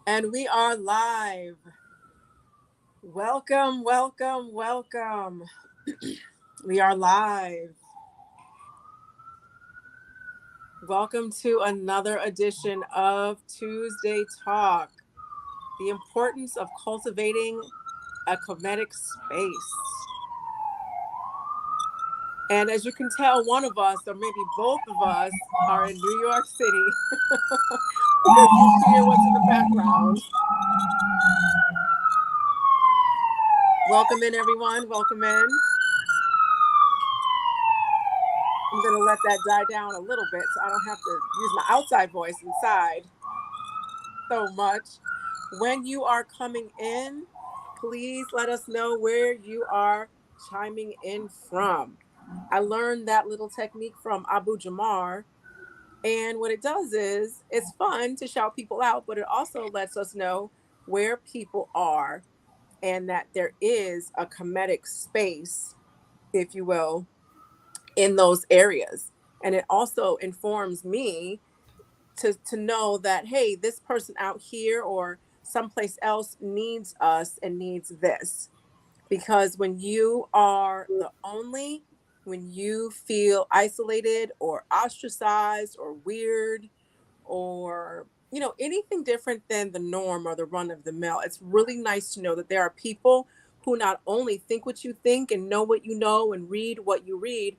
And we are live. Welcome, welcome, welcome. We are live. Welcome to another edition of Tuesday Talk. The importance of cultivating a Kemetic space. And as you can tell, one of us, or maybe both of us, are in New York City because you hear what's in the background. Welcome in, everyone. Welcome in. I'm going to let that die down a little bit so I don't have to use my outside voice inside so much. When you are coming in, please let us know where you are chiming in from. I learned that little technique from Abu Jamar. And what it does is it's fun to shout people out, but it also lets us know where people are and that there is a Kemetic space, if you will, in those areas. And it also informs me to know that, hey, this person out here or someplace else needs us and needs this. Because when you are the only, when you feel isolated or ostracized or weird or anything different than the norm or the run of the mill, it's really nice to know that there are people who not only think what you think and know what you know and read what you read,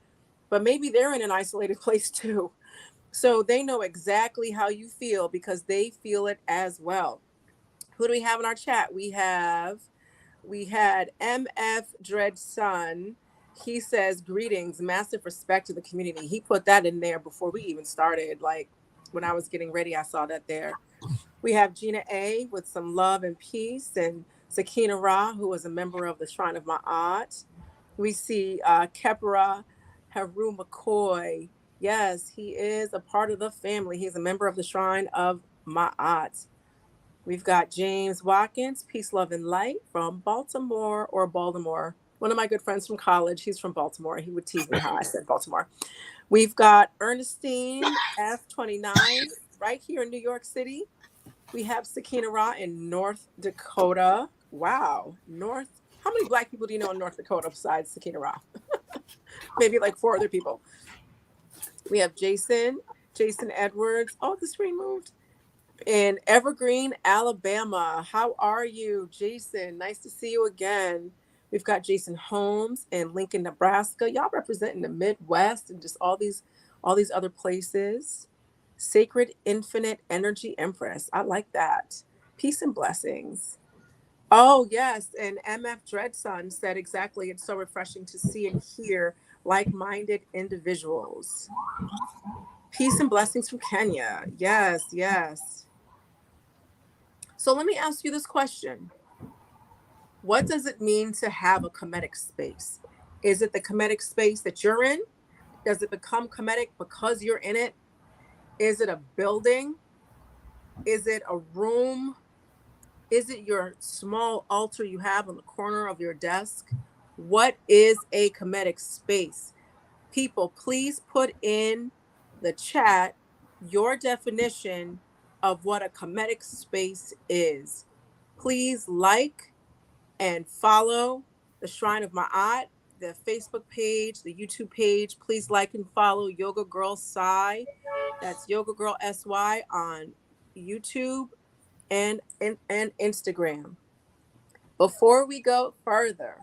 but maybe they're in an isolated place too, so they know exactly how you feel because they feel it as well. Who do we have in our chat? We had MF Dread Son. He says, greetings, massive respect to the community. He put that in there before we even started. Like when I was getting ready, I saw that there. We have Gina A with some love and peace, and Sakina Ra, who is a member of the Shrine of Ma'at. We see Kepra Haru McCoy. Yes, he is a part of the family. He's a member of the Shrine of Ma'at. We've got James Watkins, Peace, Love, and Light from Baltimore or Baltimore. One of my good friends from college. He's from Baltimore. He would tease me how I said Baltimore. We've got Ernestine F29 right here in New York City. We have Sakina Ra in North Dakota. Wow. How many Black people do you know in North Dakota besides Sakina Ra? Maybe like 4 other people. We have Jason Edwards. Oh, the screen moved. In Evergreen, Alabama. How are you, Jason? Nice to see you again. We've got Jason Holmes in Lincoln, Nebraska. Y'all representing the Midwest and just all these other places. Sacred Infinite Energy Empress. I like that. Peace and blessings. Oh, yes. And MF Dreadson said exactly. It's so refreshing to see and hear like-minded individuals. Peace and blessings from Kenya. Yes, yes. So let me ask you this question. What does it mean to have a Kemetic space? Is it the Kemetic space that you're in? Does it become Kemetic because you're in it? Is it a building? Is it a room? Is it your small altar you have on the corner of your desk? What is a Kemetic space? People, please put in the chat your definition of what a Kemetic space is. Please like and follow the Shrine of Ma'at, the Facebook page, the YouTube page. Please like and follow Yoga Girl Sai. That's Yoga Girl SY on YouTube and Instagram. Before we go further,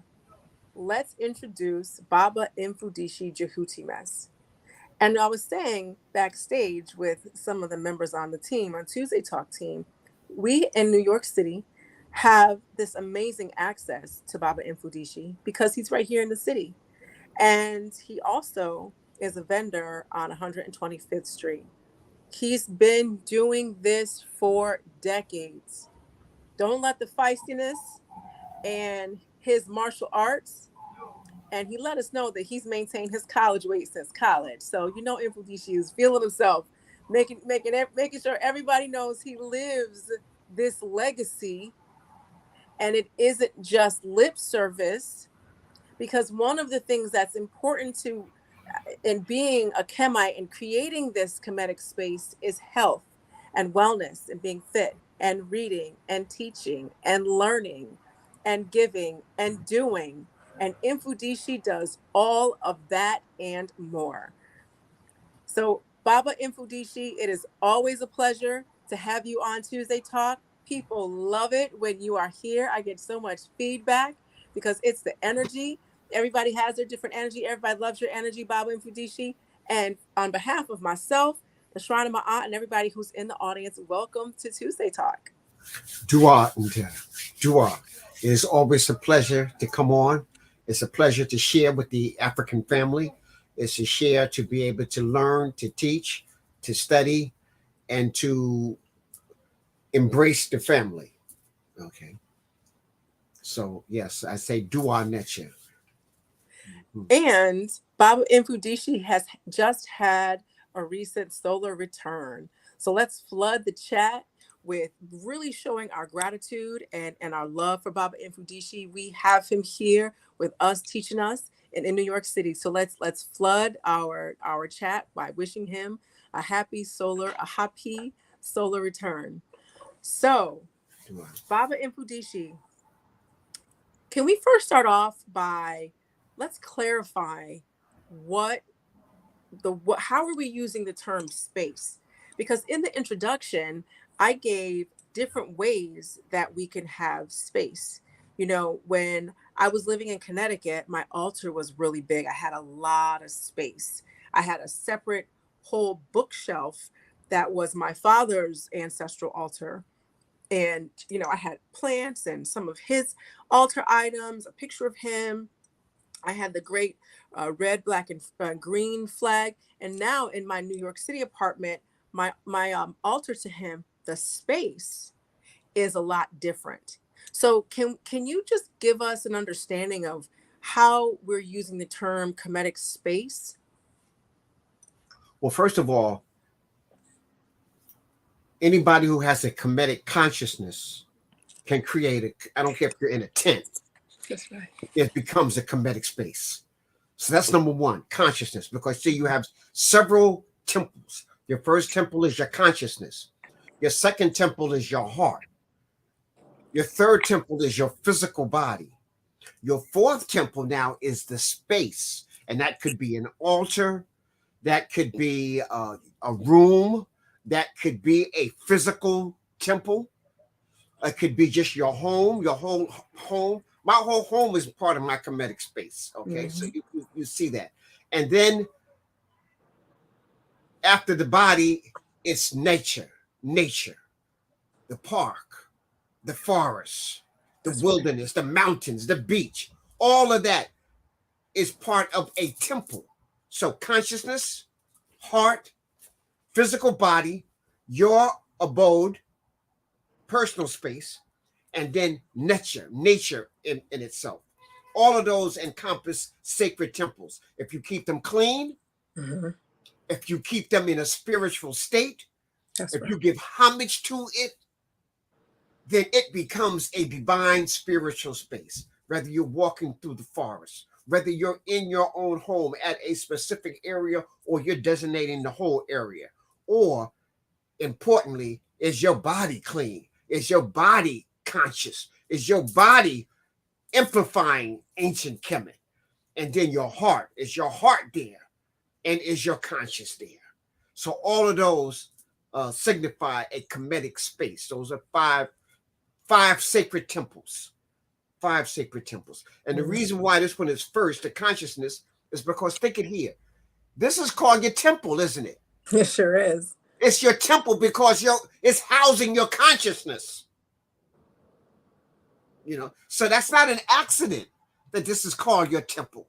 let's introduce Baba Mfundishi Jehutimes. And I was saying backstage with some of the members on the team, on Tuesday Talk team, we in New York City have this amazing access to Baba Mfundishi because he's right here in the city. And he also is a vendor on 125th Street. He's been doing this for decades. Don't let the feistiness and his martial arts, and he let us know that he's maintained his college weight since college. So Mfundishi is feeling himself, making sure everybody knows he lives this legacy, and it isn't just lip service. Because one of the things that's important to in being a Kemite and creating this Kemetic space is health and wellness and being fit. and reading and teaching and learning and giving and doing. And Mfundishi does all of that and more. So, Baba Mfundishi, it is always a pleasure to have you on Tuesday Talk. People love it when you are here. I get so much feedback because it's the energy. Everybody has their different energy. Everybody loves your energy, Baba Mfundishi. And on behalf of myself, the Shrine of my aunt, and everybody who's in the audience, welcome to Tuesday Talk. Dua and Dua. It is always a pleasure to come on. It's a pleasure to share with the African family. It's a share to be able to learn, to teach, to study, and to embrace the family. Okay. So yes, I say Dua Necha. And Baba Mfundishi has just had a recent solar return. So let's flood the chat with really showing our gratitude and our love for Baba Mfundishi. We have him here with us, teaching us in New York City. So let's flood our chat by wishing him a happy solar return. So Dua. Baba Mfundishi, can we first start off by, let's clarify what how are we using the term space? Because in the introduction, I gave different ways that we can have space. You know, when I was living in Connecticut, my altar was really big. I had a lot of space. I had a separate whole bookshelf that was my father's ancestral altar. And, you know, I had plants and some of his altar items, a picture of him. I had the great red, black, and green flag. And now in my New York City apartment, my altar to him, the space is a lot different. So can you just give us an understanding of how we're using the term Kemetic space? Well, first of all, anybody who has a Kemetic consciousness can create it. I don't care if you're in a tent, That's right. it becomes a Kemetic space. So that's number one, consciousness, because see, you have several temples. Your first temple is your consciousness. Your second temple is your heart. Your third temple is your physical body. Your fourth temple now is the space, and that could be an altar, that could be a room, that could be a physical temple. It could be just your home, your whole home. My whole home is part of my Kemetic space. Okay, so you see that. And then after the body, it's nature, the park, the forest, the That's right. wilderness, the mountains, the beach. All of that is part of a temple. So consciousness, heart, physical body, your abode, personal space, and then nature in itself. All of those encompass sacred temples. If you keep them clean, Mhm. if you keep them in a spiritual state, That's if right. you give homage to it, then it becomes a divine spiritual space. Whether you're walking through the forest, whether you're in your own home at a specific area, or you're designating the whole area, or importantly, is your body clean? Is your body conscious? Is your body amplifying ancient Kemet? And then is your heart there? And is your conscious there? So all of those signify a Kemetic space. Those are five sacred temples. Five sacred temples. And the reason why this one is first, the consciousness, is because think it here. This is called your temple, isn't it? It sure is. It's your temple because it's housing your consciousness. So that's not an accident that this is called your temple.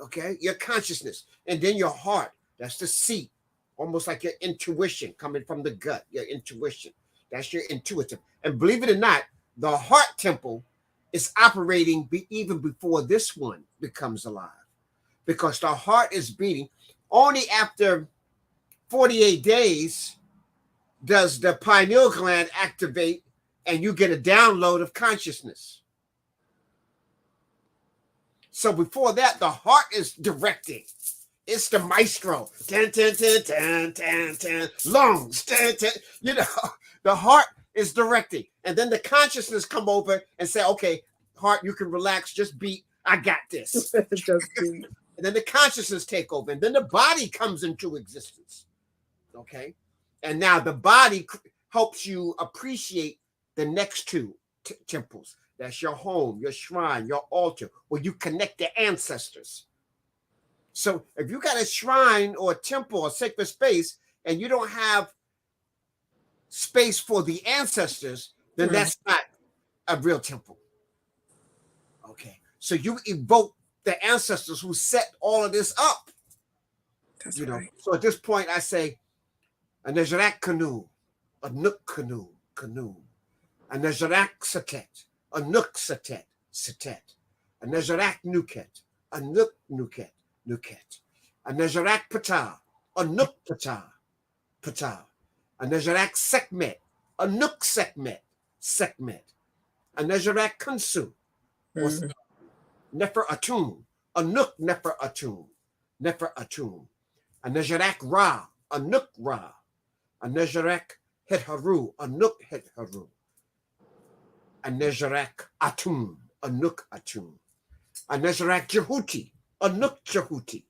Okay, your consciousness, and then your heart. That's the seat, almost like your intuition coming from the gut. Your intuition. That's your intuitive. And believe it or not, the heart temple is operating even before this one becomes alive, because the heart is beating. Only after 48 days does the pineal gland activate and you get a download of consciousness. So before that, the heart is directing. It's the maestro. Tan, tan, tan, tan, tan, tan. Lungs. Tan, tan. The heart is directing. And then the consciousness come over and say, okay, heart, you can relax, just beat. I got this. Just be. And then the consciousness take over. And then the body comes into existence. Okay. And now the body helps you appreciate the next two temples. That's your home, your shrine, your altar, where you connect the ancestors. So if you got a shrine or a temple or sacred space and you don't have space for the ancestors, then that's not a real temple. Okay. So you evoke the ancestors who set all of this up. That's you know. right. So at this point, I say, a Nejarak canoe, a Nook canoe, a Nejarak satet, a Nook satet, a Nejarak nuket, a Nook nuket, a Nejarak pata, a Nook pata, a Nejarak sekmet, a Nook sekmet, a Nejarak kunsu, Nefer Atum, a Nook Nefer Atum, a Nejarak Ra, a Nook Ra, a Nejarak Hetharu, a Nook Hetharu, a Nejarak Atum, a Nook Atum, a Nejarak Jehuti, a Nook Jehuti,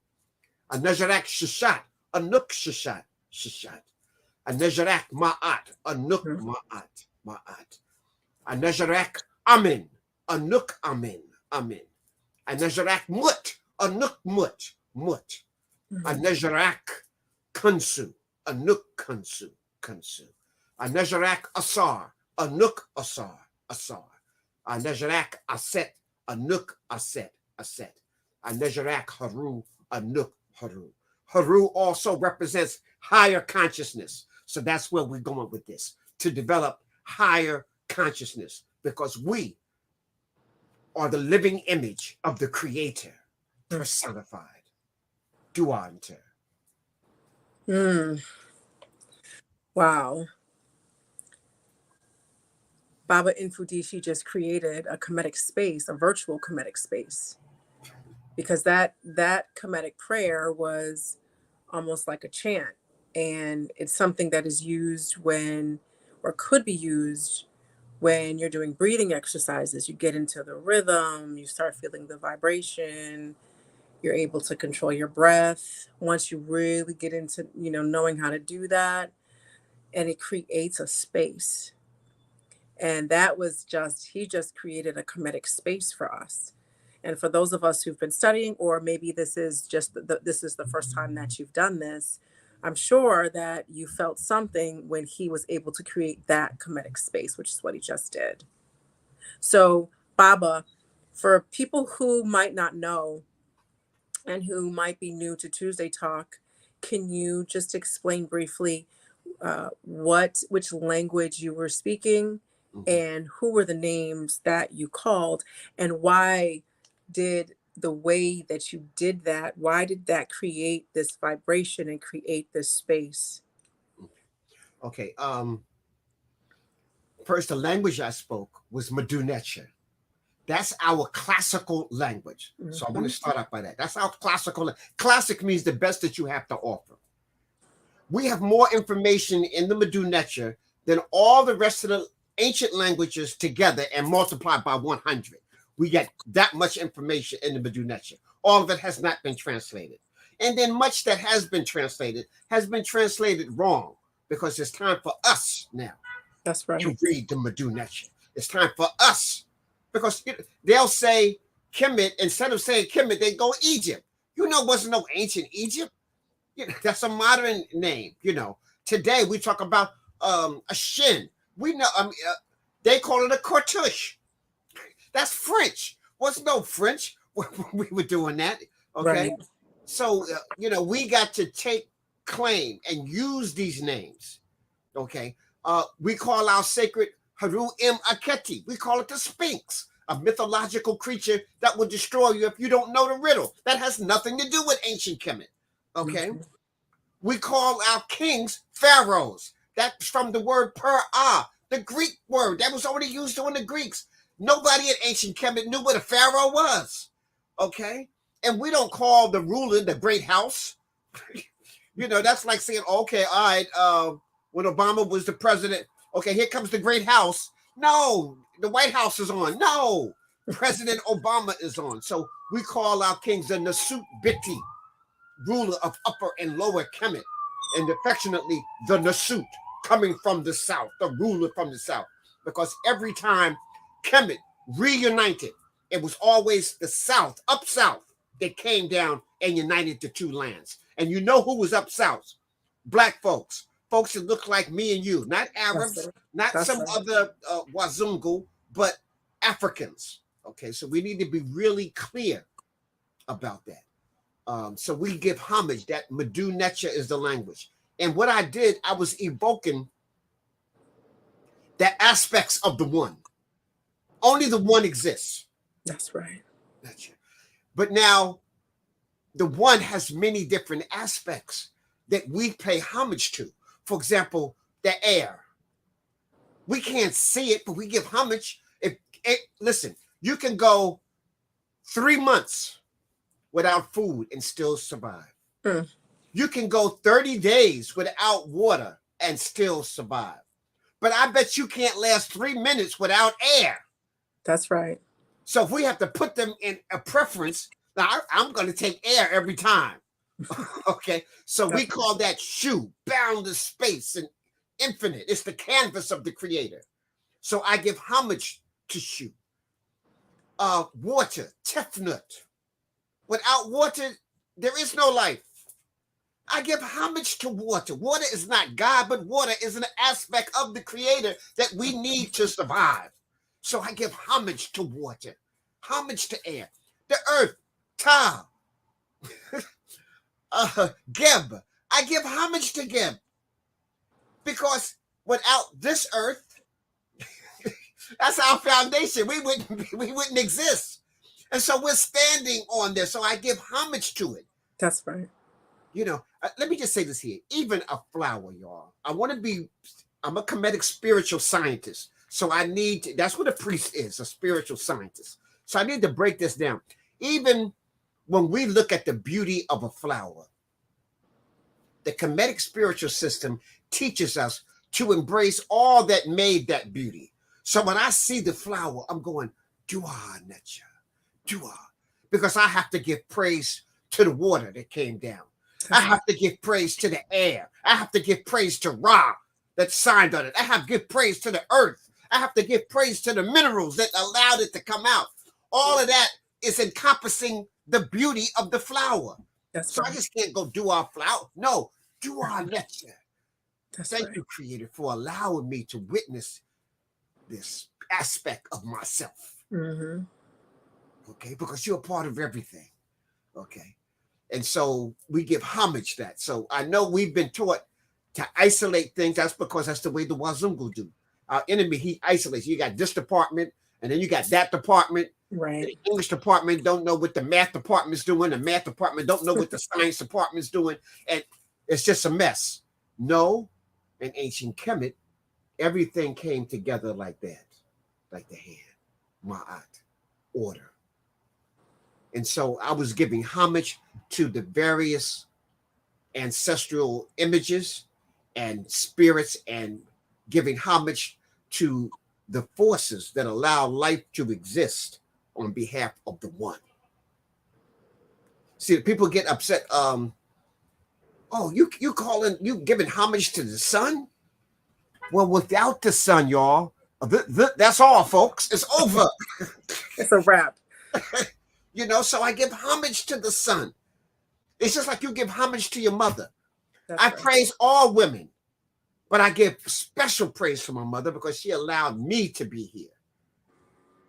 a Nejarak Shishat, a Nook Shishat, a Nejarak Ma'at, a Nook Ma'at, a Nejarak Amin, a Nook Amin, a Nejarak Mut, a Nook Mut, a Nejarak Kunsu, a Nook Kunsu, a Nejarak Asar, a Nook Asar, a Nejarak Aset, a Nook Aset, a Nejarak Haru, a Nook Haru. Haru also represents higher consciousness. So that's where we're going with this, to develop higher consciousness, because we are the living image of the Creator, personified. Duante. Wow. Baba Mfundishi just created a Kemetic space, a virtual Kemetic space, because that Kemetic prayer was almost like a chant, and it's something that is used when, or could be used when you're doing breathing exercises. You get into the rhythm, you start feeling the vibration, you're able to control your breath once you really get into, knowing how to do that, and it creates a space. And that was he just created a Kemetic space for us. And for those of us who've been studying, or maybe this is just this is the first time that you've done this, I'm sure that you felt something when he was able to create that Kemetic space, which is what he just did. So, Baba, for people who might not know and who might be new to Tuesday Talk, can you just explain briefly which language you were speaking, and who were the names that you called, and why did the way that you did that, why did that create this vibration and create this space? Okay. First, the language I spoke was Medunetia. That's our classical language. So I want to start out by that. That's our classical. Classic means the best that you have to offer. We have more information in the Medunetia than all the rest of the ancient languages together and multiplied by 100. We get that much information in the Medunetia. All of it has not been translated. And then much that has been translated wrong, because it's time for us now. That's right. To read the Medunetia. It's time for us, because they'll say Kemet, instead of saying Kemet, they go Egypt. Wasn't no ancient Egypt. That's a modern name. Today we talk about a shin. We know. They call it a cartouche. That's French. What's no French? We were doing that. Okay. Right. So we got to take claim and use these names. Okay. We call our sacred Haru M. Aketi. We call it the Sphinx, a mythological creature that will destroy you if you don't know the riddle. That has nothing to do with ancient Kemet. Okay. We call our kings pharaohs. That's from the word per-ah, the Greek word that was already used during the Greeks. Nobody in ancient Kemet knew what a pharaoh was. Okay. And we don't call the ruler the great house. That's like saying, okay, all right, when Obama was the president, Okay, here comes the great house. No, the White House is on. No, President Obama is on. So we call our kings the Nasut Biti, ruler of Upper and Lower Kemet, and affectionately the Nasut, coming from the south, the ruler from the south. Because every time Kemet reunited, it was always the south, up south, that came down and united the two lands. And you know who was up south? Black folks, folks that look like me and you, not That's Arabs, right. not That's some right. other Wazungu, but Africans. Okay, so we need to be really clear about that. So we give homage. That Medu Necha is the language. And what I did, I was evoking the aspects of the one. Only the one exists. That's right. Necha. But now the one has many different aspects that we pay homage to. For example, the air. We can't see it, but we give homage. Listen, you can go 3 months without food and still survive. Mm. You can go 30 days without water and still survive. But I bet you can't last 3 minutes without air. That's right. So if we have to put them in a preference, now I'm going to take air every time. Okay. So we call that Shu, boundless space and infinite. It's the canvas of the creator. So I give homage to Shu. Water, Tefnut. Without water, there is no life. I give homage to water. Water is not God, but water is an aspect of the creator that we need to survive. So I give homage to water, homage to air, the earth, Ta, Geb. I give homage to Geb because without this earth, that's our foundation. We wouldn't exist. And so we're standing on this. So I give homage to it. That's right. You know, let me just say this here. Even a flower, y'all. I'm a Kemetic spiritual scientist. So that's what a priest is, a spiritual scientist. So I need to break this down. Even when we look at the beauty of a flower, the Kemetic spiritual system teaches us to embrace all that made that beauty. So when I see the flower, I'm going, Dua Necha, Dua. Because I have to give praise to the water that came down. I have to give praise to the air. I have to give praise to Ra that signed on it. I have to give praise to the earth. I have to give praise to the minerals that allowed it to come out. All of that is encompassing the beauty of the flower. So I just can't go do our flower. No, do our lecture. Thank you, Creator, for allowing me to witness this aspect of myself. Mm-hmm. Okay, because you're a part of everything. Okay. And so we give homage to that. So I know we've been taught to isolate things. That's because that's the way the Wazungu do. Our enemy, he isolates. You got this department, and then you got that department. Right. The English department don't know what the math department's doing. The math department don't know what the science department's doing. And it's just a mess. No, in ancient Kemet, everything came together like that. Like the hand. Ma'at. Order. And so I was giving homage to the various ancestral images and spirits and giving homage to the forces that allow life to exist on behalf of the one. See, people get upset. Oh, you giving homage to the sun? Well, without the sun, y'all, that's all, folks. It's over. It's a wrap. You know, so I give homage to the sun. It's just like you give homage to your mother. I praise all women, but I give special praise to my mother because she allowed me to be here.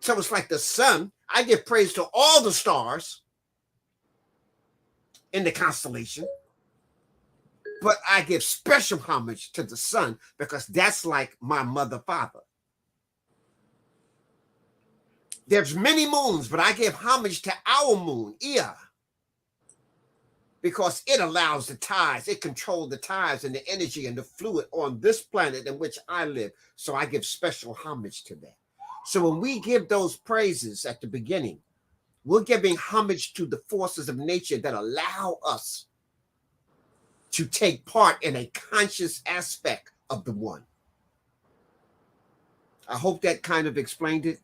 So it's like the sun. I give praise to all the stars in the constellation, but I give special homage to the sun because that's like my mother, father. There's many moons, but I give homage to our moon, Ea, because it allows the tides. It controls the tides and the energy and the fluid on this planet in which I live. So I give special homage to that. So when we give those praises at the beginning, we're giving homage to the forces of nature that allow us to take part in a conscious aspect of the one. I hope that kind of explained it,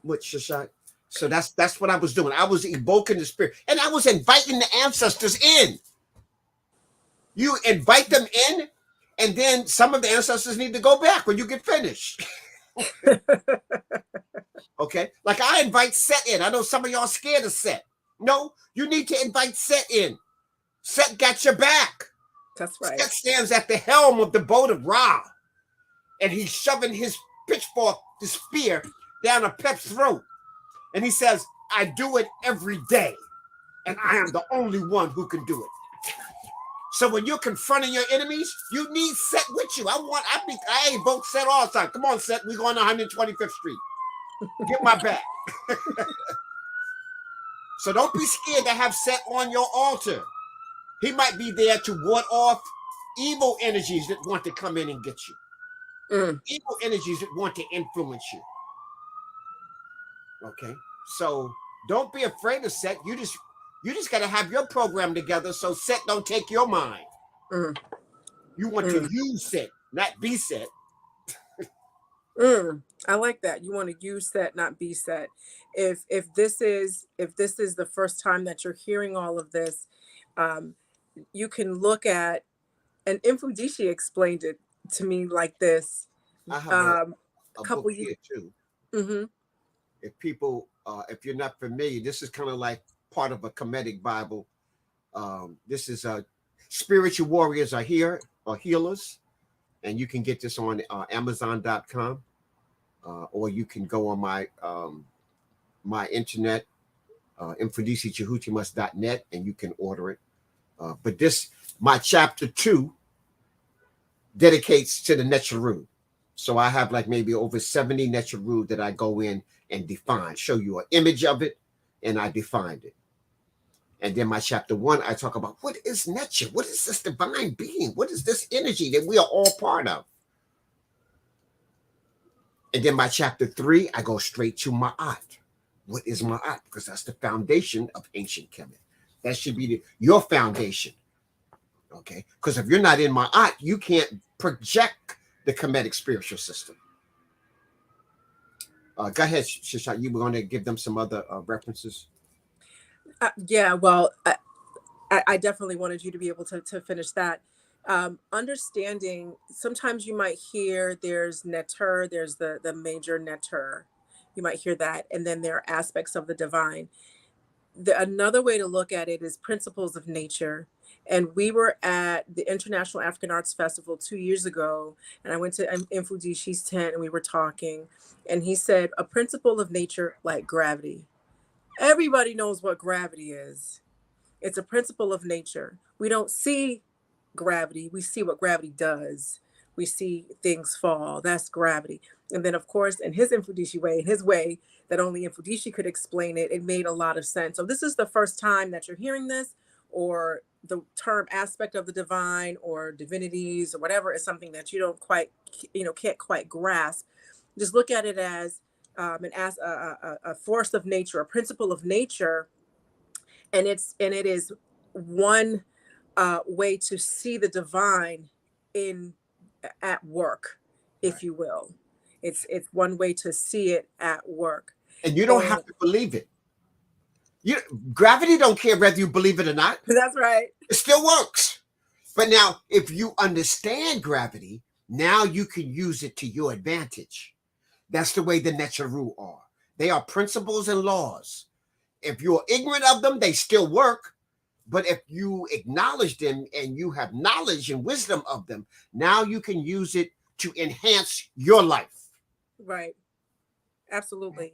with Seshat. So that's what I was doing. I was evoking the spirit, and I was inviting the ancestors in. You invite them in, and then some of the ancestors need to go back when you get finished. Okay, like I invite Set in. I know some of y'all scared of Set. No, you need to invite Set in. Set got your back. That's right. Set stands at the helm of the boat of Ra, and he's shoving his pitchfork, the spear, down a pep's throat. And he says, I do it every day, and I am the only one who can do it. So when you're confronting your enemies, you need Set with you. I invoke Set all the time. Come on, Set, we going to 125th Street. Get my back. So don't be scared to have Set on your altar. He might be there to ward off evil energies that want to come in and get you. Evil energies that want to influence you. Okay, so don't be afraid of Set. You just got to have your program together so Set don't take your mind. You want to use Set, not be Set. I like that. You want to use Set, not be Set. If this is the first time that you're hearing all of this, you can look at, and Mfundishi explained it to me like this. I have a book couple years. here too. Mm-hmm. If people, if you're not familiar, this is kind of like part of a Kemetic Bible. This is Spiritual Warriors Are Here, or Healers, and you can get this on Amazon.com, or you can go on my internet, infundisichihuchimas.net, and you can order it. But my chapter 2 dedicates to the Necharu. So I have like maybe over 70 Necharu that I go in and define, show you an image of it, and I defined it. And then my chapter 1, I talk about what is Necha? What is this divine being? What is this energy that we are all part of? And then my chapter 3, I go straight to Ma'at. What is Ma'at? Because that's the foundation of ancient Kemet. That should be your foundation. Okay? Because if you're not in Ma'at, you can't project the Kemetic spiritual system. Go ahead, Seshat. You were going to give them some other references. Yeah, well, I definitely wanted you to be able to finish that. Understanding, sometimes you might hear there's Neter, there's the major Neter. You might hear that. And then there are aspects of the divine. Another way to look at it is principles of nature. And we were at the International African Arts Festival 2 years ago, and I went to Mfundishi's tent and we were talking, and he said, a principle of nature like gravity. Everybody knows what gravity is. It's a principle of nature. We don't see gravity. We see what gravity does. We see things fall. That's gravity. And then, of course, in his Mfundishi way, in his way that only Mfundishi could explain it, it made a lot of sense. So this is the first time that you're hearing this, or the term aspect of the divine or divinities or whatever is something that you don't quite, can't quite grasp. Just look at it as a force of nature, a principle of nature, and it is one way to see the divine at work, if you will. It's one way to see it at work, and you don't have to believe it. Gravity don't care whether you believe it or not. That's right. It still works. But now, if you understand gravity, now you can use it to your advantage. That's the way the Necharu are. They are principles and laws. If you're ignorant of them, they still work. But if you acknowledge them and you have knowledge and wisdom of them, now you can use it to enhance your life. Right. Absolutely.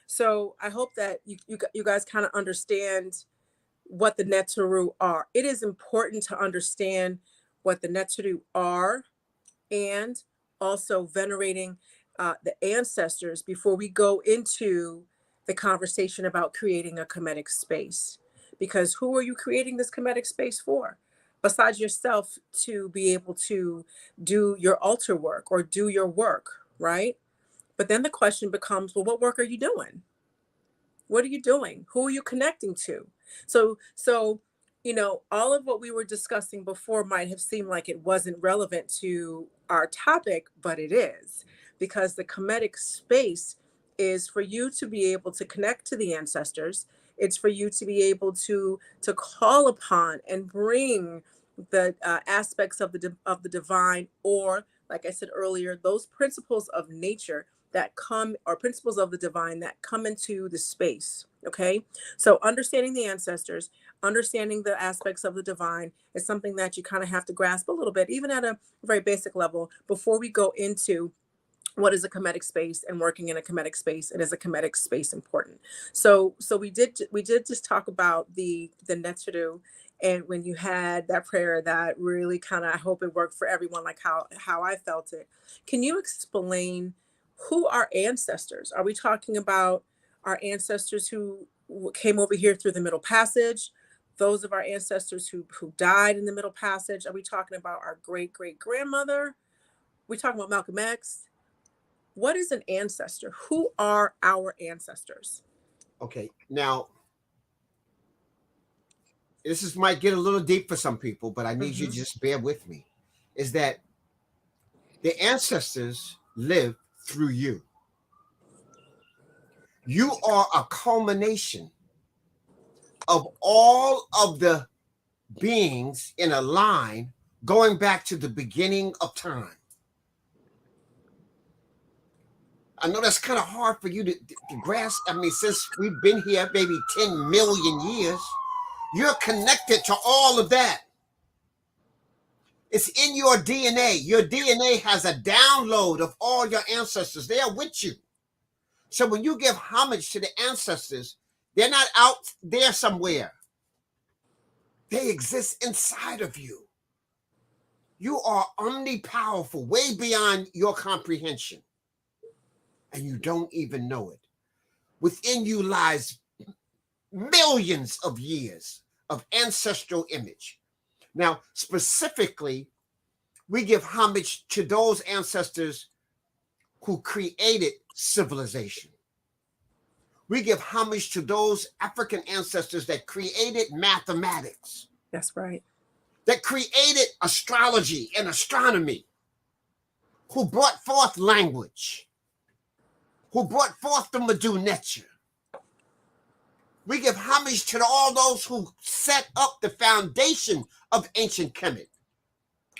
So I hope that you guys kind of understand what the Necharu are. It is important to understand what the Necharu are, and also venerating the ancestors before we go into the conversation about creating a Kemetic space. Because who are you creating this Kemetic space for? Besides yourself, to be able to do your altar work or do your work, right? But then the question becomes, well, what work are you doing? What are you doing? Who are you connecting to? So, all of what we were discussing before might have seemed like it wasn't relevant to our topic, but it is, because the Kemetic space is for you to be able to connect to the ancestors. It's for you to be able to call upon and bring the aspects of the divine, or like I said earlier, those principles of nature that come, or principles of the divine that come into the space. Okay, so understanding the ancestors, understanding the aspects of the divine is something that you kind of have to grasp a little bit, even at a very basic level, before we go into what is a Kemetic space and working in a Kemetic space, and is a Kemetic space important. So we did just talk about the Neteru, and when you had that prayer that really kind of, I hope it worked for everyone, like how I felt it. Can you explain who our ancestors are? We talking about our ancestors who came over here through the Middle Passage, those of our ancestors who died in the Middle Passage? Are we talking about our great great grandmother? We talking about Malcolm X? What is an ancestor? Who are our ancestors? Okay, now this is might get a little deep for some people, but I need you to Mm-hmm. just bear with me. Is that the ancestors live through you? You are a culmination of all of the beings in a line going back to the beginning of time. I know that's kind of hard for you to grasp. I mean, since we've been here maybe 10 million years, you're connected to all of that. It's in your DNA. Your DNA has a download of all your ancestors. They are with you. So when you give homage to the ancestors, they're not out there somewhere. They exist inside of you. You are omnipowerful, way beyond your comprehension. And you don't even know it. Within you lies millions of years of ancestral image. Now, specifically, we give homage to those ancestors who created civilization. We give homage to those African ancestors that created mathematics, That's right. that created astrology and astronomy, who brought forth language, who brought forth the Medu Neter. We give homage to all those who set up the foundation of ancient Kemet,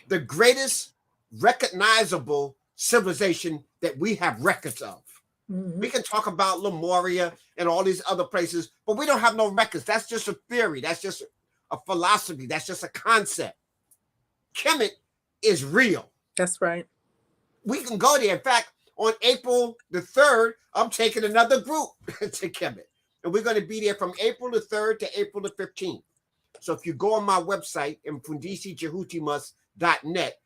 the greatest recognizable civilization that we have records of. Mm-hmm. We can talk about Lemuria and all these other places, but we don't have no records. That's just a theory. That's just a philosophy. That's just a concept. Kemet is real. That's right. We can go there. In fact, on April the 3rd, I'm taking another group to Kemet. And we're going to be there from April the 3rd to April the 15th. So if you go on my website, mfundishijehutimas.net,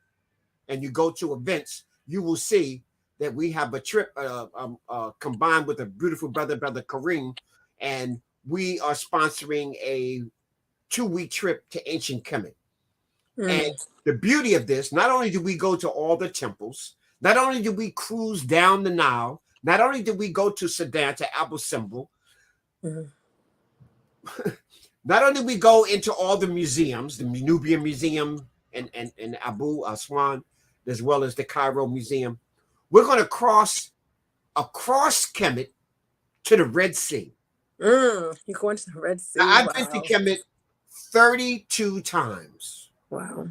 and you go to events, you will see that we have a trip combined with a beautiful brother Kareem, and we are sponsoring a 2-week trip to ancient Kemet. And Mm. the beauty of this, not only do we go to all the temples, not only do we cruise down the Nile, not only did we go to Sudan, to Abu Simbel, Mm. not only we go into all the museums, the Nubian Museum and Abu Aswan, as well as the Cairo Museum, we're going to cross across Kemet to the Red Sea. Mm. You're going to the Red Now, Sea. I've been to Wow. Kemet 32 times. Wow.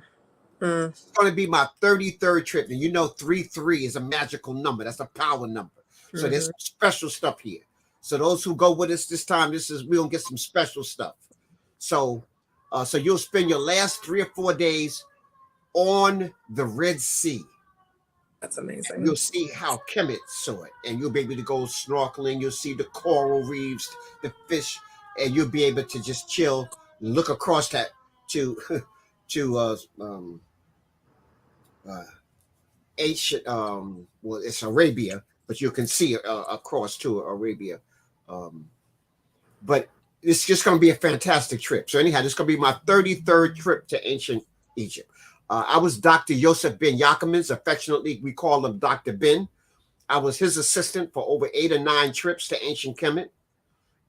Mm. It's going to be my 33rd trip. And you know, 33 is a magical number. That's a power number. So there's Mm-hmm. some special stuff here. So those who go with us this time, we're going to get some special stuff. So you'll spend your last 3 or 4 days on the Red Sea. That's amazing. You'll see how Kemet saw it, and you'll be able to go snorkeling. You'll see the coral reefs, the fish, and you'll be able to just chill, look across that to to ancient well, it's Arabia, but you can see across to Arabia. But it's just going to be a fantastic trip. So anyhow, this is going to be my 33rd trip to ancient Egypt. I was Dr. Yosef Ben Yaakimans. Affectionately, we call him Dr. Ben. I was his assistant for over 8 or 9 trips to ancient Kemet,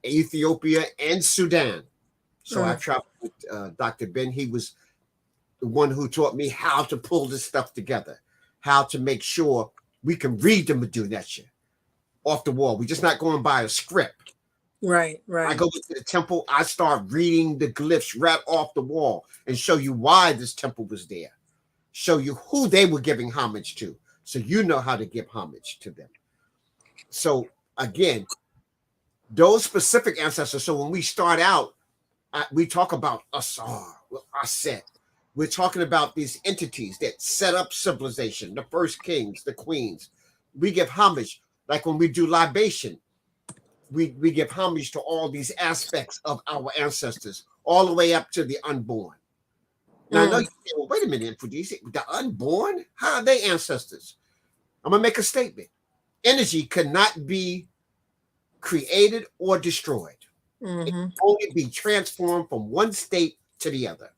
Ethiopia, and Sudan. So I Mm. traveled with Dr. Ben. He was the one who taught me how to pull this stuff together, how to make sure We can read the Medunetia off the wall. We're just not going by a script. Right, I right. go into the temple, I start reading the glyphs right off the wall and show you why this temple was there. Show you who they were giving homage to. So you know how to give homage to them. So again, those specific ancestors. So when we start out, we talk about Asar, Aset. We're talking about these entities that set up civilization, the first kings, the queens. We give homage, like when we do libation, we give homage to all these aspects of our ancestors, all the way up to the unborn. Now, I know you say, well, wait a minute, Mfundishi, the unborn? How are they ancestors? I'm going to make a statement. Energy cannot be created or destroyed. It can only be transformed from one state to the other.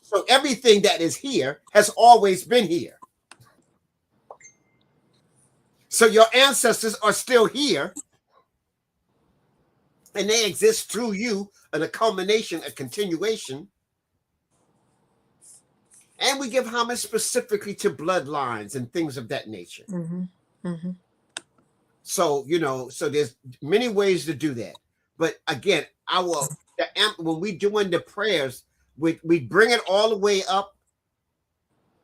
So everything that is here has always been here. So your ancestors are still here, and they exist through you in a culmination, a continuation. And we give homage specifically to bloodlines and things of that nature. So, so there's many ways to do that. But again, when we doing the prayers, we bring it all the way up.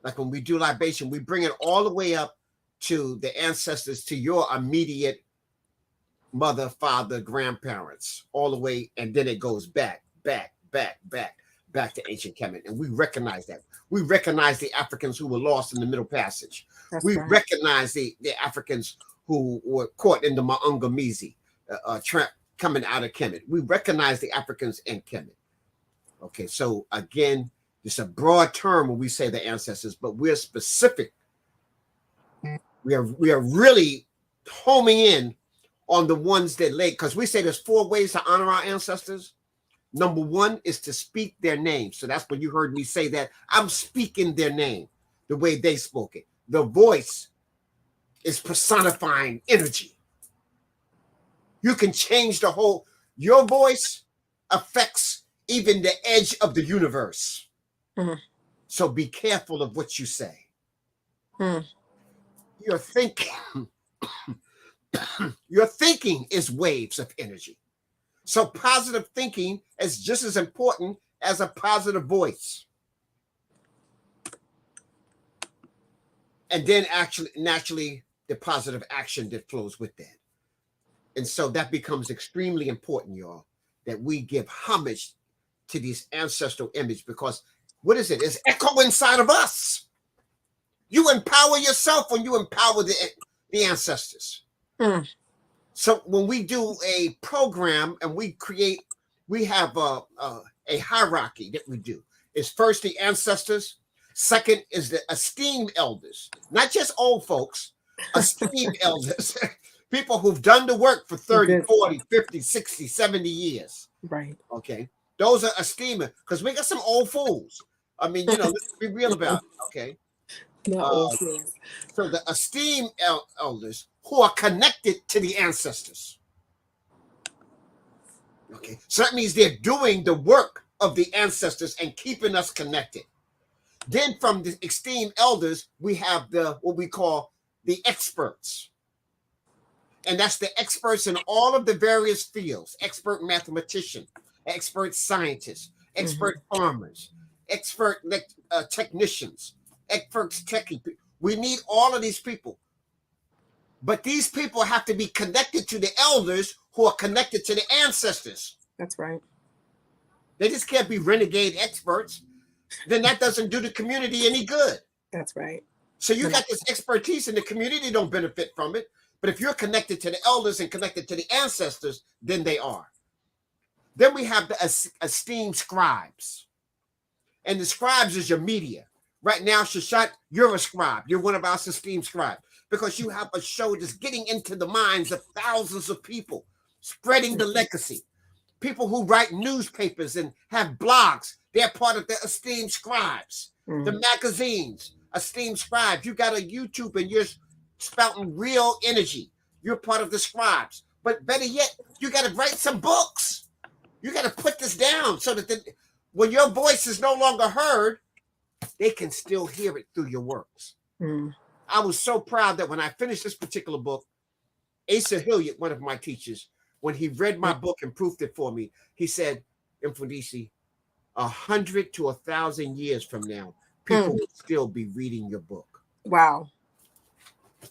Like when we do libation, we bring it all the way up to the ancestors, to your immediate mother, father, grandparents, all the way, and then it goes back to ancient Kemet. And we recognize that. We recognize the Africans who were lost in the Middle Passage. We recognize the Africans who were caught in the Maungamizi, coming out of Kemet. We recognize the Africans in Kemet. Okay, so again, it's a broad term when we say the ancestors, but we're specific. We are really homing in on the ones that lay, because we say there's 4 ways to honor our ancestors. Number 1 is to speak their name. So that's when you heard me say that. I'm speaking their name the way they spoke it. The voice is personifying energy. You can change your voice affects even the edge of the universe. So be careful of what you say. Your thinking is waves of energy. So positive thinking is just as important as a positive voice. And then naturally, the positive action that flows with that. And so that becomes extremely important, y'all, that we give homage to these ancestral images, because what is it? It's echo inside of us. You empower yourself when you empower the ancestors. So when we do a program and we have a hierarchy that we do. It's first the ancestors. Second is the esteemed elders, not just old folks, esteemed elders, people who've done the work for 30, 40, 50, 60, 70 years. Right. Okay. Those are esteemed, because we got some old fools. I mean, let's be real about it. Okay. So the esteemed elders who are connected to the ancestors. Okay. So that means they're doing the work of the ancestors and keeping us connected. Then from the esteemed elders, we have what we call the experts. And that's the experts in all of the various fields: expert mathematician, expert scientists, expert farmers, expert technicians, experts techie. We need all of these people. But these people have to be connected to the elders who are connected to the ancestors. That's right. They just can't be renegade experts. Then that doesn't do the community any good. That's right. So you got this expertise and the community don't benefit from it. But if you're connected to the elders and connected to the ancestors, then they are. Then we have the esteemed scribes. And the scribes is your media. Right now, Seshat, you're a scribe. You're one of our esteemed scribes, because you have a show that's getting into the minds of thousands of people, spreading the legacy. People who write newspapers and have blogs, they're part of the esteemed scribes. The magazines, esteemed scribes. You got a YouTube and you're spouting real energy. You're part of the scribes. But better yet, you got to write some books. You got to put this down so that when your voice is no longer heard, they can still hear it through your works. I was so proud that when I finished this particular book, Asa Hilliard, one of my teachers, when he read my book and proofed it for me, he said, Mfundishi, 100 to 1,000 years from now, people will still be reading your book. Wow.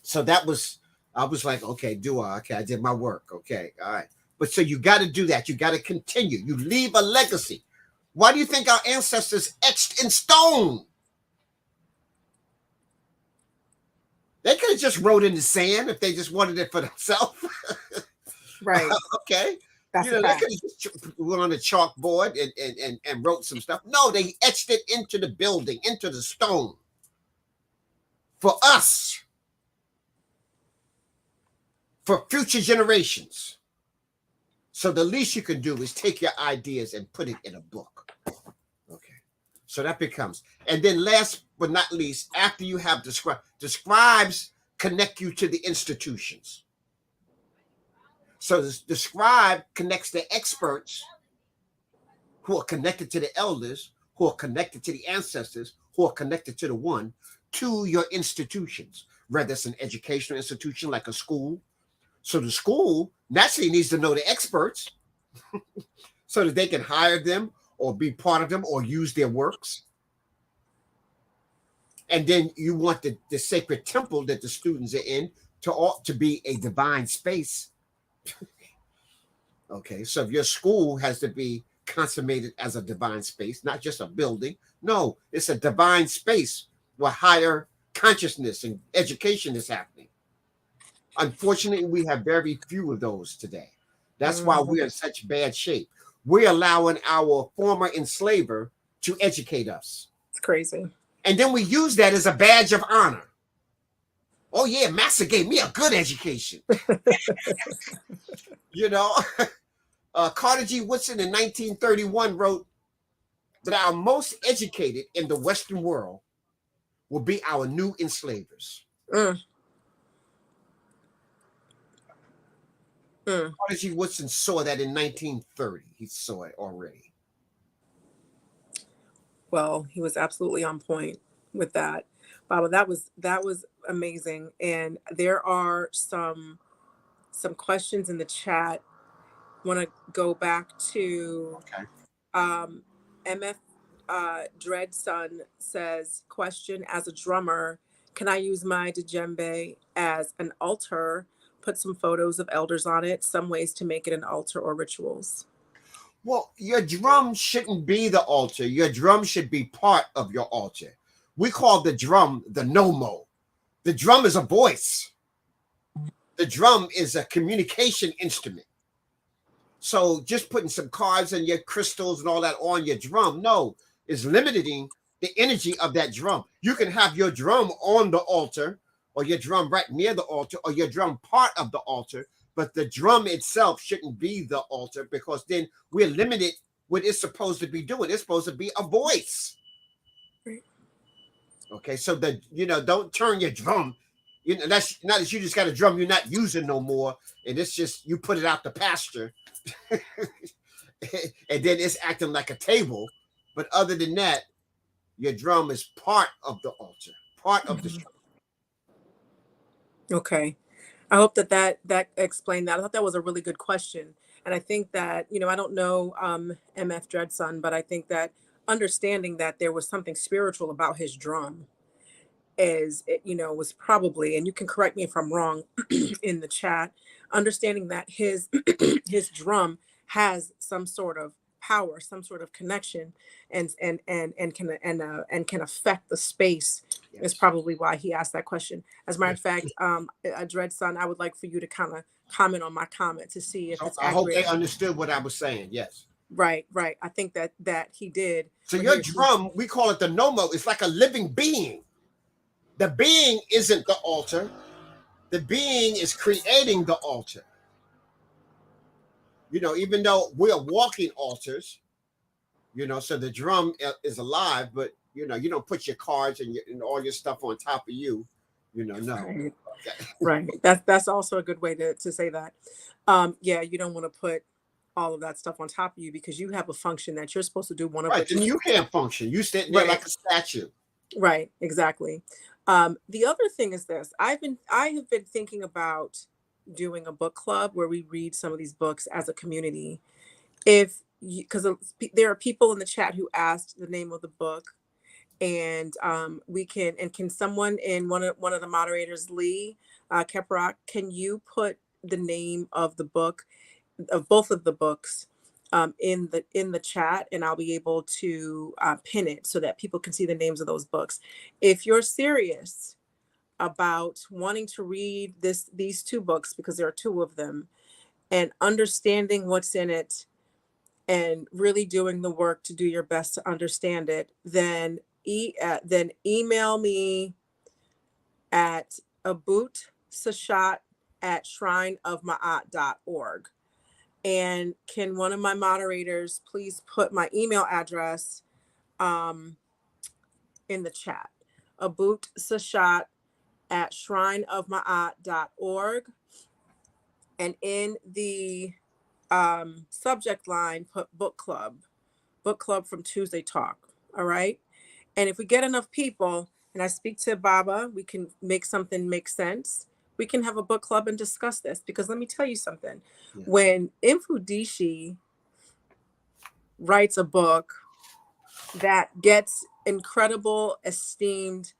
So that was, I was like, okay, okay, I did my work. Okay, all right. But so you got to do that. You got to continue. You leave a legacy. Why do you think our ancestors etched in stone? They could have just wrote in the sand if they just wanted it for themselves. Right. Okay. That's You know, a they fact. could have just went on a chalkboard and wrote some stuff. No, they etched it into the building, into the stone. For us. For future generations. So the least you can do is take your ideas and put it in a book. Okay. So that becomes. And then last but not least, after you have the scribes connect you to the institutions. So the scribe connects the experts who are connected to the elders, who are connected to the ancestors, who are connected to the one, to your institutions, whether it's an educational institution like a school. So the school naturally needs to know the experts so that they can hire them or be part of them or use their works. And then you want the sacred temple that the students are in to be a divine space. Okay, so if your school has to be consummated as a divine space, not just a building. No, it's a divine space where higher consciousness and education is happening. Unfortunately, we have very few of those today. That's why we're in such bad shape. We're allowing our former enslaver to educate us. It's crazy. And then we use that as a badge of honor. Oh, yeah, Master gave me a good education. You know, Carter G. Woodson in 1931 wrote that our most educated in the Western world will be our new enslavers. Carter G. Woodson saw that in 1930. He saw it already. Well, he was absolutely on point with that. Baba, that was amazing. And there are some questions in the chat. Want to go back to Okay. MF Dread Son says, question, as a drummer, can I use my djembe as an altar? Put some photos of elders on it, some ways to make it an altar or rituals. Well, your drum shouldn't be the altar. Your drum should be part of your altar. We call the drum the nomo. The drum is a voice. The drum is a communication instrument. So just putting some cards and your crystals and all that on your drum, no, is limiting the energy of that drum. You can have your drum on the altar, or your drum right near the altar, or your drum part of the altar, but the drum itself shouldn't be the altar, because then we're limited what it's supposed to be doing. It's supposed to be a voice. Okay, so don't turn your drum. That's not that you just got a drum you're not using no more, and it's just you put it out the pasture. And then it's acting like a table. But other than that, your drum is part of the altar, part of the drum. Okay. I hope that explained that. I thought that was a really good question. And I think that, I don't know MF Dreadson, but I think that understanding that there was something spiritual about his drum was probably, and you can correct me if I'm wrong in the chat, understanding that his his drum has some sort of power, some sort of connection, and can affect the space. Yes. Is probably why he asked that question. As a matter of fact, Dread Son, I would like for you to kind of comment on my comment to see if it's I hope accurate. they understood what I was saying. Yes. Right. I think that he did. So your drum, we call it the nomo. It's like a living being. The being isn't the altar. The being is creating the altar. Even though we are walking altars, so the drum is alive, but you don't put your cards and all your stuff on top of you, no. Right. Right. That's also a good way to say that. Yeah, you don't want to put all of that stuff on top of you because you have a function that you're supposed to do. Right, then you can't function. You stand there like a statue. Right, exactly. The other thing is this. I have been thinking about doing a book club where we read some of these books as a community. If because there are people in the chat who asked the name of the book, and we can, and can someone in one of the moderators, Lee Keprock, can you put the name of the book, of both of the books, in the chat, and I'll be able to pin it so that people can see the names of those books. If you're serious about wanting to read these two books, because there are two of them, and understanding what's in it, and really doing the work to do your best to understand it, then email me at Abut Seshat at shrineofmaat.org. And can one of my moderators please put my email address um, in the chat? Abut Seshat at shrineofmaat.org. And in the subject line, put book club from Tuesday Talk. All right. And if we get enough people and I speak to Baba, we can make something make sense. We can have a book club and discuss this, because let me tell you something. Yeah. When Mfundishi writes a book that gets incredible, esteemed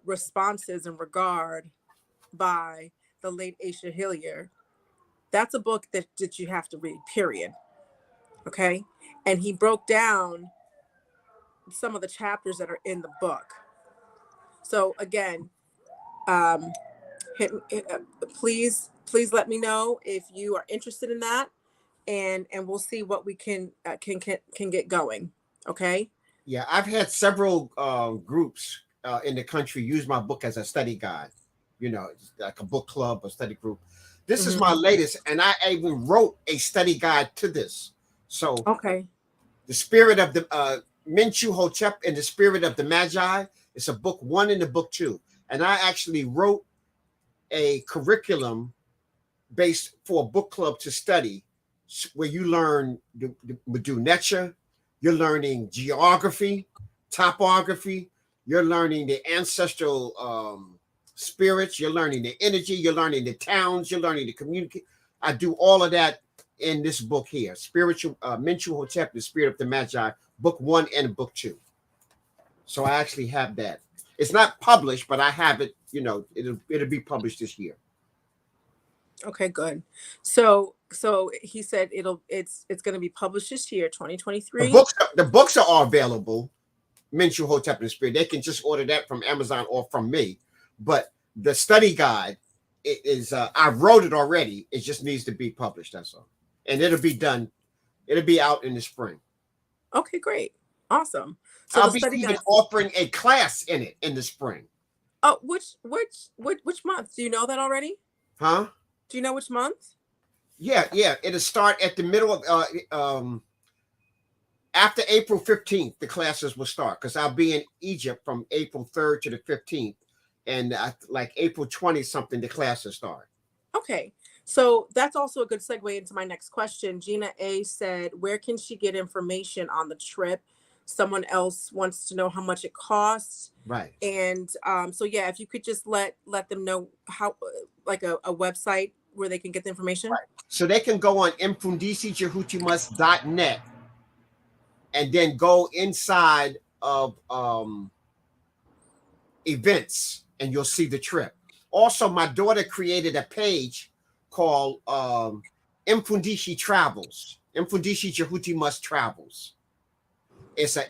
responses and regard by the late Aisha Hillier, that's a book that you have to read, period. Okay. And he broke down some of the chapters that are in the book. So again, um, please let me know if you are interested in that, and we'll see what we can get going. Okay. Yeah, I've had several groups in the country use my book as a study guide, like a book club or study group. This is Mm-hmm. my latest, and I even wrote a study guide to this. So, Okay. the spirit of the Menchu Hotep and the spirit of the Magi. It's a book one and a book two, and I actually wrote a curriculum based for a book club to study, where you learn the Medu Necha, you're learning geography, topography, you're learning the ancestral spirits, you're learning the energy, you're learning the towns, you're learning the community. I do all of that in this book here, Spiritual Menchu Hotep, the Spirit of the Magi, book one and book two. So I actually have that. It's not published, but I have it. It'll be published this year. Okay, good. So he said it's going to be published this year, The 2023. books, the books are all available. Menchu Hotep and the Spirit. They can just order that from Amazon or from me. But the study guide is I wrote it already. It just needs to be published. That's all, and it'll be done. It'll be out in the spring. Okay, great. Awesome. So I'll the be study even guide. offering a class in it in the spring. Oh, which month? Do you know that already? Huh? Do you know which month? Yeah. It'll start at the middle of after April 15th. The classes will start because I'll be in Egypt from April 3rd to the 15th, and like April 20 something, the classes start. Okay. So that's also a good segue into my next question. Gina A said, where can she get information on the trip? Someone else wants to know how much it costs. Right. And so yeah, if you could just let them know how, like a website where they can get the information. Right. So they can go on mfundishijehutimus.net and then go inside of events and you'll see the trip. Also, my daughter created a page called Mfundishi Travels. Mfundishi Jehutimus Travels. It's a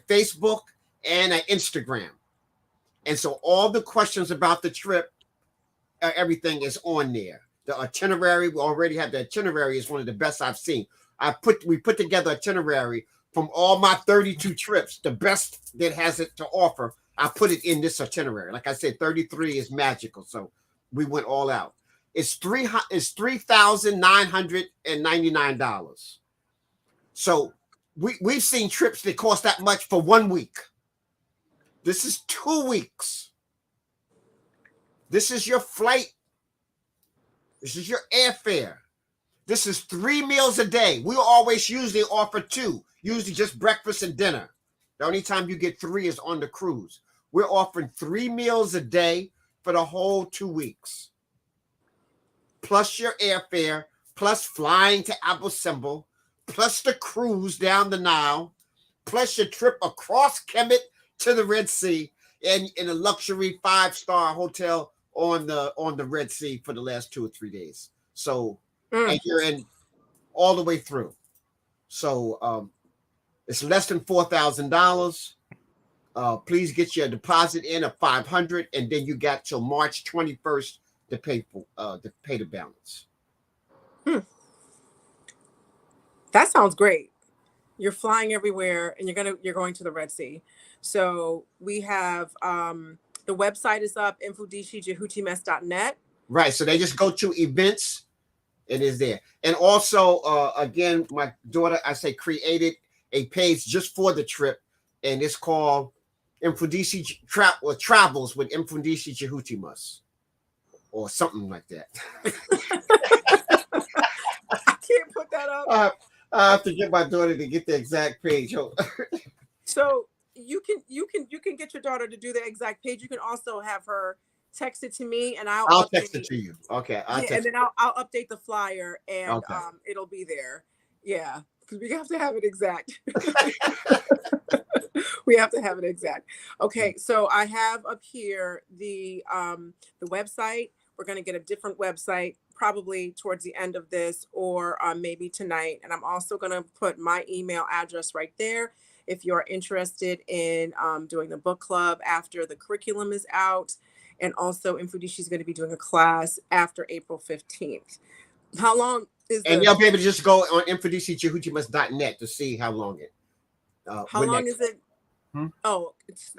Facebook and an Instagram. And so all the questions about the trip, everything is on there. The itinerary, we already have the itinerary, is one of the best I've seen. We put together itinerary from all my 32 trips, the best that has it to offer. I put it in this itinerary. Like I said, 33 is magical. So we went all out. It's $3,999. So we've seen trips that cost that much for 1 week. This is 2 weeks. This is your flight. This is your airfare. This is 3 meals a day. We always usually offer 2, usually just breakfast and dinner. The only time you get 3 is on the cruise. We're offering 3 meals a day for the whole 2 weeks, plus your airfare, plus flying to Abu Simbel, plus the cruise down the Nile, plus your trip across Kemet to the Red Sea, and in a luxury 5-star hotel on the Red Sea for the last 2 or 3 days. So, and you're in all the way through. So it's less than $4,000. Please get your deposit in of $500, and then you got till March 21st to pay the balance. That sounds great. You're flying everywhere, and you're going to the Red Sea. So we have the website is up, infudishijehutimess.net. Right. So they just go to events. It is there. And also, again, my daughter, I say, created a page just for the trip, and it's called Mfundishi Travels with Mfundishi Jehutimas, or something like that. I can't put that up. I have to get my daughter to get the exact page. So you can get your daughter to do the exact page. You can also have her text it to me, and I'll text it to you. Okay. And then I'll update the flyer, and okay. It'll be there. Yeah, because we have to have it exact. We have to have it exact. Okay, so I have up here the website. We're going to get a different website probably towards the end of this, or maybe tonight. And I'm also going to put my email address right there if you're interested in doing the book club after the curriculum is out. And also, Mfundishi is going to be doing a class after April 15th. How long is and you'll be able to just go on infudishijehutimas.net to see how long it. How long is it? Oh, it's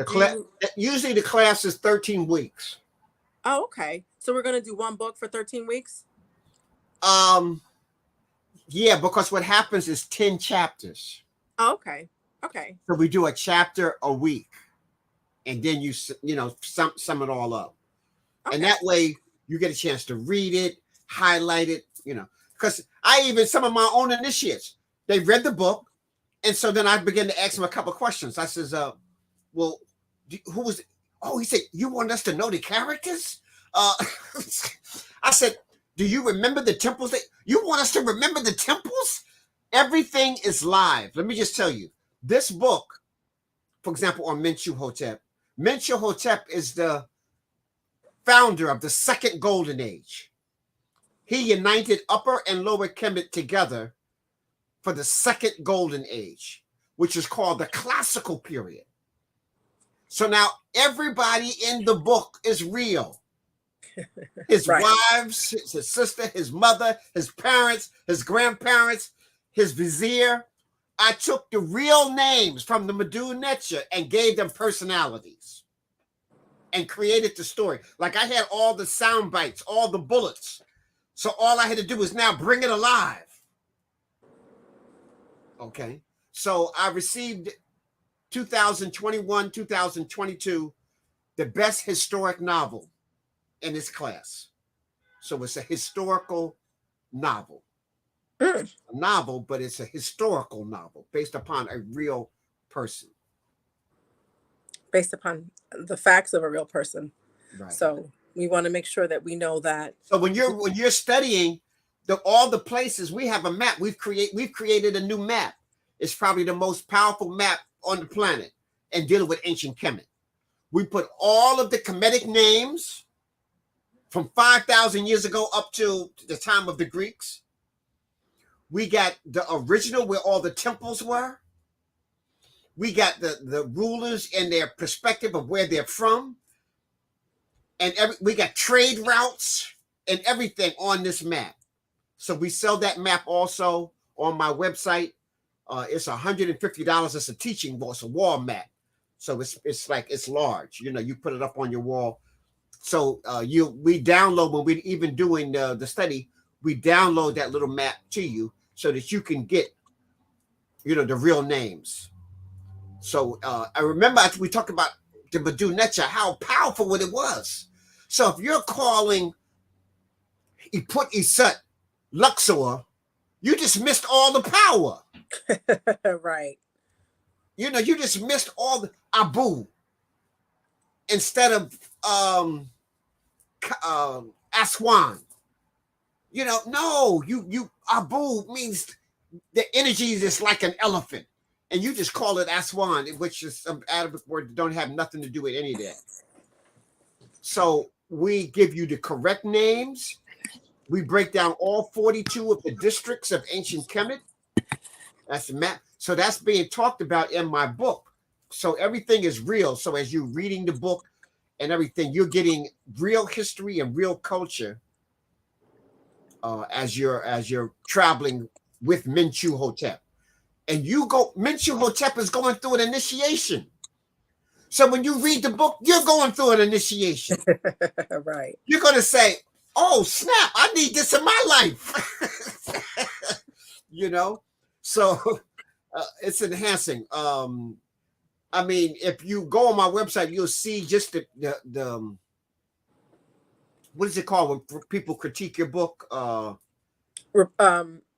usually the class is 13 weeks. Oh, okay. So we're going to do one book for 13 weeks? Yeah, because what happens is 10 chapters. Oh, okay. Okay. So we do a chapter a week, and then you sum it all up. Okay. And that way you get a chance to read it, highlight it, because some of my own initiates, they read the book. And so then I began to ask him a couple of questions. I says, well, who was it? Oh, he said, you want us to know the characters? I said, do you remember the temples? You want us to remember the temples? Everything is live. Let me just tell you, this book, for example, on Mentuhotep is the founder of the second golden age. He united Upper and Lower Kemet together for the second golden age, which is called the classical period. So now everybody in the book is real. His wives, his sister, his mother, his parents, his grandparents, his vizier. I took the real names from the Medu Neter and gave them personalities and created the story. Like I had all the sound bites, all the bullets. So all I had to do was now bring it alive. Okay. So I received 2021, 2022, the best historic novel in this class. So it's a historical novel. A novel, but it's a historical novel based upon a real person. Based upon the facts of a real person. Right. So we want to make sure that we know that. So when you're studying all the places, we have a map. We've created a new map. It's probably the most powerful map on the planet and dealing with ancient Kemet. We put all of the Kemetic names from 5,000 years ago up to the time of the Greeks. We got the original where all the temples were. We got the rulers and their perspective of where they're from. And we got trade routes and everything on this map. So we sell that map also on my website. It's $150. It's a teaching wall. It's a wall map. So it's like, it's large. You put it up on your wall. So we download, when we're even doing the study, we download that little map to you so that you can get, the real names. So I remember after we talked about the Medu Neter, how powerful it was. So if you're calling Abut Seshat Luxor, you just missed all the power. Right. You just missed all the Abu instead of Aswan. No, you Abu means the energy is just like an elephant, and you just call it Aswan, which is some Arabic word that don't have nothing to do with any of that. So we give you the correct names. We break down all 42 of the districts of ancient Kemet. That's the map. So that's being talked about in my book. So everything is real. So as you're reading the book and everything, you're getting real history and real culture as you're traveling with Menchu Hotep. And Menchu Hotep is going through an initiation. So when you read the book, you're going through an initiation. Right. You're going to say, oh, snap, I need this in my life. So it's enhancing. I mean, if you go on my website, you'll see just the what is it called when people critique your book?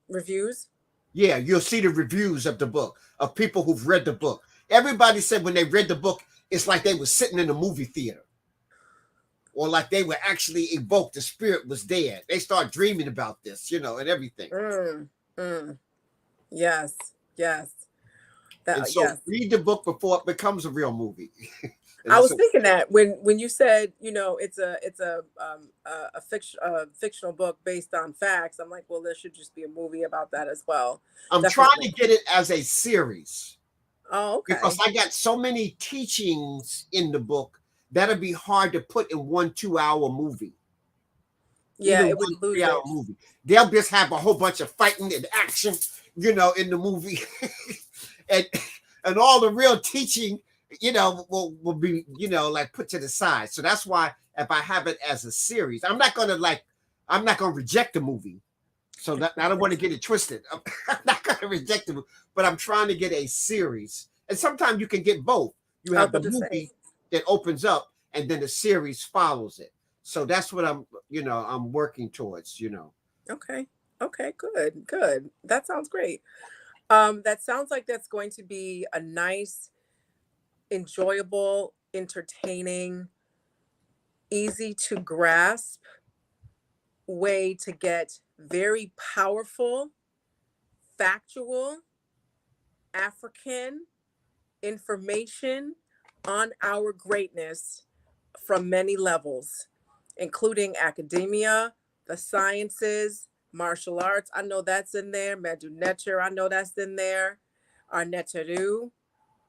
Reviews. Yeah, you'll see the reviews of the book of people who've read the book. Everybody said when they read the book, it's like they were sitting in a movie theater, or like they were actually evoked. The spirit was there. They start dreaming about this, and everything. Yes, yes, And so yes. read the book before it becomes a real movie. I was thinking that when you said it's a fictional book based on facts, I'm like, well, there should just be a movie about that as well. I'm trying Definitely. to get it as a series Oh, because okay. I got so many teachings in the book that'd be hard to put in 1 2 hour movie, Yeah, even it one would lose 3 hour it. movie. They'll just have a whole bunch of fighting and action, in the movie, and all the real teaching, will be, like put to the side. So that's why if I have it as a series, I'm not gonna reject the movie. So that, I don't want to get it twisted. I'm not going to reject it, but I'm trying to get a series. And sometimes you can get both. You I was have the about to say. movie that opens up, and then the series follows it. So that's what I'm working towards. Okay. Okay. Good. Good. That sounds great. That sounds like that's going to be a nice, enjoyable, entertaining, easy to grasp way to get very powerful, factual, African information on our greatness from many levels, including academia, the sciences, martial arts. I know that's in there. Medu Neter, I know that's in there. Our Neteru,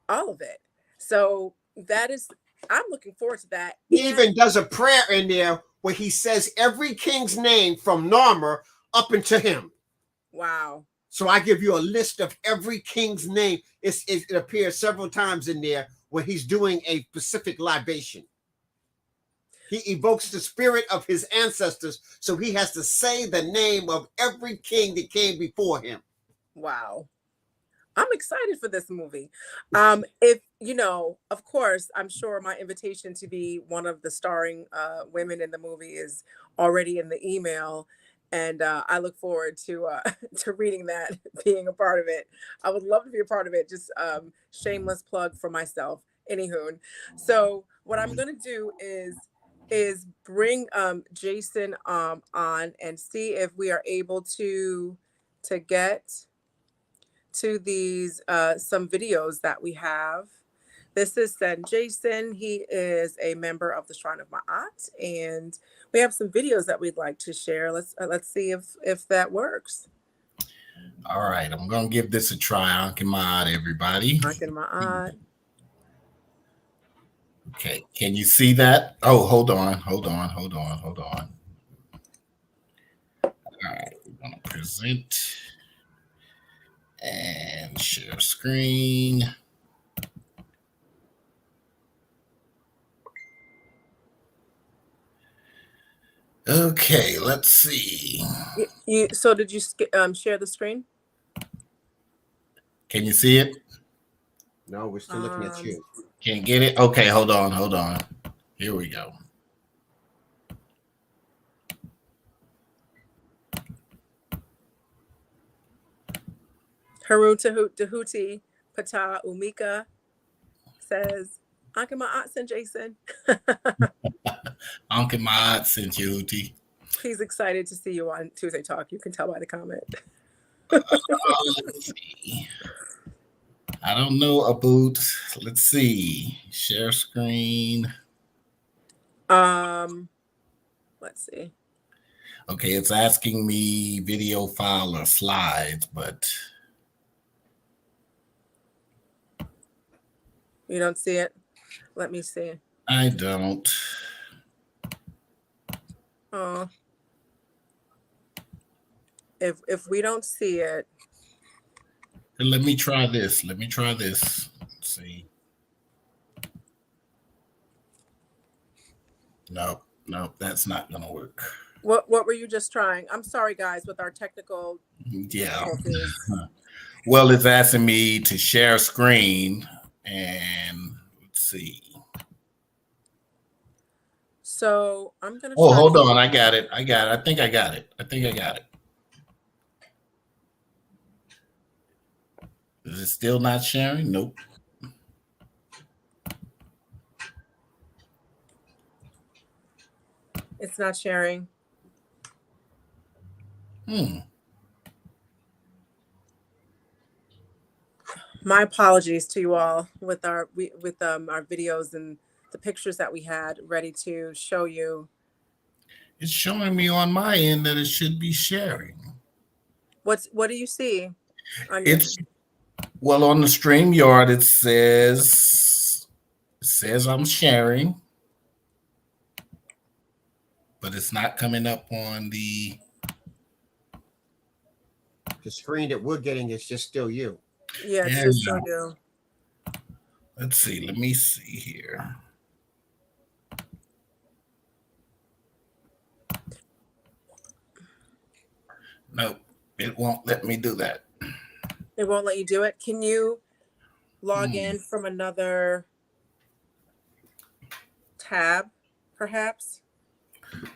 all of it. So I'm looking forward to that. He And even does a prayer in there where he says every king's name from Narmer up into him. wow. So I give you a list of every king's name. It appears several times in there when he's doing a specific libation. He evokes the spirit of his ancestors, so he has to say the name of every king that came before him. Wow. I'm excited for this movie. If of course, I'm sure my invitation to be one of the starring women in the movie is already in the email, and I look forward to to reading that, being a part of it. I would love to be a part of it. Just shameless plug for myself. Anywho, so what I'm gonna do is bring Jason on and see if we are able to get to these some videos that we have. This is Sen Jason. He is a member of the Shrine of Ma'at, and we have some videos that we'd like to share. Let's see if that works. All right, I'm gonna give this a try. Ankh everybody. Ankh Ma'at. Okay, can you see that? Oh, hold on. All right, we're gonna present and share screen. Okay, let's see. So did you share the screen? Can you see it? No, we're still looking at you. Can't get it? Okay, hold on. Here we go. Harun Tahuti Pata Umika says, Ankh and Jason. Ankh Ma'at sent you, Hootie. He's excited to see you on Tuesday Talk. You can tell by the comment. Let's see. I don't know, Abut. Let's see. Share screen. Let's see. Okay, it's asking me video file or slides, but you don't see it. Let me see. I don't. Oh. If we don't see it. Let me try this. Let's see. Nope, that's not gonna work. What were you just trying? I'm sorry, guys, with our technical difficulties. Well, it's asking me to share screen, and let's see. So I'm gonna. Oh, hold on. I got it. I think I got it. Is it still not sharing? Nope. It's not sharing. My apologies to you all with our videos and the pictures that we had ready to show you. It's showing me on my end that it should be sharing. What do you see? Well, on the StreamYard it says I'm sharing, but it's not coming up on the screen that we're getting. Is just still you. Yeah, it's just still you. Let's see. Let me see here. Nope, it won't let me do that. It won't let you do it. Can you log in from another tab, perhaps?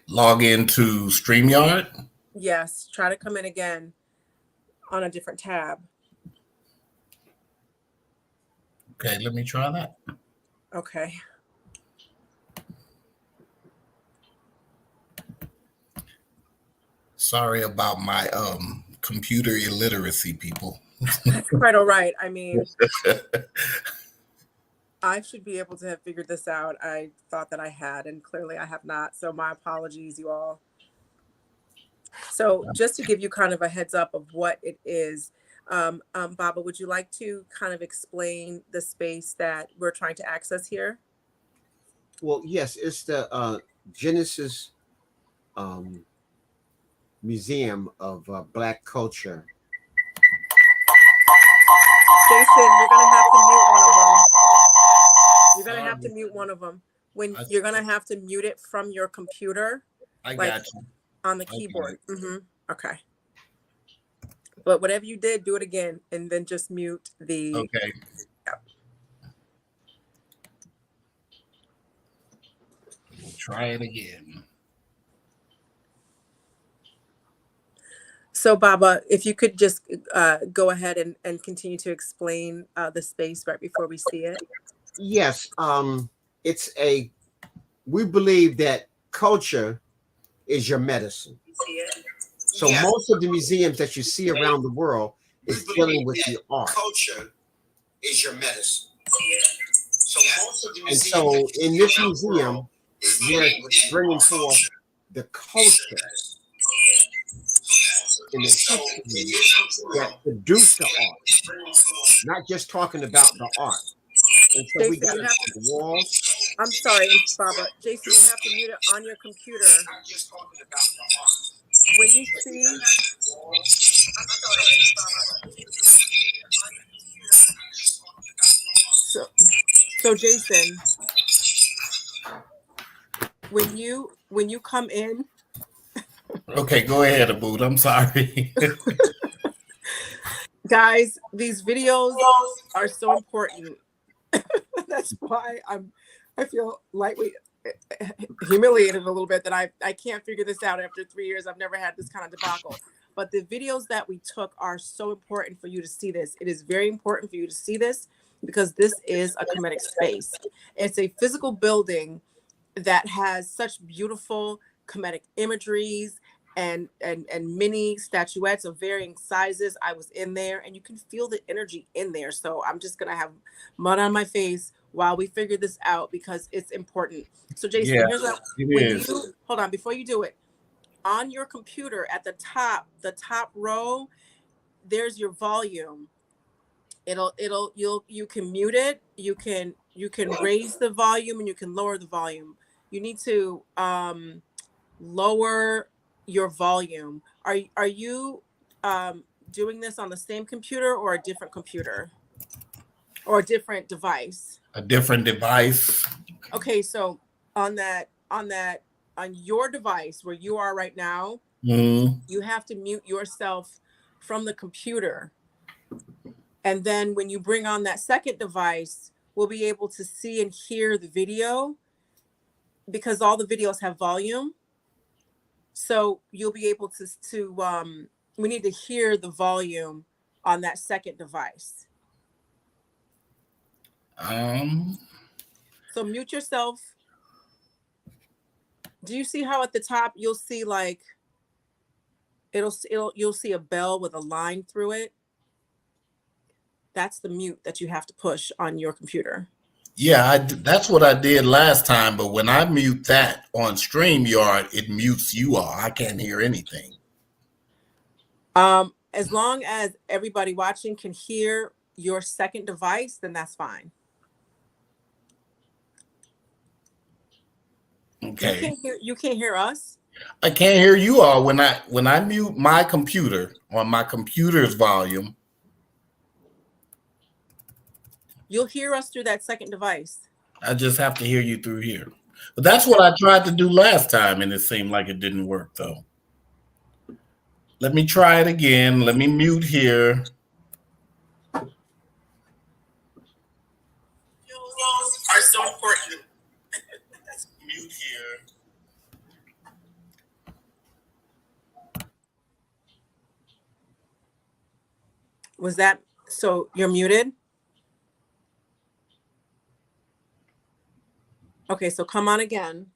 Log into StreamYard? Yes. Try to come in again on a different tab. Okay, let me try that. Okay. Sorry about my computer illiteracy, people. That's quite all right. I mean, I should be able to have figured this out. I thought that I had, and clearly I have not. So my apologies, you all. So just to give you kind of a heads up of what it is, Baba, would you like to kind of explain the space that we're trying to access here? Well, yes, it's the Genesis Museum of Black Culture. Jason, you're gonna have to mute one of them. You're gonna have to mute one of them. When you're gonna have to mute it from your computer. I got you. On the keyboard. Okay. But whatever you did, do it again, and then just mute the. Okay. Yep. Try it again. So, Baba, if you could just go ahead and continue to explain the space right before we see it. Yes. We believe that culture is your medicine. So most of the museums that you see around the world is dealing with the art. Culture is your medicine. So most of the museums in this museum, we're bringing forth the culture and the history that produced the art, not just talking about the art. And so Jason, we got the walls. I'm sorry, Baba. Jason, you have to mute it on your computer. I'm just talking about the art. When you see. So Jason, when you come in. Okay, go ahead, Abut. I'm sorry. Guys, these videos are so important. That's why I feel lightly humiliated a little bit that I can't figure this out after 3 years. I've never had this kind of debacle. but the videos that we took are so important for you to see this. It is very important for you to see this because this is a Kemetic space. It's a physical building that has such beautiful Kemetic imageries and mini statuettes of varying sizes. I was in there and you can feel the energy in there. So I'm just gonna have mud on my face while we figure this out because it's important. So Jason, Yeah, here's what it when is. you hold on before you do it, on your computer at the top row, there's your volume. You can mute it, you can raise the volume and you can lower the volume. You need to lower your volume. Are you doing this on the same computer or a different computer or a different device? A different device. Okay, so on your device where you are right now, you have to mute yourself from the computer. And then when you bring on that second device, we'll be able to see and hear the video because all the videos have volume. So you'll be able to we need to hear the volume on that second device. So mute yourself. Do you see how at the top you'll see like you'll see a bell with a line through it? That's the mute that you have to push on your computer. Yeah, that's what I did last time. But when I mute that on StreamYard, it mutes you all. I can't hear anything. As long as everybody watching can hear your second device, then that's fine. Okay. You can't hear us? I can't hear you all when I mute my computer on my computer's volume. You'll hear us through that second device. I just have to hear you through here. But that's what I tried to do last time, and it seemed like it didn't work, though. Let me try it again. Let me mute here. Are so important. Let's mute here. Was that so? You're muted? Okay, so come on again.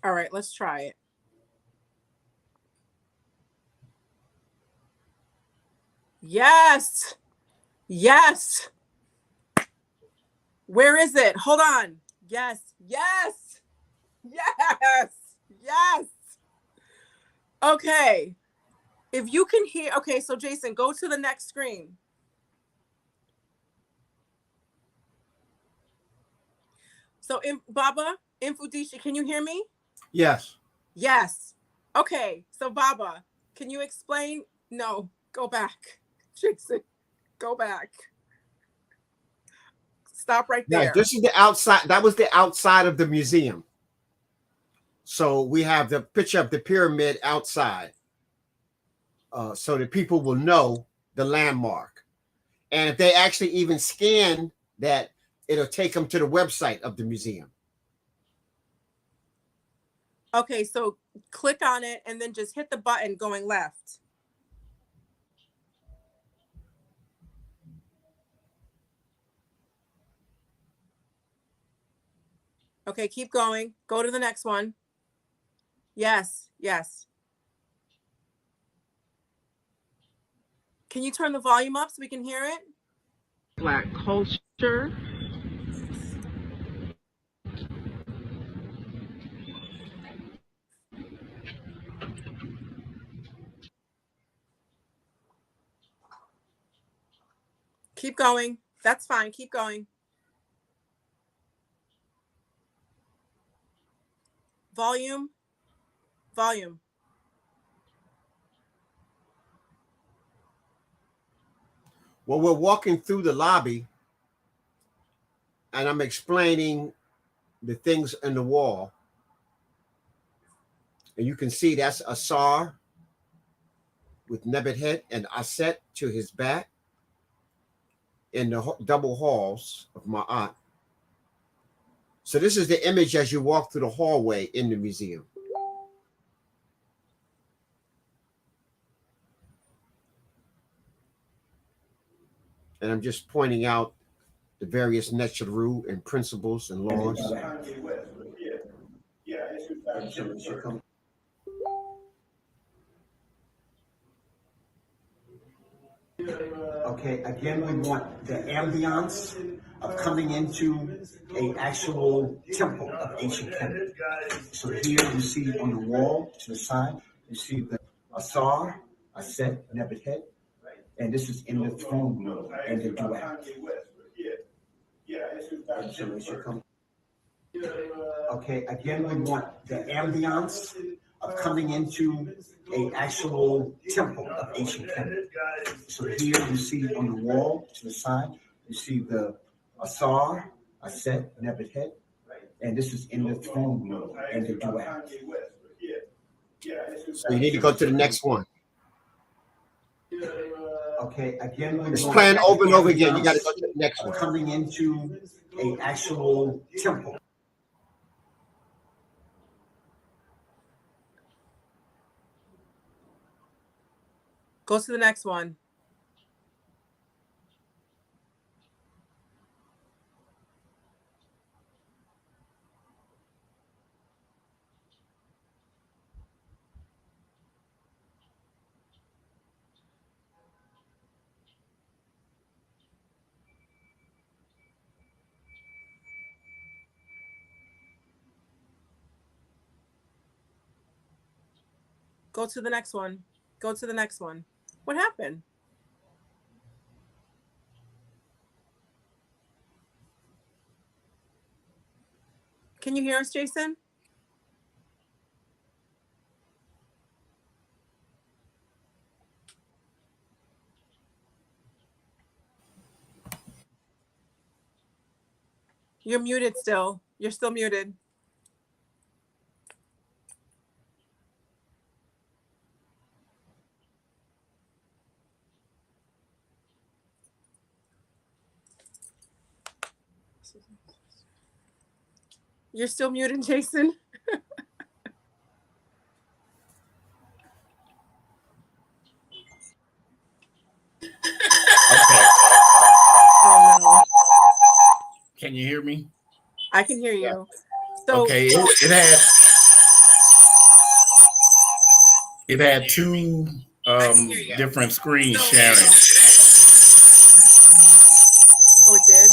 All right, let's try it. Yes. Yes. Where is it? Hold on. Yes. Yes. Yes. Yes. Okay. If you can hear, okay, so Jason, go to the next screen. So, Baba Mfundishi, can you hear me? Yes. Yes. Okay. So, Baba, can you explain? No, go back. Jason, go back. Stop right there. Yeah, this is the outside. That was the outside of the museum. So we have the picture of the pyramid outside, so that people will know the landmark. And if they actually even scan that, it'll take them to the website of the museum. Okay, so click on it and then just hit the button going left. Okay, keep going. Go to the next one. Yes, yes. Can you turn the volume up so we can hear it? Black culture. Keep going. That's fine. Keep going. Volume. Volume. Well, we're walking through the lobby, and I'm explaining the things in the wall. And you can see that's Asar with Nebuchadnezzar and Aset to his back in the double halls of Ma'at. So this is the image as you walk through the hallway in the museum. And I'm just pointing out the various netcharu and principles and laws. Okay, again, we want the ambiance of coming into an actual temple of ancient Kemetic. So here you see on the wall to the side, you see the Asar, Aset, Nebuchadnezzar, and this is in the throne room and the duat. Okay, again, we want the ambiance of coming into an actual temple of ancient Kemetic. So here you see on the wall to the side, you see the Asar, Aset, Nebuchadnezzar, and this is in the throne room and the duat. So you need to go to the next one. Okay, again, it's planned over and over again. You got to go to the next one. Coming into an actual temple. Go to the next one. Go to the next one. Go to the next one. What happened? Can you hear us, Jason? You're muted still. You're still muted. You're still muted, Jason. Okay. Oh no. Can you hear me? I can hear you. So okay, it had two different screens sharing. Oh, it did?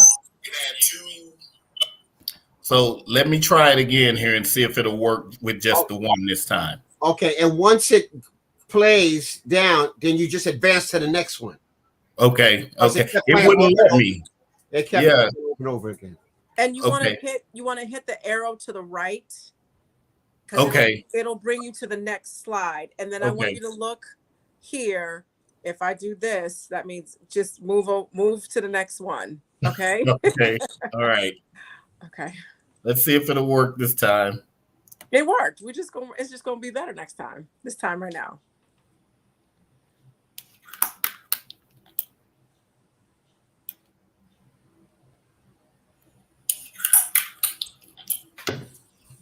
So let me try it again here and see if it'll work with just the one this time. Okay, and once it plays down, then you just advance to the next one. Okay. It wouldn't let me. It kept over and over again. And you want to hit the arrow to the right. Okay. It'll bring you to the next slide. And then I want you to look here. If I do this, that means just move to the next one. Okay. Okay. All right. Okay. Let's see if it'll work this time. It worked. It's just gonna be better next time. This time right now.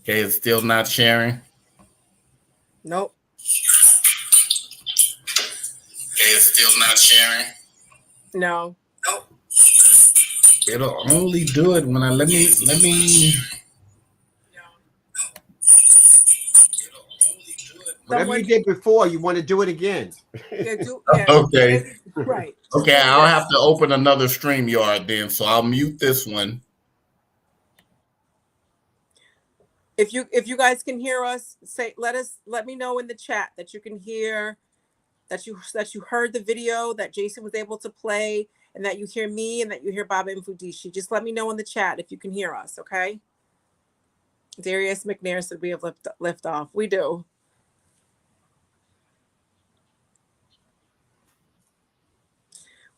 Okay, it's still not sharing. Nope. Okay, it's still not sharing. No. Nope. It'll only do it when I let me. Whatever you did before, you want to do it again. Okay. Right. Okay, I'll have to open another StreamYard then, so I'll mute this one. If you guys can hear us, let me know in the chat that you can hear, that you heard the video that Jason was able to play, and that you hear me and that you hear Baba Mfundishi. Just let me know in the chat if you can hear us, okay? Darius McNair said we have lift off. We do.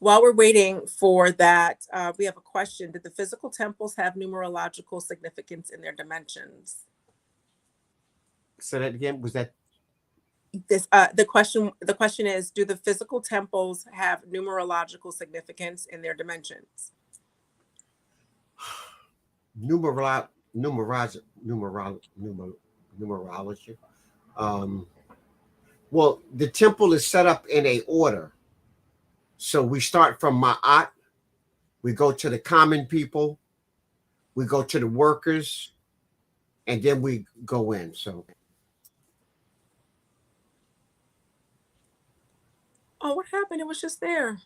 While we're waiting for that, we have a question. Did the physical temples have numerological significance in their dimensions? Say that again. Was that The question is, do the physical temples have numerological significance in their dimensions? numerology? Um, well, the temple is set up in a order. So we start from Ma'at, we go to the common people, we go to the workers, and then we go in. So Oh, what happened? It was just there.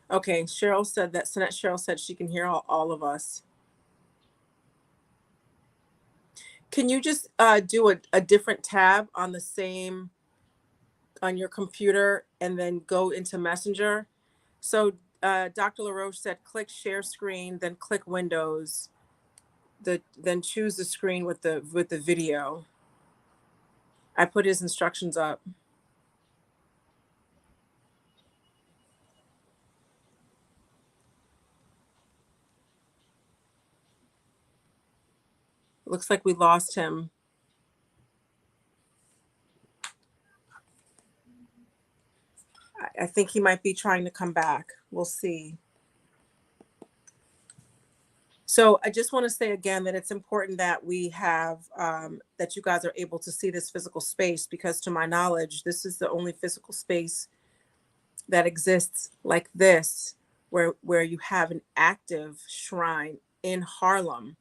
Okay, Cheryl said that. Senate Cheryl said she can hear all of us. Can you just do a different tab on the same on your computer and then go into Messenger? So Dr. LaRoche said click share screen, then click Windows, then choose the screen with the video. I put his instructions up. Looks like we lost him. I think he might be trying to come back. We'll see. So I just want to say again that it's important that we have that you guys are able to see this physical space, because to my knowledge, this is the only physical space that exists like this, where you have an active shrine in Harlem.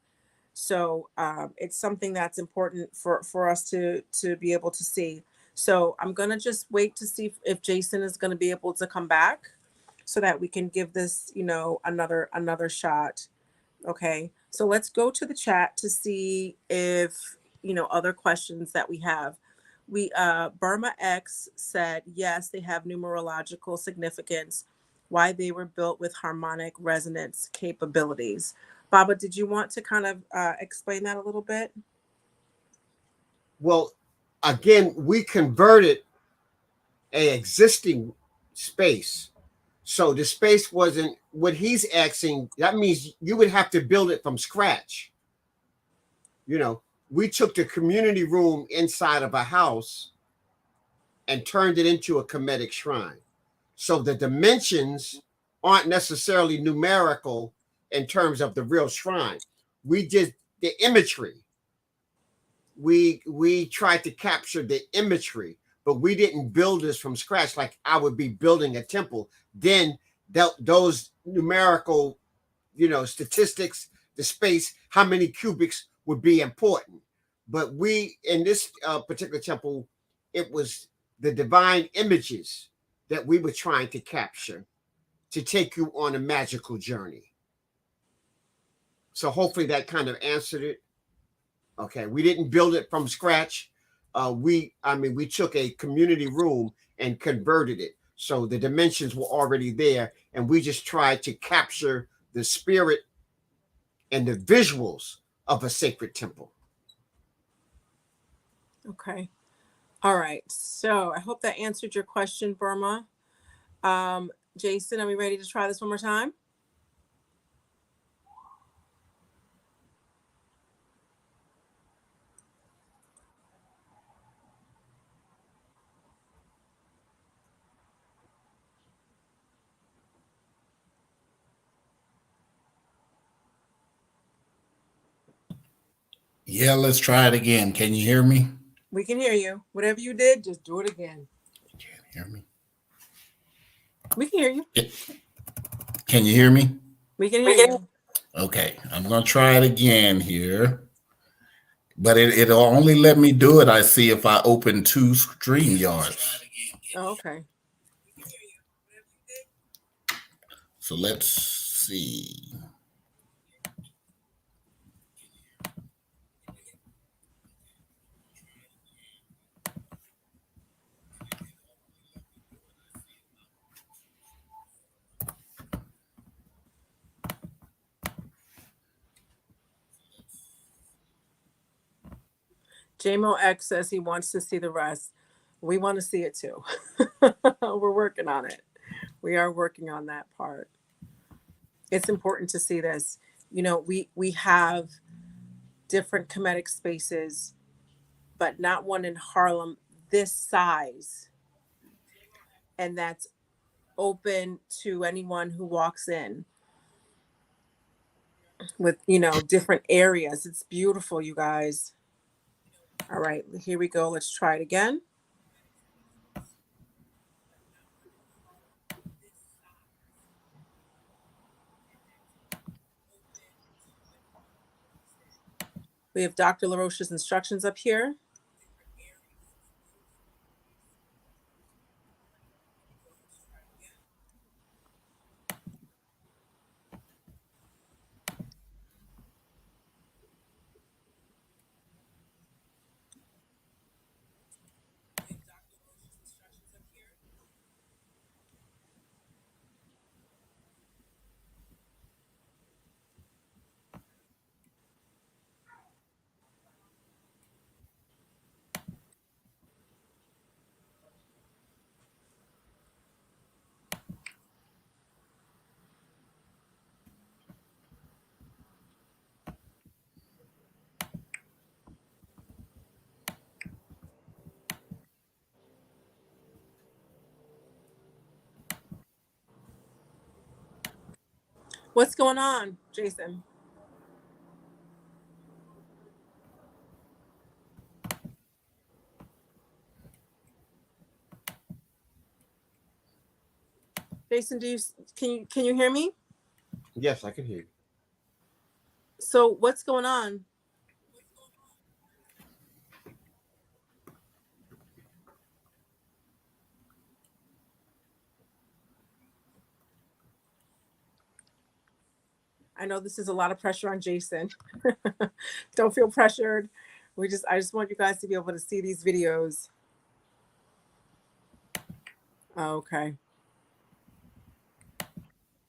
So it's something that's important for us to be able to see. So I'm gonna just wait to see if Jason is gonna be able to come back, so that we can give this, another shot. Okay, so let's go to the chat to see if other questions that we have. Burma X said yes, they have numerological significance, why they were built with harmonic resonance capabilities. Baba, did you want to kind of explain that a little bit? well, again, we converted a existing space. So the space wasn't what he's asking. That means you would have to build it from scratch. You know, we took the community room inside of a house and turned it into a Kemetic shrine. So the dimensions aren't necessarily numerical in terms of the real shrine. We did the imagery. We tried to capture the imagery, but we didn't build this from scratch like I would be building a temple. Then those numerical, statistics, the space, how many cubics would be important. But we, in this particular temple, it was the divine images that we were trying to capture to take you on a magical journey. So hopefully that kind of answered it. Okay, we didn't build it from scratch. We took a community room and converted it. So the dimensions were already there, and we just tried to capture the spirit and the visuals of a sacred temple. Okay. All right. So I hope that answered your question, Burma. Jason, are we ready to try this one more time? Yeah, let's try it again. Can you hear me? We can hear you. Whatever you did, just do it again. You can't hear me. We can hear you. Can you hear me? We can hear you. Okay, I'm gonna try it again here. But it'll only let me do it, I see, if I open two stream yards. Oh, okay. So let's see. JMO X says he wants to see the rest. We want to see it too. We're working on it. We are working on that part. It's important to see this. You know, we have different Kemetic spaces, but not one in Harlem this size, and that's open to anyone who walks in with, you know, different areas. It's beautiful, you guys. All right, here we go. Let's try it again. We have Dr. LaRoche's instructions up here. What's going on, Jason? Jason, can you hear me? Yes, I can hear you. So what's going on? I know this is a lot of pressure on Jason. Don't feel pressured. I just want you guys to be able to see these videos. Okay.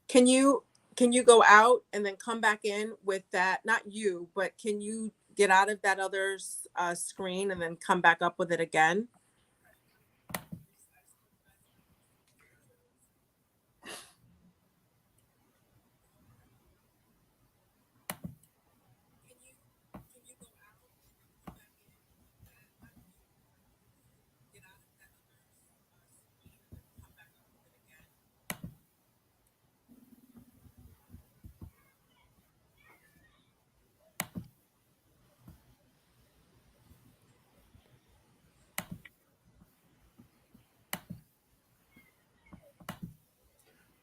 Can you go out and then come back in with that? Not you, but can you get out of that other screen and then come back up with it again?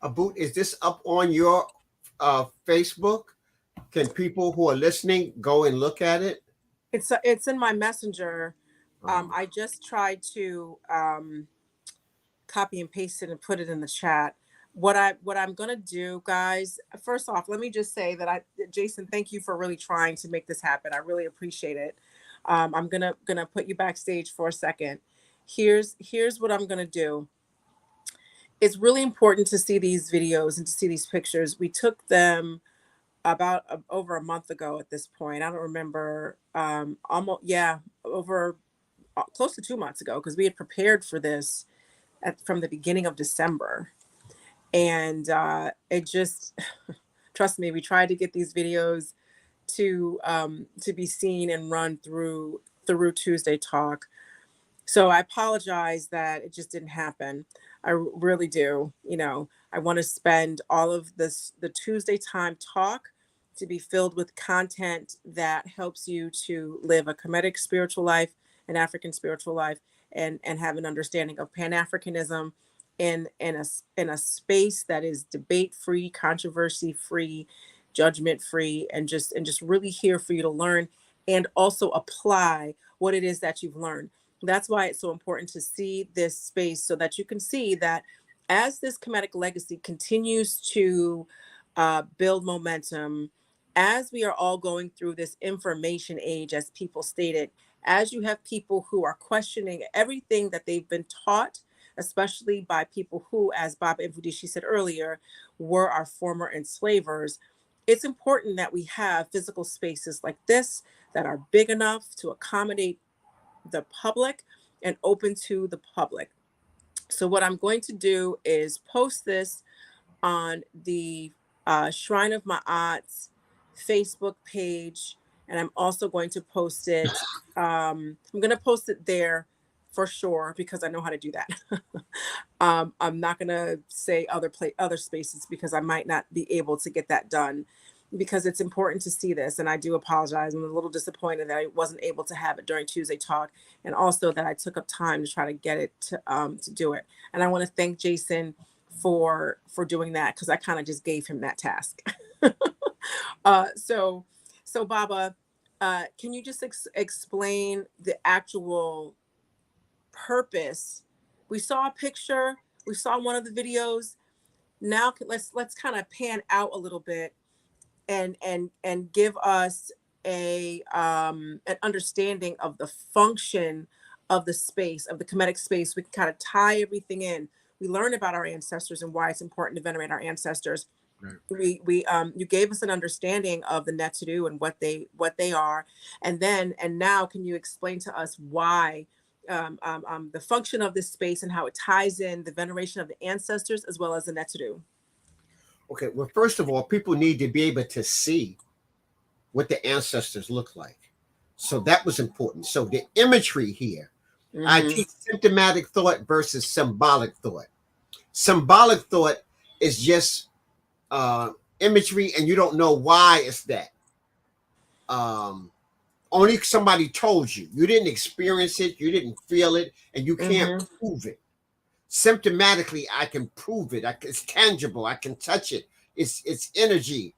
Abut, is this up on your Facebook? Can people who are listening go and look at it? It's in my messenger. Oh. I just tried to copy and paste it and put it in the chat. What I'm gonna do, guys, first off, let me just say that Jason, thank you for really trying to make this happen. I really appreciate it. I'm gonna put you backstage for a second. Here's what I'm gonna do. It's really important to see these videos and to see these pictures. We took them about over a month ago at this point. I don't remember. Almost, yeah, over close to 2 months ago, because we had prepared for this from the beginning of December. And it just, trust me, we tried to get these videos to be seen and run through Tuesday Talk. So I apologize that it just didn't happen. I really do. You know, I want to spend all of the Tuesday time talk to be filled with content that helps you to live a Kemetic spiritual life, an African spiritual life, and have an understanding of Pan-Africanism in a space that is debate free, controversy free, judgment free, and just really here for you to learn and also apply what it is that you've learned. That's why it's so important to see this space, so that you can see that as this Kemetic legacy continues to build momentum, as we are all going through this information age, as people stated, as you have people who are questioning everything that they've been taught, especially by people who, as Baba Mfundishi said earlier, were our former enslavers, it's important that we have physical spaces like this that are big enough to accommodate the public and open to the public. So what I'm going to do is post this on the Shrine of Ma'at's Facebook page, and I'm also going to post it. I'm going to post it there for sure because I know how to do that. I'm not going to say other spaces because I might not be able to get that done because it's important to see this. And I do apologize. I'm a little disappointed that I wasn't able to have it during Tuesday Talk, and also that I took up time to try to get it to do it. And I want to thank Jason for doing that because I kind of just gave him that task. So Baba, can you just explain the actual purpose? We saw a picture, we saw one of the videos. Now let's kind of pan out a little bit and give us an understanding of the function of the space, of the Kemetic space. We can kind of tie everything in. We learn about our ancestors and why it's important to venerate our ancestors. Right. You gave us an understanding of the Neteru and what they are, and now can you explain to us why the function of this space and how it ties in the veneration of the ancestors as well as the Neteru? Okay, well, first of all, people need to be able to see what the ancestors look like. So that was important. So the imagery here, I teach symptomatic thought versus symbolic thought. Symbolic thought is just imagery, and you don't know why it's that. Only somebody told you. You didn't experience it, you didn't feel it, and you can't prove it. Symptomatically, I can prove it. It's tangible. I can touch it. It's energy.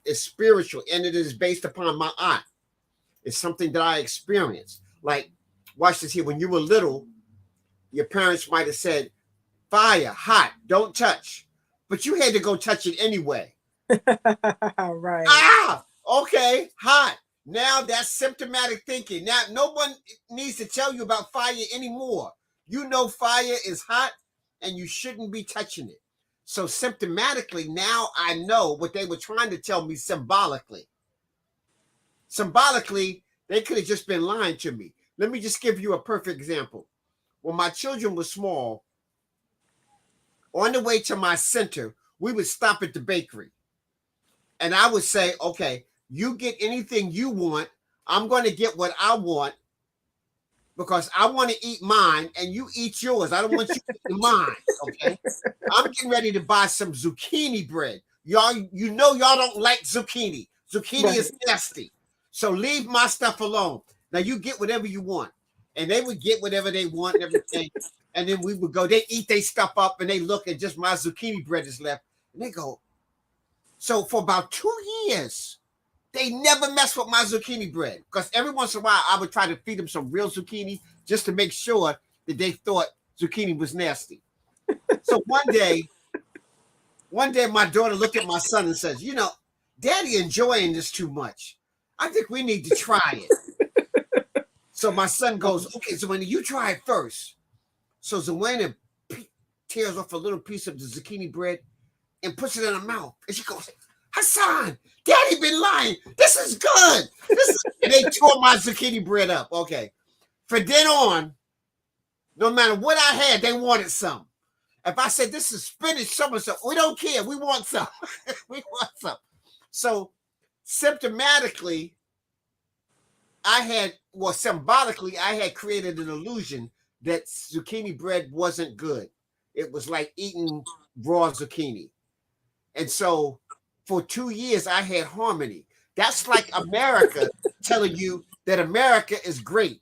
It's spiritual, and it is based upon my art. It's something that I experienced. Like, watch this here. When you were little, your parents might have said, "Fire, hot, don't touch," but you had to go touch it anyway. Right. Ah, okay, hot. Now that's symptomatic thinking. Now no one needs to tell you about fire anymore. You know fire is hot and you shouldn't be touching it. So symptomatically, now I know what they were trying to tell me symbolically. Symbolically, they could have just been lying to me. Let me just give you a perfect example. When my children were small, on the way to my center, we would stop at the bakery. And I would say, okay, you get anything you want. I'm going to get what I want because I want to eat mine and you eat yours. I don't want you eating mine, okay? I'm getting ready to buy some zucchini bread. Y'all, you know y'all don't like zucchini. Zucchini is nasty. So leave my stuff alone. Now you get whatever you want. And they would get whatever they want and everything. And then we would go, they eat their stuff up and they look and just my zucchini bread is left. And they go, so for about 2 years, they never mess with my zucchini bread because every once in a while I would try to feed them some real zucchini just to make sure that they thought zucchini was nasty. So one day my daughter looked at my son and says, you know, Daddy enjoying this too much. I think we need to try it. So my son goes, okay, Zawena, you try it first. So Zawena tears off a little piece of the zucchini bread and puts it in her mouth. And she goes, Hassan, Daddy been lying. This is good. And they tore my zucchini bread up. Okay. From then on, no matter what I had, they wanted some. If I said this is spinach, someone said, we don't care. We want some. We want some. So symptomatically, symbolically, I had created an illusion that zucchini bread wasn't good. It was like eating raw zucchini. And so for 2 years, I had harmony. That's like America telling you that America is great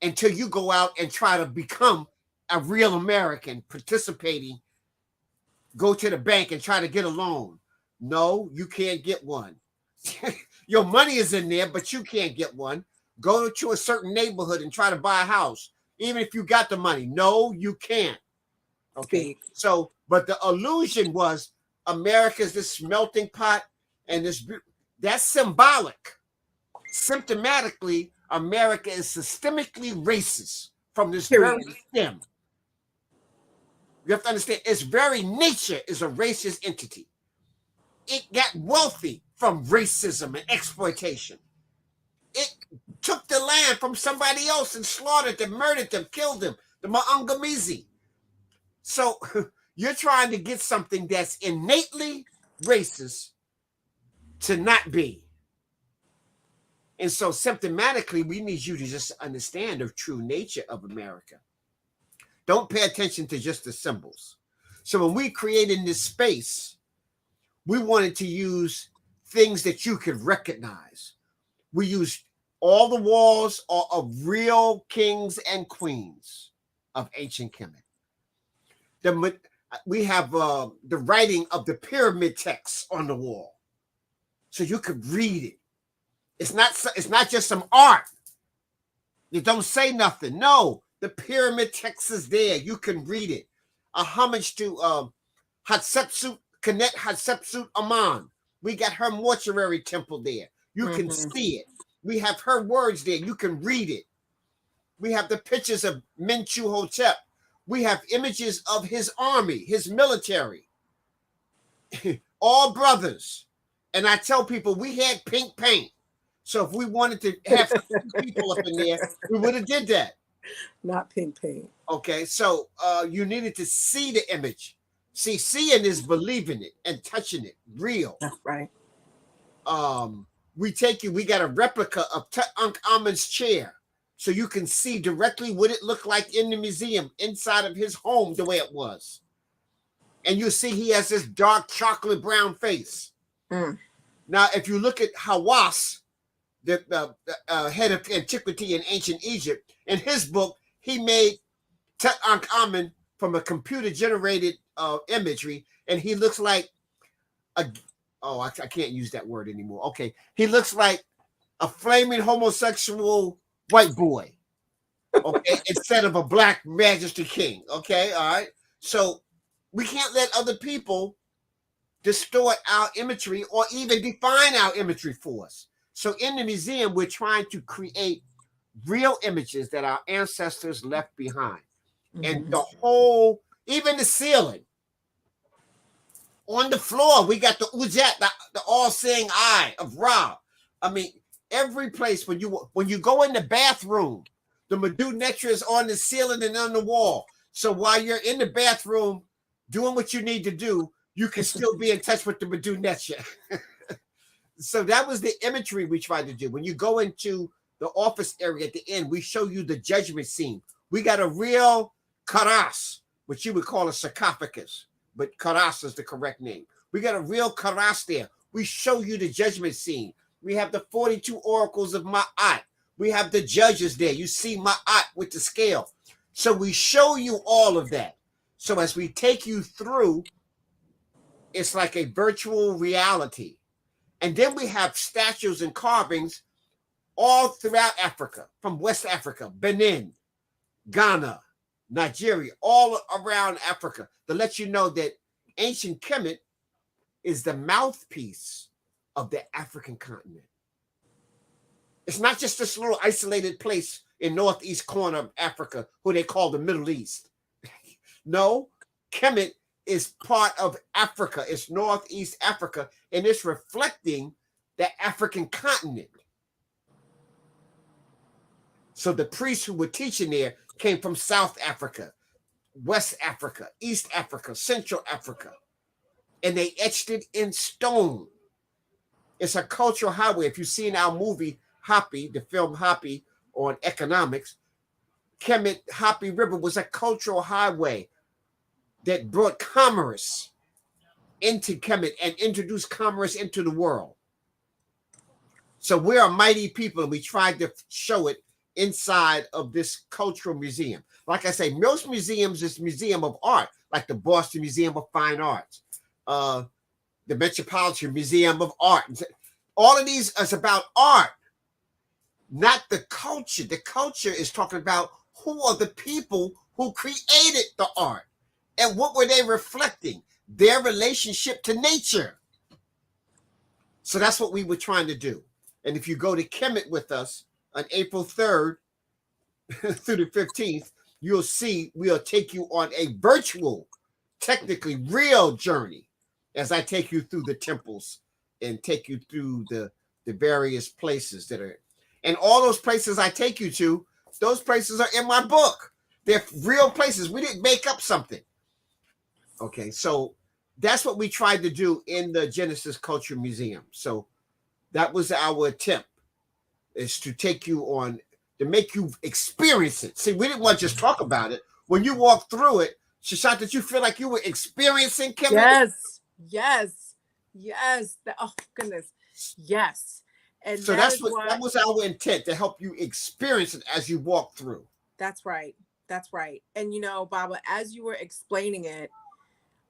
until you go out and try to become a real American, participating, go to the bank and try to get a loan. No, you can't get one. Your money is in there, but you can't get one. Go to a certain neighborhood and try to buy a house, even if you got the money. No, you can't. Okay. So, but the illusion was America's this melting pot and that's symbolic. Symptomatically, America is systemically racist from this very stem. You have to understand its very nature is a racist entity. It got wealthy from racism and exploitation. It took the land from somebody else and slaughtered them, murdered them, killed them, the Maangamizi. So you're trying to get something that's innately racist to not be. And so symptomatically, we need you to just understand the true nature of America. Don't pay attention to just the symbols. So when we created this space, we wanted to use things that you could recognize. We used all the walls are of real kings and queens of ancient Kemet. We have the writing of the pyramid texts on the wall, so you could read it. It's not just some art. You don't say nothing. No, the pyramid text is there. You can read it. A homage to Hatshepsut, Kenet Hatshepsut Aman. We got her mortuary temple there. You can see it. We have her words there. You can read it. We have the pictures of Menchu Hotep. We have images of his army, his military. All brothers. And I tell people we had pink paint. So if we wanted to have people up in there, we would have did that. Not pink paint. Okay, so you needed to see the image. See, seeing is believing it and touching it, real. That's right. We got a replica of Ankh Aman's chair, so you can see directly what it looked like in the museum, inside of his home, the way it was. And you see he has this dark chocolate brown face. Now, if you look at Hawass, the head of antiquity in ancient Egypt, in his book, he made Tutankhamun from a computer-generated imagery, and he looks like I can't use that word anymore. Okay, he looks like a flaming homosexual white boy, okay, instead of a black majesty king, okay, all right? So we can't let other people distort our imagery or even define our imagery for us. So in the museum, we're trying to create real images that our ancestors left behind. And the whole, even the ceiling, on the floor, we got the Ujat, the all-seeing eye of Ra. I mean, every place when you go in the bathroom, the Medu Netra is on the ceiling and on the wall. So while you're in the bathroom doing what you need to do, you can still be in touch with the Medu Netra. So that was the imagery we tried to do. When you go into the office area at the end, we show you the judgment scene. We got a real karas, which you would call a sarcophagus, but karas is the correct name. We got a real karas there. We show you the judgment scene. We have the 42 oracles of Ma'at. We have the judges there. You see Ma'at with the scale. So we show you all of that. So as we take you through, it's like a virtual reality. And then we have statues and carvings all throughout Africa, from West Africa, Benin, Ghana, Nigeria, all around Africa, to let you know that ancient Kemet is the mouthpiece of the African continent. It's not just this little isolated place in northeast corner of Africa, who they call the Middle East. No, Kemet is part of Africa. It's northeast Africa, and it's reflecting the African continent. So the priests who were teaching there came from South Africa, West Africa, East Africa, Central Africa, and they etched it in stone. It's a cultural highway. If you've seen our movie Hopi, the film Hopi on economics, Kemet Hopi River was a cultural highway that brought commerce into Kemet and introduced commerce into the world. So we're a mighty people, and we tried to show it inside of this cultural museum. Like I say, most museums is museum of art, like the Boston Museum of Fine Arts, the Metropolitan Museum of Art. All of these is about art, not the culture. The culture is talking about who are the people who created the art and what were they reflecting, their relationship to nature. So that's what we were trying to do. And if you go to Kemet with us on April 3rd through the 15th, you'll see we'll take you on a virtual, technically real journey as I take you through the temples and take you through the various places that are. And all those places I take you to, those places are in my book. They're real places. We didn't make up something. Okay, so that's what we tried to do in the Genesis Culture Museum. So that was our attempt, is to take you on, to make you experience it. See, we didn't want to just talk about it. When you walk through it, Seshat, did you feel like you were experiencing Kemetic? Yes. Oh goodness, yes. And So that that's is what, what. that was our intent, to help you experience it as you walk through. That's right. That's right. And Baba, as you were explaining it,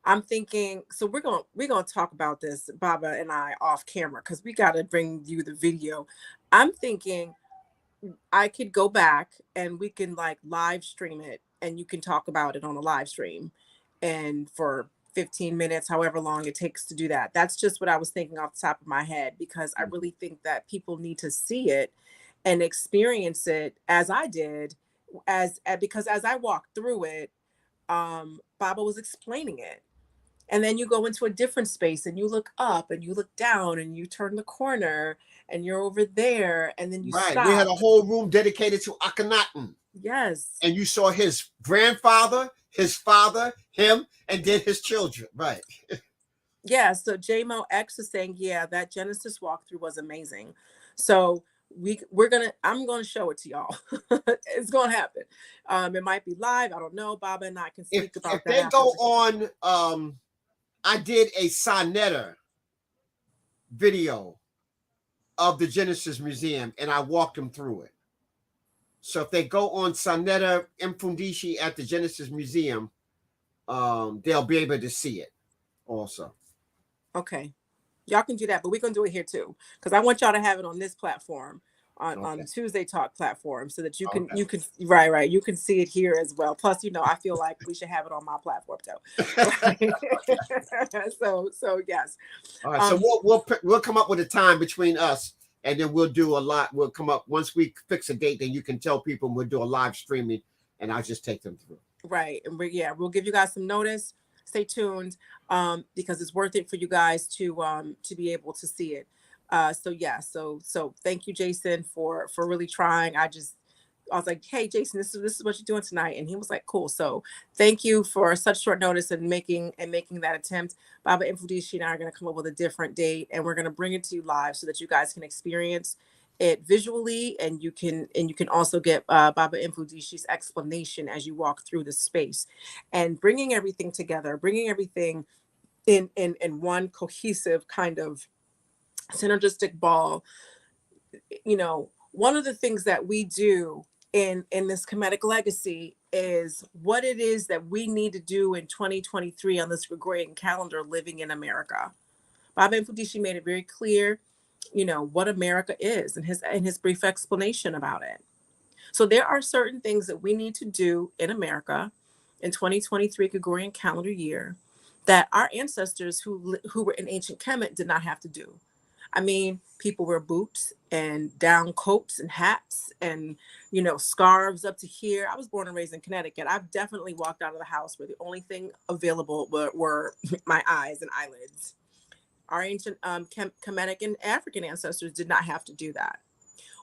I'm thinking, so we're gonna talk about this, Baba and I, off camera, because we gotta bring you the video. I'm thinking I could go back and we can like live stream it, and you can talk about it on a live stream, and for 15 minutes, however long it takes to do that. That's just what I was thinking off the top of my head, because I really think that people need to see it and experience it as I did, because as I walked through it, Baba was explaining it. And then you go into a different space and you look up and you look down and you turn the corner and you're over there and then you Right. We had stop. a whole room dedicated to Akhenaten. Yes. And you saw his grandfather, his father, him, and then his children. Right. Yeah. So JMO X is saying, yeah, that Genesis walkthrough was amazing. So I'm gonna show it to y'all. It's gonna happen. It might be live. I don't know. Baba and I can If speak about that they go afterwards. on, I did a Sonetta video of the Genesis Museum, and I walked them through it. So if they go on Sonetta Mfundishi at the Genesis Museum, they'll be able to see it also. Okay. Y'all can do that, but we're gonna do it here too, because I want y'all to have it on this platform, on the Tuesday Talk platform, so that you can right, you can see it here as well. Plus, I feel like we should have it on my platform too. Right? so yes. All right, so we'll come up with a time between us, and then we'll do a lot. We'll come up once we fix a date. Then you can tell people, and we'll do a live streaming, and I'll just take them through. Right, and we'll give you guys some notice. Stay tuned, because it's worth it for you guys to be able to see it. So thank you, Jason, for really trying. I was like, hey, Jason, this is what you're doing tonight, and he was like, cool. So thank you for such short notice and making that attempt. Baba Mfundishi and I are going to come up with a different date, and we're going to bring it to you live so that you guys can experience it visually, and you can also get Baba Mfundishi's explanation as you walk through the space, and bringing everything together, bringing everything in one cohesive kind of synergistic ball. One of the things that we do in this Kemetic legacy is what it is that we need to do in 2023 on this Gregorian calendar, living in America. Baba Mfundishi made it very clear, what America is, and his brief explanation about it. So there are certain things that we need to do in America in 2023 Gregorian calendar year that our ancestors who were in ancient Kemet did not have to do. I mean, people wear boots and down coats and hats and, scarves up to here. I was born and raised in Connecticut. I've definitely walked out of the house where the only thing available were my eyes and eyelids. Our ancient Kemetic and African ancestors did not have to do that.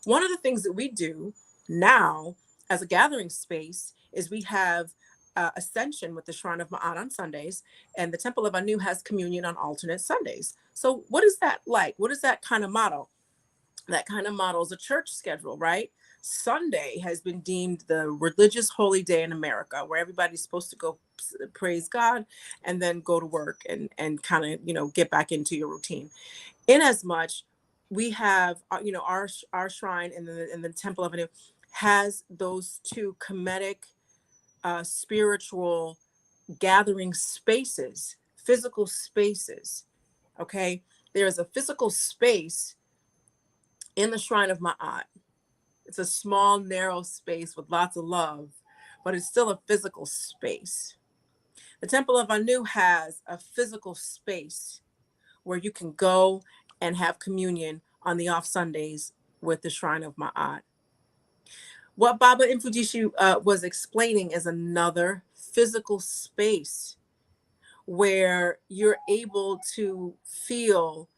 One of the things that we do now as a gathering space is we have Ascension with the Shrine of Ma'at on Sundays, and the Temple of Anu has communion on alternate Sundays. So what is that like? What is that kind of model? That kind of model is a church schedule, right? Sunday has been deemed the religious holy day in America, where everybody's supposed to go praise God and then go to work and kind of, get back into your routine. In as much, we have, our shrine in the Temple of Anu has those two Kemetic spiritual gathering spaces, physical spaces. Okay, there is a physical space in the Shrine of Ma'at. It's a small, narrow space with lots of love, but it's still a physical space. The Temple of Anu has a physical space where you can go and have communion on the off Sundays with the Shrine of Ma'at. What Baba Mfundishi was explaining is another physical space where you're able to feel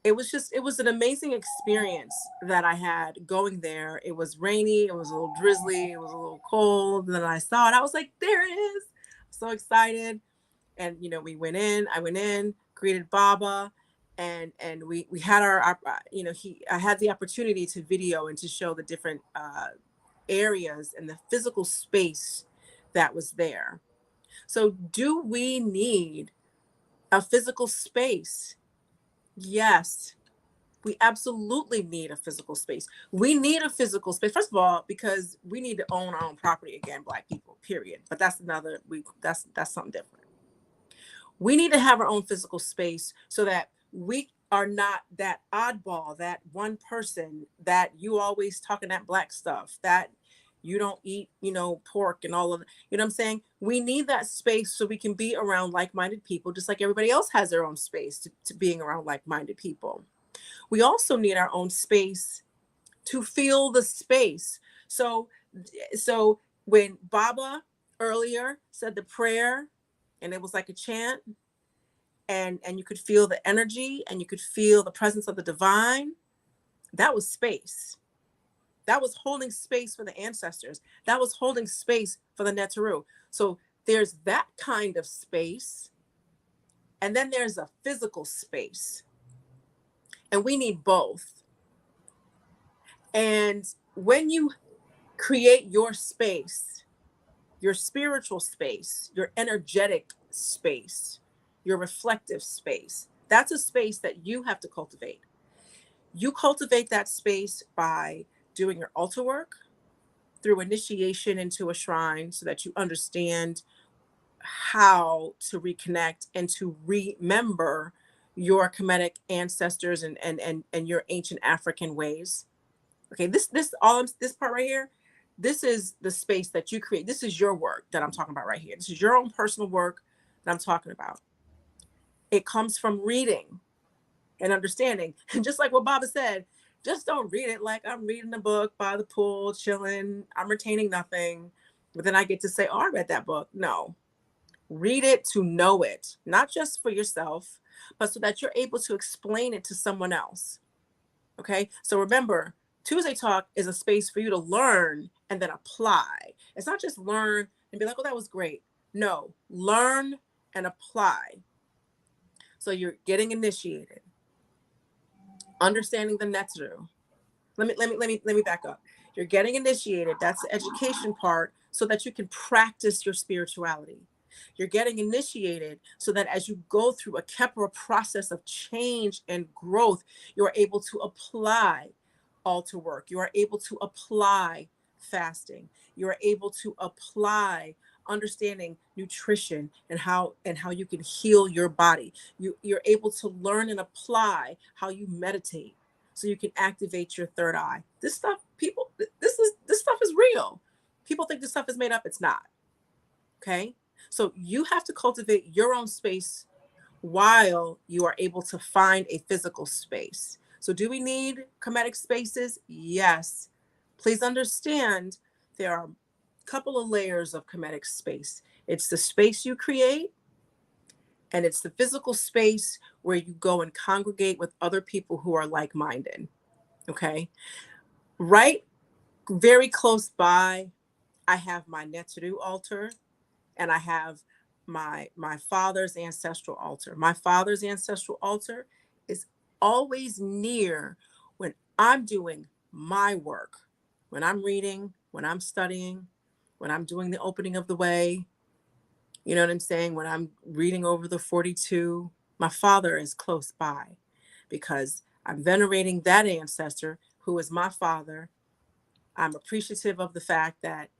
it was an amazing experience that I had going there. It was rainy, it was a little drizzly, it was a little cold. And then I saw it. I was like, there it is. So excited. And we went in. I went in, greeted Baba, and we had our I had the opportunity to video and to show the different areas and the physical space that was there. So, do we need a physical space? Yes, we absolutely need a physical space. We need a physical space, first of all, because we need to own our own property again, Black people, period. But that's that's something different. We need to have our own physical space so that we are not that oddball, that one person that you always talking that Black stuff, that you don't eat, pork and all of, what I'm saying? We need that space so we can be around like-minded people, just like everybody else has their own space to being around like-minded people. We also need our own space to feel the space. So when Baba earlier said the prayer, and it was like a chant, and you could feel the energy and you could feel the presence of the divine, that was space. That was holding space for the ancestors. That was holding space for the Neteru. So there's that kind of space, and then there's a physical space, and we need both. And when you create your space, your spiritual space, your energetic space, your reflective space, that's a space that you have to cultivate. You cultivate that space by doing your altar work, through initiation into a shrine, so that you understand how to reconnect and to remember your Kemetic ancestors and your ancient African ways. Okay, this part right here, this is the space that you create. This is your work that I'm talking about right here. This is your own personal work that I'm talking about. It comes from reading and understanding. And just like what Baba said, just don't read it like I'm reading a book by the pool, chilling. I'm retaining nothing. But then I get to say, oh, I read that book. No, read it to know it, not just for yourself, but so that you're able to explain it to someone else. Okay. So remember, Tuesday Talk is a space for you to learn and then apply. It's not just learn and be like, oh, that was great. No, learn and apply. So you're getting initiated, understanding the Neteru. Let me back up. You're getting initiated. That's the education part, so that you can practice your spirituality. You're getting initiated so that as you go through a Kepra process of change and growth, you're able to apply altar work. You are able to apply fasting. You are able to apply understanding nutrition and how you can heal your body. You're able to learn and apply how you meditate, so you can activate your third eye. This stuff, people, this stuff is real. People think this stuff is made up. It's not. Okay. So you have to cultivate your own space while you are able to find a physical space. So do we need Kemetic spaces? Yes. Please understand there are a couple of layers of Kemetic space. It's the space you create, and it's the physical space where you go and congregate with other people who are like-minded. Okay. Right. Very close by, I have my Neteru altar, and I have my father's ancestral altar. My father's ancestral altar is always near when I'm doing my work, when I'm reading, when I'm studying, when I'm doing the opening of the way. You know what I'm saying? When I'm reading over the 42, my father is close by, because I'm venerating that ancestor who is my father. I'm appreciative of the fact that,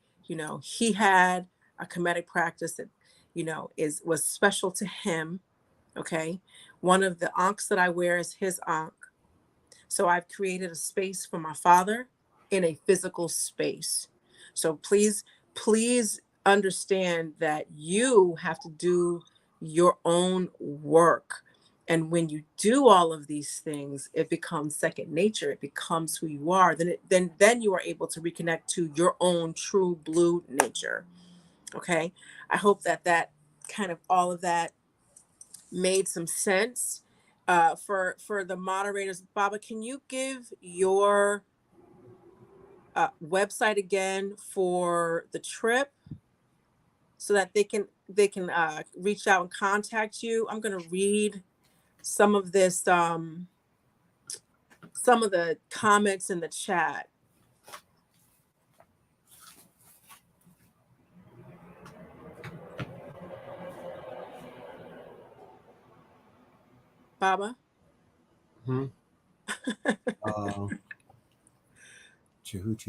he had a Kemetic practice that, was special to him. Okay. One of the Ankhs that I wear is his Ankh. So I've created a space for my father in a physical space. So please understand that you have to do your own work. And when you do all of these things, it becomes second nature. It becomes who you are. Then you are able to reconnect to your own true blue nature. Okay. I hope that kind of all of that made some sense. for the moderators, Baba, can you give your website again for the trip so that they can reach out and contact you? I'm going to read some of this, some of the comments in the chat. Baba? Jehuti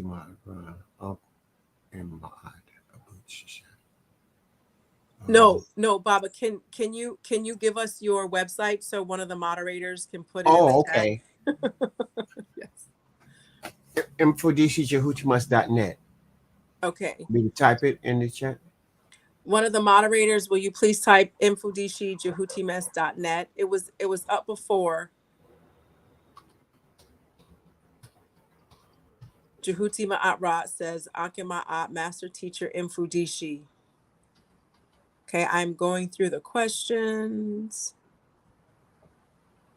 Ma'ad, Ankh, and Ma'ad, Abut Seshat. No, Baba, can you give us your website so one of the moderators can put it in the chat? Okay. Yes. MfundishiJehutimas.net. Okay. Me to type it in the chat. One of the moderators, will you please type mfundishiJehutimas.net? It was up before. Jehuti Ma'at says, Ankh Ma'at, Master Teacher Mfundishi. Okay, I'm going through the questions.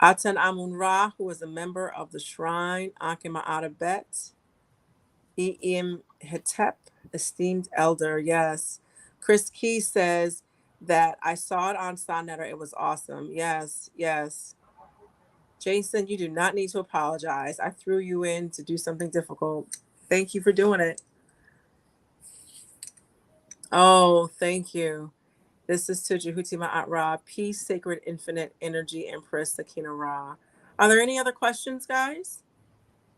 Atan Amun Ra, who is a member of the shrine, Ankh Ma'at abet. E.M. Hetep, esteemed elder, yes. Chris Key says that I saw it on Sonnetter. It was awesome. Yes, yes. Jason, you do not need to apologize. I threw you in to do something difficult. Thank you for doing it. Oh, thank you. This is to Jehuti Ma'at Ra, peace, sacred, infinite energy, Empress Sakina Ra. Are there any other questions, guys?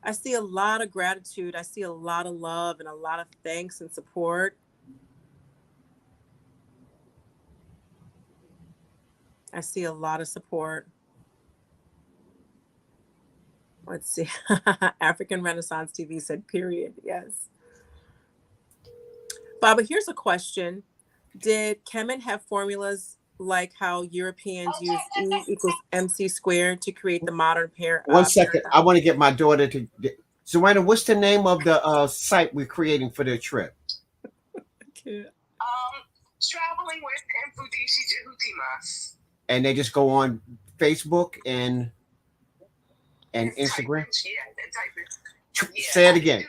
I see a lot of gratitude. I see a lot of love and a lot of thanks and support. I see a lot of support. Let's see. African Renaissance TV said, period. Yes. Baba, here's a question. Did Kemet have formulas like how Europeans use E equals MC squared to create the modern One second. paradigm? I want to get my daughter to. Zoana, what's the name of the site we're creating for the trip? Traveling with Mfundishi Jehutimas. And they just go on Facebook and Instagram? Yeah, and type it. Yeah, say it again.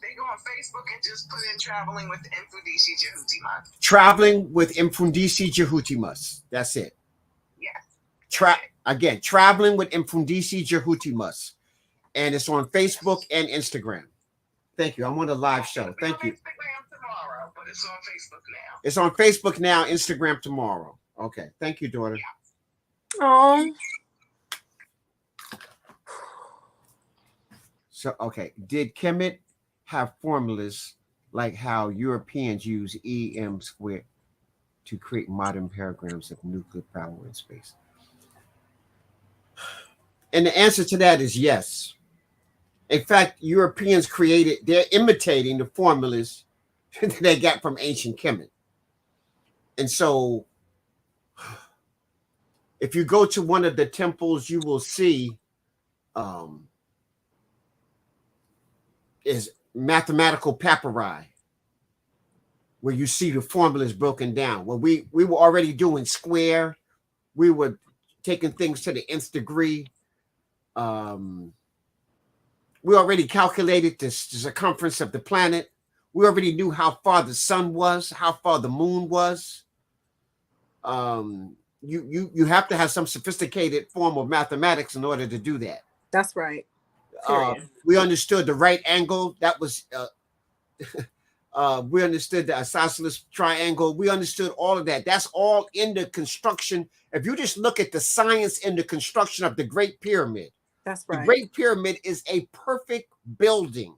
They go on Facebook and just put in traveling with Mfundishi Jehutimas. Traveling with Mfundishi Jehutimas. That's it. Yes. Again, traveling with Mfundishi Jehutimas. And it's on Facebook and Instagram. Thank you. I'm on a live show. Thank you. Instagram tomorrow, but it's on Facebook now. It's on Facebook now, Instagram tomorrow. Okay. Thank you, daughter. Oh. So, okay. Did Kemet have formulas like how Europeans use EM squared to create modern paragrams of nuclear power in space? And the answer to that is yes. In fact, Europeans they're imitating the formulas that they got from ancient Kemet. And so if you go to one of the temples, you will see is mathematical papyri where you see the formulas broken down. Well, we were already doing square. We were taking things to the nth degree. We already calculated the circumference of the planet. We already knew how far the sun was, how far the moon was. You have to have some sophisticated form of mathematics in order to do that. That's right. We understood the right angle. That was we understood the isosceles triangle. We understood all of that. That's all in the construction. If you just look at the science in the construction of the Great Pyramid, that's right. The Great Pyramid is a perfect building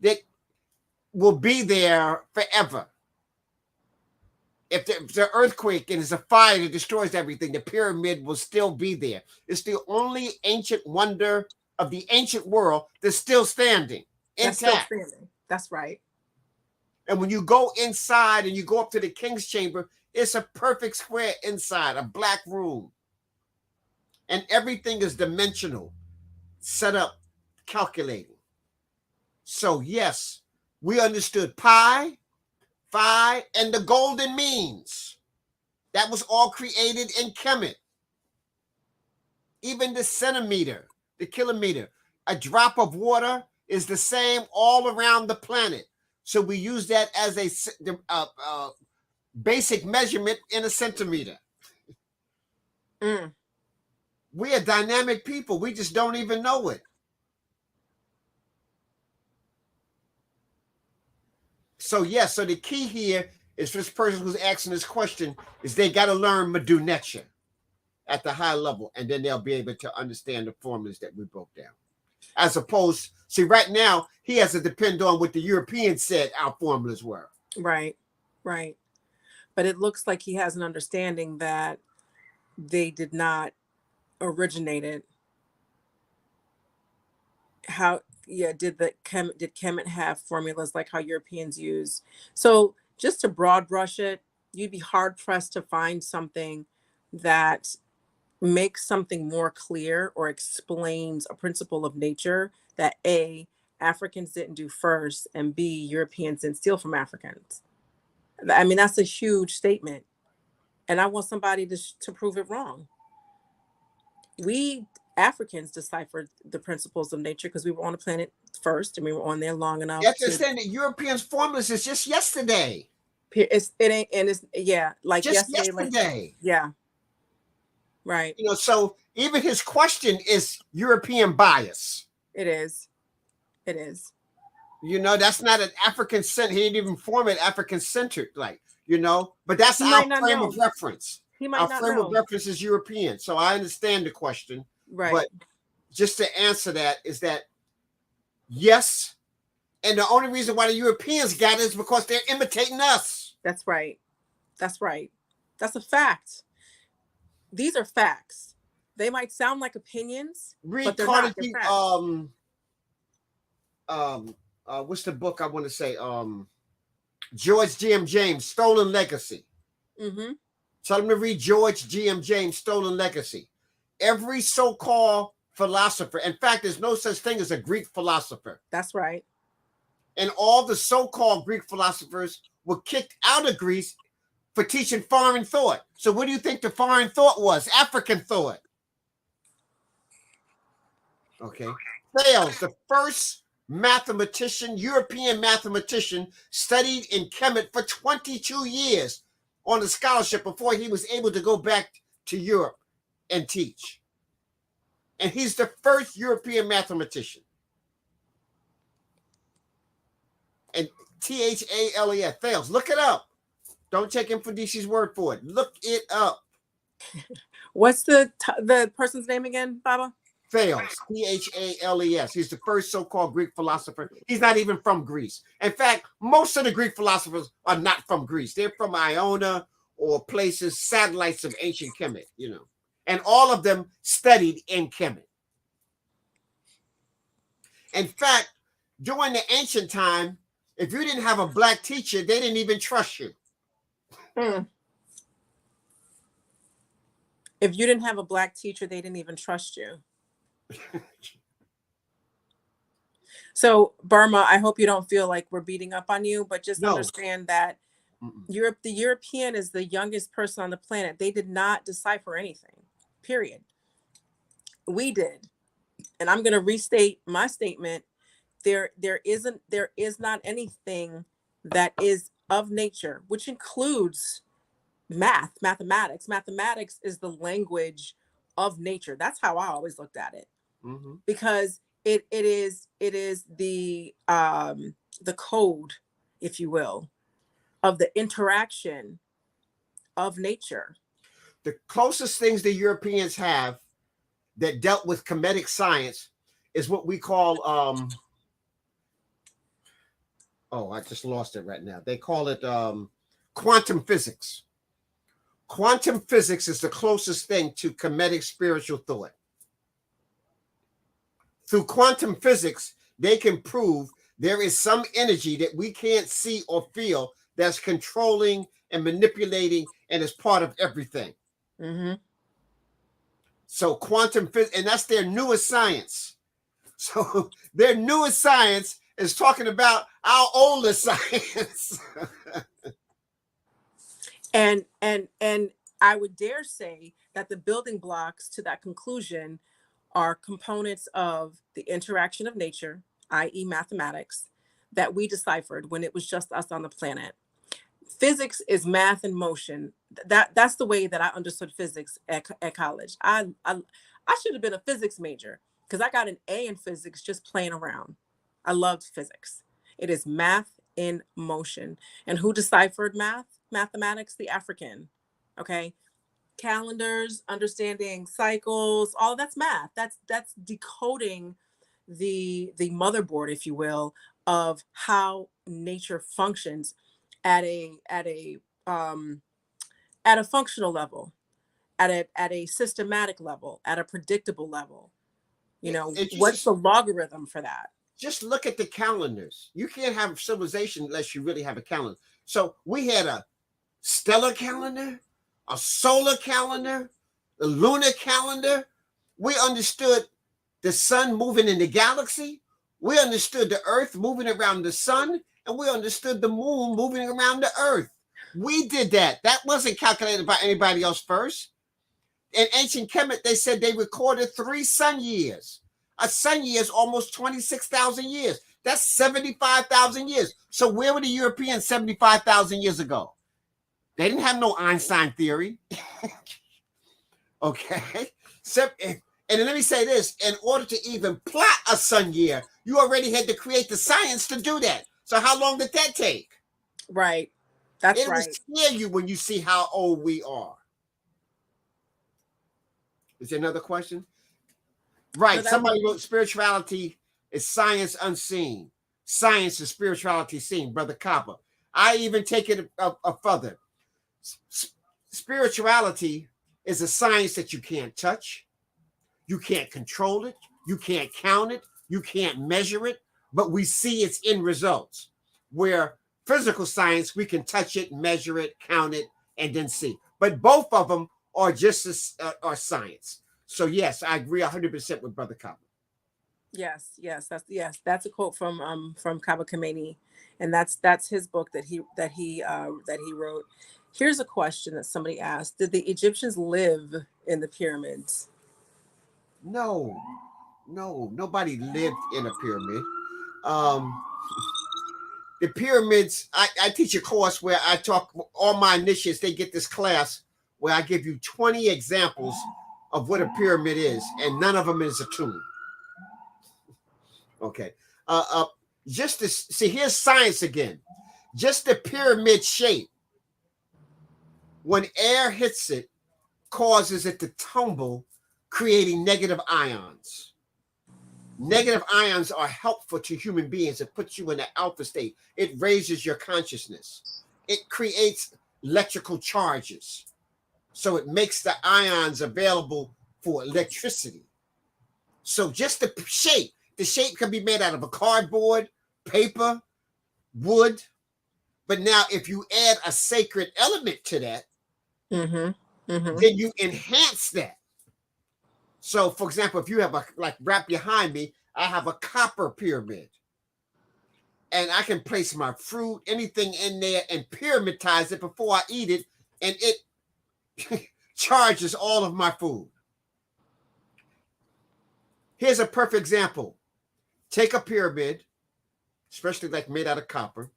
that will be there forever. If there's an earthquake and there's a fire that destroys everything, the pyramid will still be there. It's the only ancient wonder of the ancient world that's still standing, intact. That's right. And when you go inside and you go up to the king's chamber, it's a perfect square inside, a black room. And everything is dimensional, set up, calculating. So yes, we understood pi, phi, and the golden means. That was all created in Kemet. even the centimeter, the kilometer. A drop of water is the same all around the planet. So we use that as a basic measurement in a centimeter. We are dynamic people. We just don't even know it. So yes, so the key here is for this person who's asking this question is they got to learn Madunetcha at the high level, and then they'll be able to understand the formulas that we broke down. As opposed, see, right now he has to depend on what the Europeans said our formulas were. Right, right. But it looks like he has an understanding that they did not originate it. How, yeah, did Kemet have formulas like how Europeans use? So just to broad brush it, you'd be hard pressed to find something that makes something more clear or explains a principle of nature that A, Africans didn't do first, and B, Europeans didn't steal from Africans. I mean, that's a huge statement. And I want somebody to prove it wrong. We Africans deciphered the principles of nature because we were on the planet first and we were on there long enough. You have to understand that Europeans' formulas is just yesterday. It ain't, and it's, yeah, like just yesterday. Like, yeah. Right. You know, so even his question is European bias. It is. It is. You know, that's not an African center. He didn't even form it African centered, like, you know, but that's our frame of reference. He might our not frame know. of reference is European. So I understand the question. Right. But just to answer that is that yes. And the only reason why the Europeans got it is because they're imitating us. That's right. That's right. That's a fact. These are facts. They might sound like opinions, but they're not. They're facts. What's the book I want to say? George G.M. James, Stolen Legacy. Mm-hmm. Tell them to read George G.M. James, Stolen Legacy. Every so-called philosopher, in fact, there's no such thing as a Greek philosopher. That's right. And all the so-called Greek philosophers were kicked out of Greece for teaching foreign thought. So what do you think the foreign thought was? African thought. Okay. Thales, the first mathematician, European mathematician, studied in Kemet for 22 years on a scholarship before he was able to go back to Europe and teach. And he's the first European mathematician. And Thales, Thales, look it up. Don't take Mfundishi's word for it. Look it up. What's the person's name again, Baba? Thales, Thales. He's the first so-called Greek philosopher. He's not even from Greece. In fact, most of the Greek philosophers are not from Greece. They're from Iona or places, satellites of ancient Kemet, you know. And all of them studied in Kemet. In fact, during the ancient time, if you didn't have a black teacher, they didn't even trust you. If you didn't have a black teacher, they didn't even trust you. So, Burma, I hope you don't feel like we're beating up on you, but just understand that the European is the youngest person on the planet. They did not decipher anything, period. We did. And I'm going to restate my statement. There is not anything that is of nature, which includes mathematics. Mathematics is the language of nature. That's how I always looked at it. Because it is the code, if you will, of the interaction of nature. The closest things the Europeans have that dealt with Kemetic science is what we call I just lost it right now. They call it quantum physics. Quantum physics is the closest thing to Kemetic spiritual thought. Through quantum physics, they can prove there is some energy that we can't see or feel that's controlling and manipulating and is part of everything. So quantum physics, and that's their newest science. So their newest science is talking about our oldest science. and I would dare say that the building blocks to that conclusion are components of the interaction of nature, i.e., mathematics, that we deciphered when it was just us on the planet. Physics is math in motion. That's the way that I understood physics at college. I should have been a physics major because I got an A in physics just playing around. I loved physics. It is math in motion. And who deciphered mathematics? The African. Okay. Calendars, understanding cycles, all that's math. That's decoding the motherboard, if you will, of how nature functions at um a functional level, at a systematic level, at a predictable level. You know, It what's the logarithm for that? just look at the calendars. You can't have civilization unless you really have a calendar. So we had a stellar calendar, a solar calendar, the lunar calendar. We understood the sun moving in the galaxy. We understood the earth moving around the sun, and we understood the moon moving around the earth. We did that. That wasn't calculated by anybody else first. In ancient Kemet, they said they recorded 3 sun years. A sun year is almost 26,000 years. That's 75,000 years. So where were the Europeans 75,000 years ago? They didn't have no Einstein theory. Okay. So, and let me say this, in order to even plot a sun year, you already had to create the science to do that. So how long did that take? Right. That's It will right. scare you when you see how old we are. Is there another question? Right. So Somebody wrote spirituality is science unseen. Science is spirituality seen, Brother Copper. I even take it a further. Spirituality is a science that you can't touch. You can't control it. You can't count it. You can't measure it. But we see its end results. Where physical science, we can touch it, measure it, count it, and then see. But both of them are just are science. So yes, I agree 100% with Brother Copper. Yes, that's a quote from Kaba Kameni, and that's his book that he wrote. Here's a question that somebody asked: did the Egyptians live in the pyramids? No, nobody lived in a pyramid. The pyramids, I teach a course where I talk, all my initiates, they get this class where I give you 20 examples of what a pyramid is, and none of them is a tomb. Okay. Just to see, here's science again. Just the pyramid shape, when air hits it, causes it to tumble, creating negative ions. Negative ions are helpful to human beings. It puts you in an alpha state. It raises your consciousness. It creates electrical charges. So it makes the ions available for electricity. So just the shape can be made out of a cardboard, paper, wood. But now if you add a sacred element to that, then you enhance that. So, for example, if you have right behind me, I have a copper pyramid. And I can place my fruit, anything in there, and pyramitize it before I eat it. And it charges all of my food. Here's a perfect example. Take a pyramid, especially like made out of copper.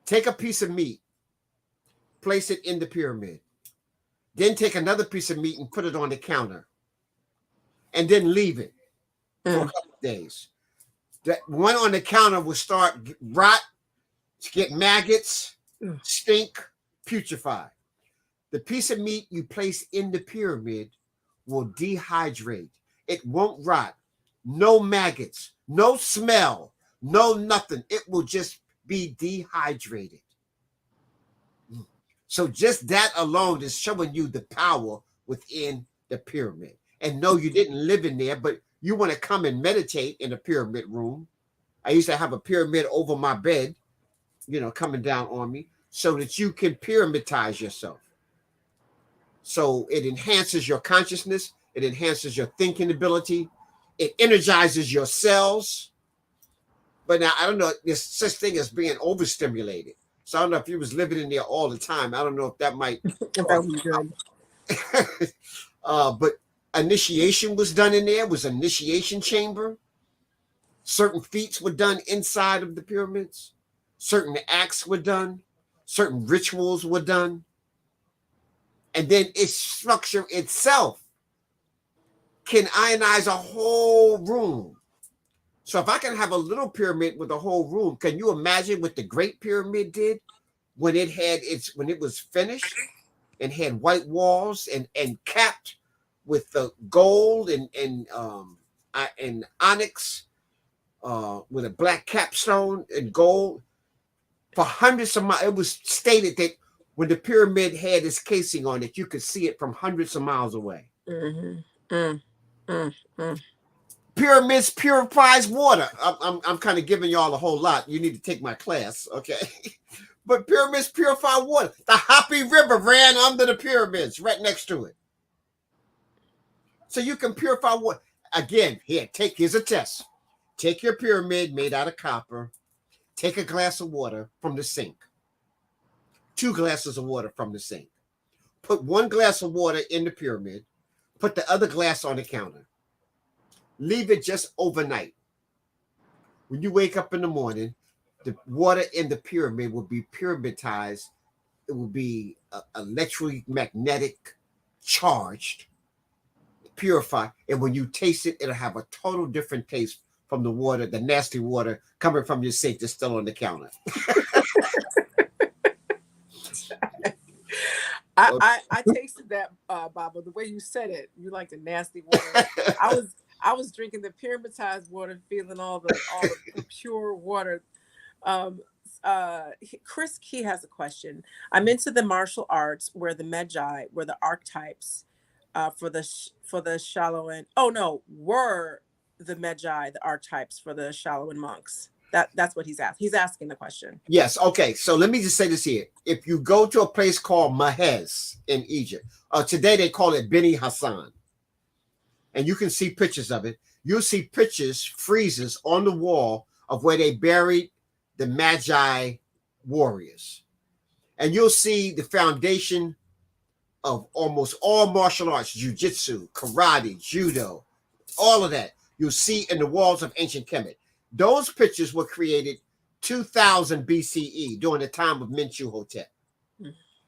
Take a piece of meat, place it in the pyramid. Then take another piece of meat and put it on the counter. And then leave it for a couple of days. That one on the counter will start rot, get maggots, stink, putrefy. The piece of meat you place in the pyramid will dehydrate. It won't rot. No maggots, no smell, no nothing. It will just be dehydrated. So just that alone is showing you the power within the pyramid. And no, you didn't live in there, but you want to come and meditate in a pyramid room. I used to have a pyramid over my bed, coming down on me, so that you can pyramitize yourself. So it enhances your consciousness. It enhances your thinking ability. It energizes your cells. But now, I don't know, there's such thing as being overstimulated. So I don't know if he was living in there all the time. I don't know if that might. If that was good. But initiation was done in there. Was initiation chamber. Certain feats were done inside of the pyramids. Certain acts were done. Certain rituals were done. And then its structure itself can ionize a whole room. So if I can have a little pyramid with a whole room, can you imagine what the Great Pyramid did when it was finished and had white walls and capped with the gold and onyx with a black capstone and gold for hundreds of miles. It was stated that when the pyramid had its casing on it, you could see it from hundreds of miles away. Pyramids purifies water. I'm kind of giving y'all a whole lot. You need to take my class, okay? But pyramids purify water. The Hopi River ran under the pyramids, right next to it. So you can purify water. Again, here's a test. Take your pyramid made out of copper. Take a glass of water from the sink. 2 glasses of water from the sink. Put 1 glass of water in the pyramid. Put the other glass on the counter. Leave it just overnight. When you wake up in the morning, the water in the pyramid will be pyramidized. It will be electromagnetic charged, purified. And when you taste it, it'll have a total different taste from the water, the nasty water coming from your sink that's still on the counter. I tasted that, Baba. The way you said it, you like the nasty water. I was drinking the pyramidized water, feeling all the pure water. Chris Key has a question. I'm into the martial arts where the Magi were the archetypes for the Shaolin. Oh no, were the Magi the archetypes for the Shaolin monks? That's what he's asking. He's asking the question. Yes. Okay. So let me just say this here. If you go to a place called Mahez in Egypt, today they call it Beni Hassan, and you can see pictures of it. You'll see pictures, friezes on the wall of where they buried the Magi warriors. And you'll see the foundation of almost all martial arts, jiu-jitsu, karate, judo, all of that. You'll see in the walls of ancient Kemet. Those pictures were created 2000 BCE during the time of Mentuhotep.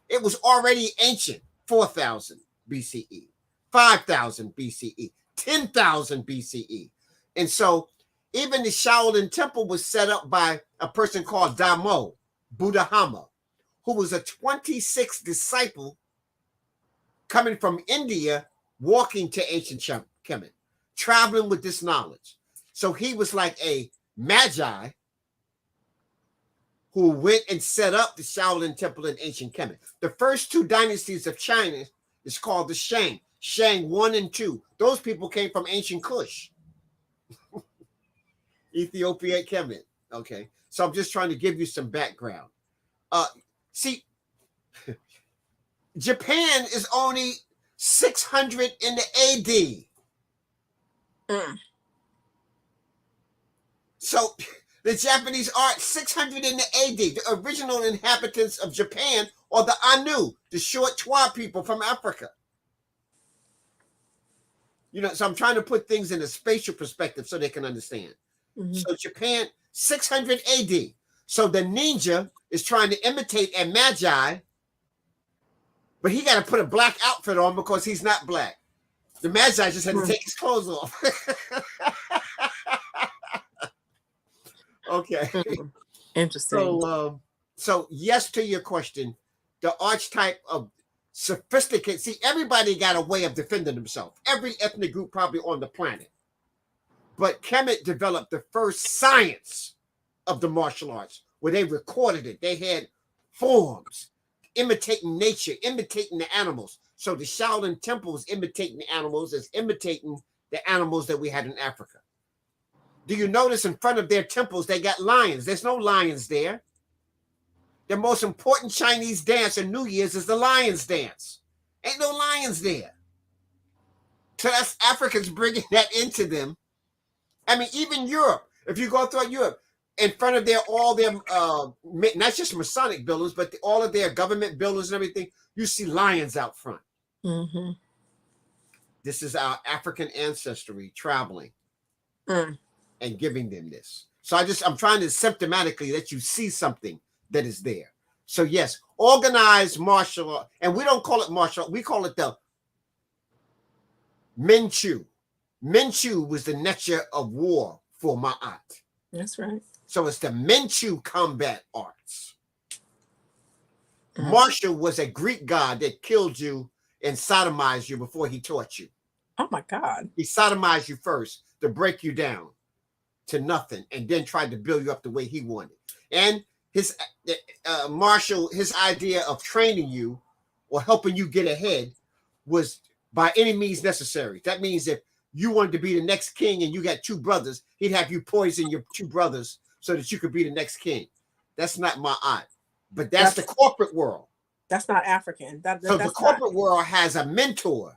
It was already ancient, 4000 BCE, 5000 BCE, 10,000 BCE. And so even the Shaolin Temple was set up by a person called Damo Buddhahama, who was a 26th disciple coming from India, walking to ancient Kemet, traveling with this knowledge. So he was like a Magi who went and set up the Shaolin Temple in ancient Kemet. The first 2 dynasties of China is called the Shang. Shang 1 and 2. Those people came from ancient Kush. Ethiopia, Kemet. Okay. So I'm just trying to give you some background. See, Japan is only 600 in the AD. So the Japanese are 600 in the AD. The original inhabitants of Japan are the Anu, the short Twa people from Africa. So I'm trying to put things in a spatial perspective so they can understand. So Japan, 600 AD. So the ninja is trying to imitate a Magi, but he got to put a black outfit on because he's not black. The Magi just had to take his clothes off. Okay. Interesting. So yes to your question, the archetype of sophisticated. See, everybody got a way of defending themselves. Every ethnic group probably on the planet. But Kemet developed the first science of the martial arts where they recorded it. They had forms imitating nature, imitating the animals. So the Shaolin Temple is imitating the animals, is imitating the animals that we had in Africa. Do you notice in front of their temples, they got lions? There's no lions there. The most important Chinese dance in New Year's is the Lions dance. Ain't no lions there. So that's Africans bringing that into them. I mean, even Europe, if you go through Europe, in front of all their not just Masonic buildings, but all of their government buildings and everything, you see lions out front. Mm-hmm. This is our African ancestry traveling and giving them this. So I'm trying to symptomatically let you see something that is there. So yes, organized martial art, and we don't call it martial art, we call it the Menchu. Menchu was the nature of war for Ma'at. That's right. So it's the Menchu combat arts. Martial was a Greek god that killed you and sodomized you before he taught you. Oh my God. He sodomized you first to break you down to nothing and then tried to build you up the way he wanted. And his Martial, his idea of training you or helping you get ahead was by any means necessary. That means if you wanted to be the next king and you got two brothers, he'd have you poison your two brothers so that you could be the next king. That's not Ma'at, but that's the corporate world. That's not African. So the corporate world has a mentor.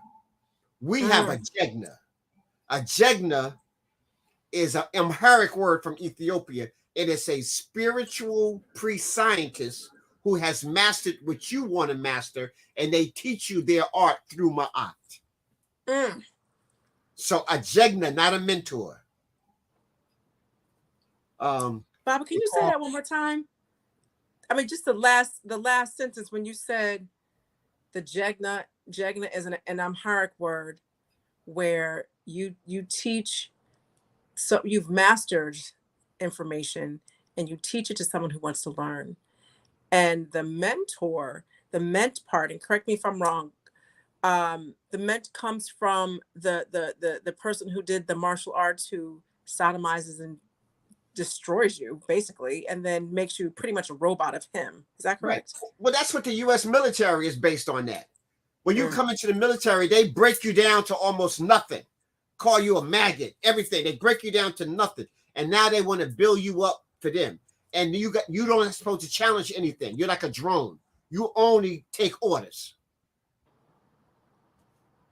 We have a Jegna. A Jegna is an Amharic word from Ethiopia. It is a spiritual pre-scientist who has mastered what you want to master, and they teach you their art through Ma'at. So a Jegna, not a mentor. Baba, can you say that one more time? I mean, just the last sentence when you said the Jegna is an Amharic word where you teach, so you've mastered information and you teach it to someone who wants to learn. And the mentor, the ment part, and correct me if I'm wrong, the ment comes from the person who did the martial arts, who sodomizes and destroys you basically, and then makes you pretty much a robot of him. Is that correct? Right. Well, that's what the U.S. military is based on. That when you come into the military, they break you down to almost nothing, call you a maggot, everything. They break you down to nothing, and now they want to build you up for them. And you don't supposed to challenge anything. You're like a drone. You only take orders.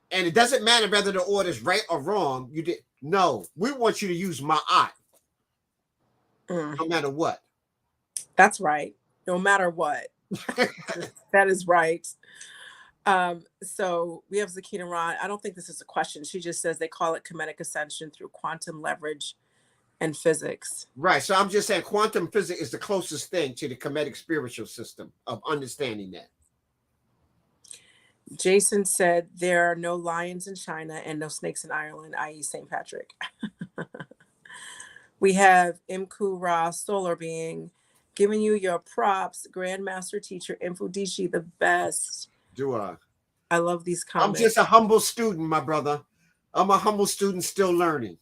And it doesn't matter whether the order's right or wrong. No, we want you to use Ma'at. No matter what. That's right. No matter what. That is right. So we have Zakina Ron. I don't think this is a question. She just says they call it Kemetic ascension through quantum leverage and physics. Right. So I'm just saying quantum physics is the closest thing to the Kemetic spiritual system of understanding that. Jason said there are no lions in China and no snakes in Ireland, i.e. St. Patrick. We have Imku Ra, solar being, giving you your props. Grandmaster teacher Mfundishi, the best. Do I? I love these comments. I'm just a humble student, my brother. I'm a humble student still learning.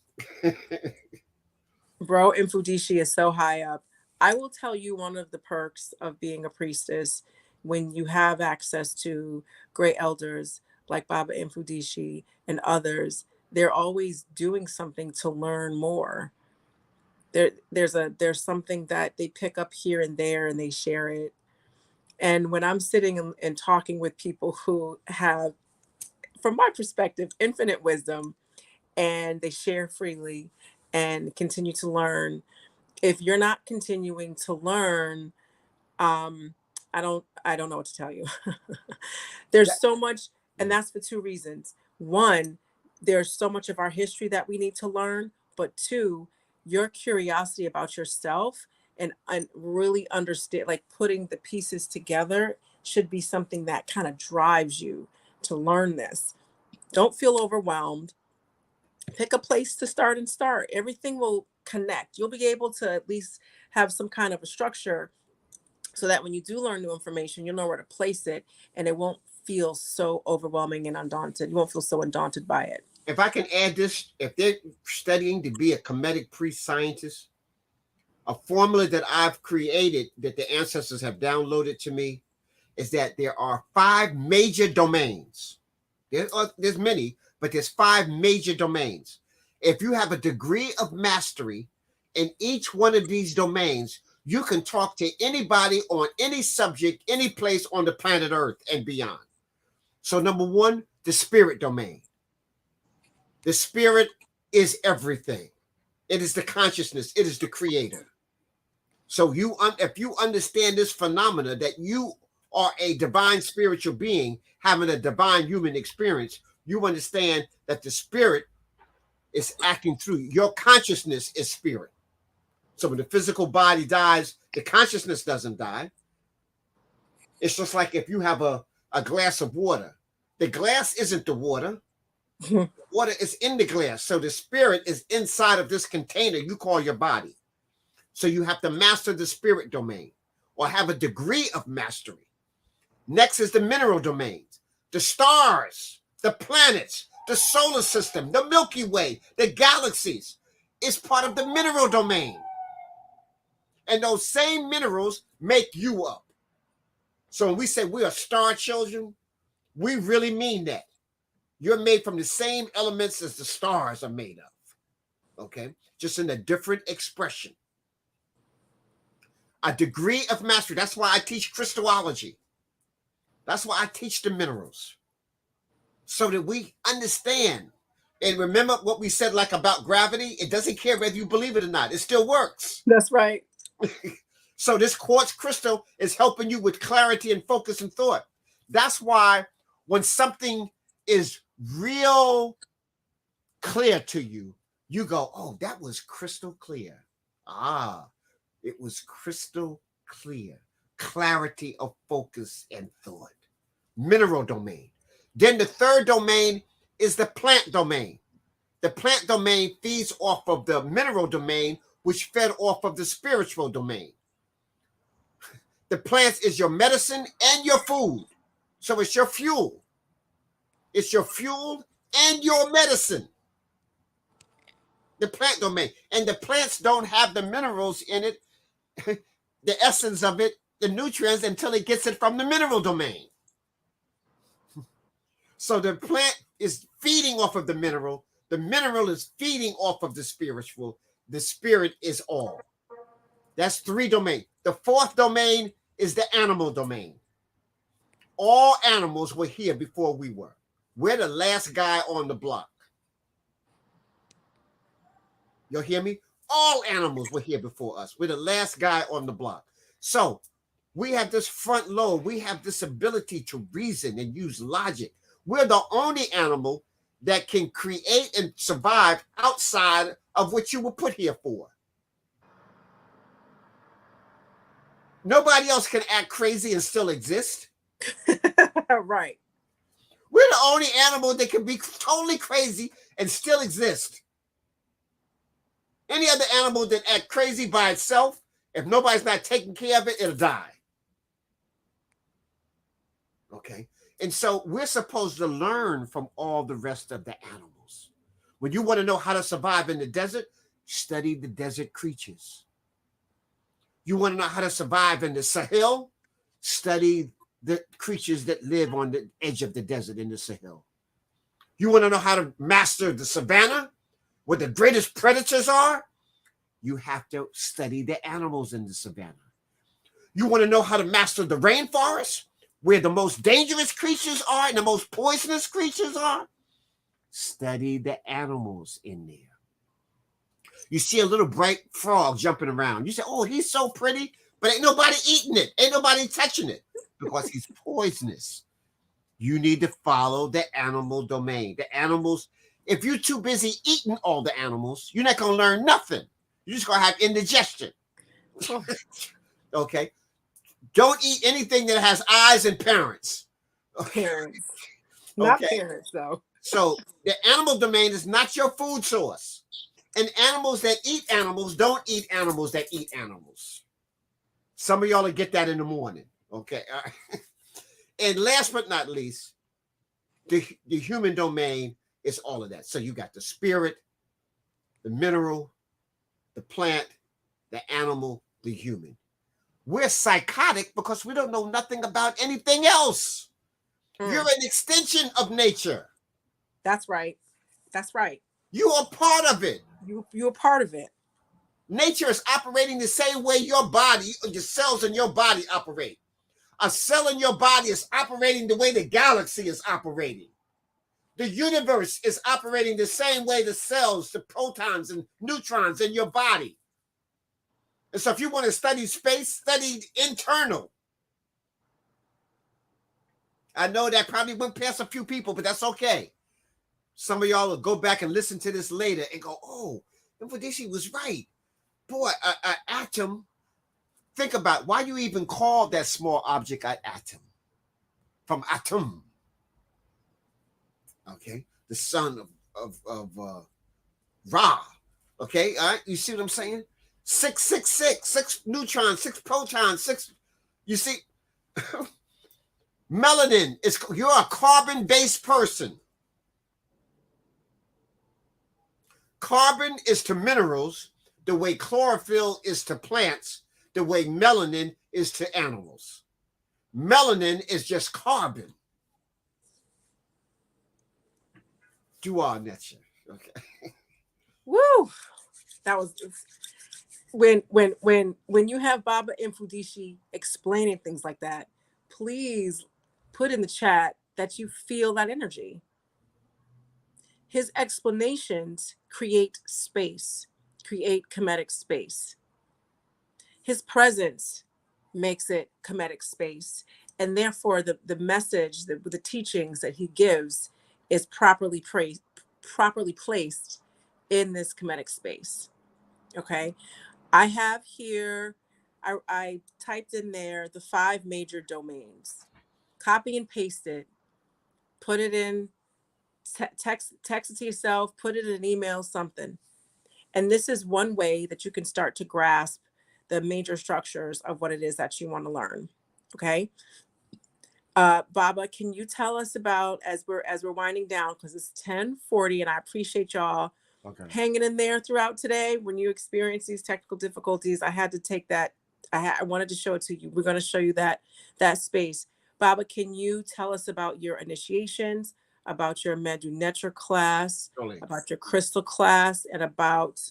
Bro, Mfundishi is so high up. I will tell you one of the perks of being a priestess when you have access to great elders like Baba Mfundishi and others. They're always doing something to learn more. There's something that they pick up here and there and they share it. And when I'm sitting and talking with people who have, from my perspective, infinite wisdom, and they share freely and continue to learn, if you're not continuing to learn, I don't know what to tell you. There's so much, and that's for two reasons. One, there's so much of our history that we need to learn, but two, your curiosity about yourself and really understand, like putting the pieces together, should be something that kind of drives you to learn this. Don't feel overwhelmed. Pick a place to start. Everything will connect. You'll be able to at least have some kind of a structure so that when you do learn new information, you'll know where to place it and it won't feel so overwhelming and undaunted. You won't feel so undaunted by it. If I can add this, if they're studying to be a Kemetic priest-scientist, a formula that I've created that the ancestors have downloaded to me is that there are 5 major domains. There's many, but there's 5 major domains. If you have a degree of mastery in each one of these domains, you can talk to anybody on any subject, any place on the planet Earth and beyond. So number 1, the spirit domain. The spirit is everything. It is the consciousness. It is the creator. So if you understand this phenomena that you are a divine spiritual being having a divine human experience, you understand that the spirit is acting through you. Your consciousness is spirit. So when the physical body dies, the consciousness doesn't die. It's just like if you have a glass of water. The glass isn't the water. The water is in the glass. So the spirit is inside of this container you call your body. So you have to master the spirit domain or have a degree of mastery. Next is the mineral domains, the stars, the planets, the solar system, the Milky Way, the galaxies is part of the mineral domain. And those same minerals make you up. So when we say we are star children, we really mean that. You're made from the same elements as the stars are made of. Okay? Just in a different expression. A degree of mastery. That's why I teach crystallology. That's why I teach the minerals. So that we understand. And remember what we said like about gravity? It doesn't care whether you believe it or not. It still works. That's right. So this quartz crystal is helping you with clarity and focus and thought. That's why when something is real clear to you, you go, oh, that was crystal clear. Ah, it was crystal clear. Clarity of focus and thought. Mineral domain. Then the third domain is the plant domain. The plant domain feeds off of the mineral domain, which fed off of the spiritual domain. The plants is your medicine and your food. So it's your fuel. It's your fuel and your medicine. The plant domain. And the plants don't have the minerals in it, the essence of it, the nutrients, until it gets it from the mineral domain. So the plant is feeding off of the mineral. The mineral is feeding off of the spiritual. The spirit is all. That's 3 domains. The 4th domain is the animal domain. All animals were here before we were. We're the last guy on the block. You'll hear me? All animals were here before us. We're the last guy on the block. So we have this front lobe. We have this ability to reason and use logic. We're the only animal that can create and survive outside of what you were put here for. Nobody else can act crazy and still exist. Right. We're the only animal that can be totally crazy and still exist. Any other animal that act crazy by itself, if nobody's not taking care of it, it'll die. Okay? And so we're supposed to learn from all the rest of the animals. When you want to know how to survive in the desert, study the desert creatures. You want to know how to survive in the Sahel? Study the creatures that live on the edge of the desert in the Sahel. You want to know how to master the savannah, where the greatest predators are? You have to study the animals in the savannah. You want to know how to master the rainforest, where the most dangerous creatures are and the most poisonous creatures are? Study the animals in there. You see a little bright frog jumping around. You say, oh, he's so pretty, but ain't nobody eating it. Ain't nobody touching it because he's poisonous. You need to follow the animal domain. The animals, if you're too busy eating all the animals, you're not going to learn nothing. You're just going to have indigestion. Okay? Don't eat anything that has eyes and parents. Parents. Not Okay. parents, though. So the animal domain is not your food source. And animals that eat animals don't eat animals that eat animals. Some of y'all will get that in the morning. Okay. All right. And last but not least, the human domain is all of that. So you got the spirit, the mineral, the plant, the animal, the human. We're psychotic because we don't know nothing about anything else. You're an extension of nature. That's right. That's right. You are part of it. You're part of it. Nature is operating the same way your body, your cells in your body operate. A cell in your body is operating the way the galaxy is operating. The universe is operating the same way the cells, the protons and neutrons in your body. And so if you want to study space, study internal. I know that probably went past a few people, but that's okay. Some of y'all will go back and listen to this later and go, oh, Mfundishi was right. Boy, an atom, think about why you even call that small object an atom. From atom. Okay? The son of Ra. Okay? All right? You see what I'm saying? 666, 6 neutrons, 6 protons, 6. You see? Melanin is, you're a carbon-based person. Carbon is to minerals the way chlorophyll is to plants, the way melanin is to animals. Melanin is just carbon. Dua nature. Okay. Woo! That was when you have Baba Mfundishi explaining things like that, please put in the chat that you feel that energy. His explanations create space, create Kemetic space. His presence makes it Kemetic space. And therefore, the message, the teachings that he gives is properly placed in this Kemetic space. Okay. I have here, I typed in there the 5 major domains. Copy and paste it. Put it in, text it to yourself, put it in an email, something. And this is one way that you can start to grasp the major structures of what it is that you want to learn. Okay. Baba, can you tell us about, as we're winding down, because it's 10:40, and I appreciate y'all hanging in there throughout today. When you experience these technical difficulties, I had to take that. I wanted to show it to you. We're going to show you that space. Baba, can you tell us about your initiations, about your Medu Netra class, about your crystal class, and about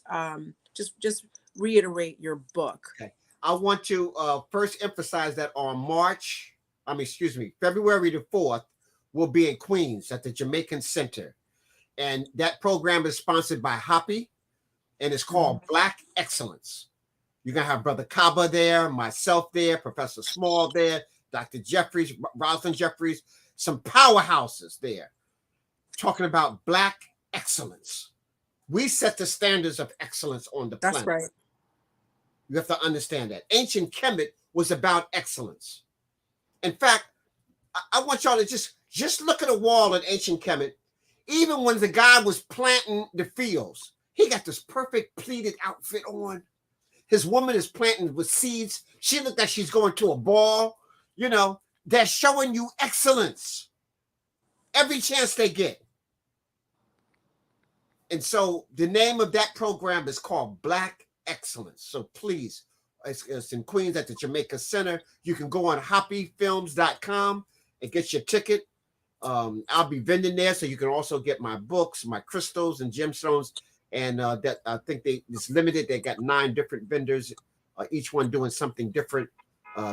just reiterate your book? Okay. I want to first emphasize that on February the 4th, we'll be in Queens at the Jamaican Center. And that program is sponsored by Hoppy, and it's called Black Excellence. You're going to have Brother Kaba there, myself there, Professor Small there, Dr. Jeffries, Rosalind Jeffries, some powerhouses there talking about Black excellence. We set the standards of excellence on the planet. That's right. You have to understand that. Ancient Kemet was about excellence. In fact, I want y'all to just look at a wall in ancient Kemet. Even when the guy was planting the fields, he got this perfect pleated outfit on. His woman is planting with seeds. She looked like she's going to a ball. You know, they're showing you excellence every chance they get. And so the name of that program is called Black Excellence. So please, it's in Queens at the Jamaica Center. You can go on hoppyfilms.com and get your ticket. I'll be vending there, so you can also get my books, my crystals and gemstones. And that I think it's limited. They got 9 different vendors, each one doing something different.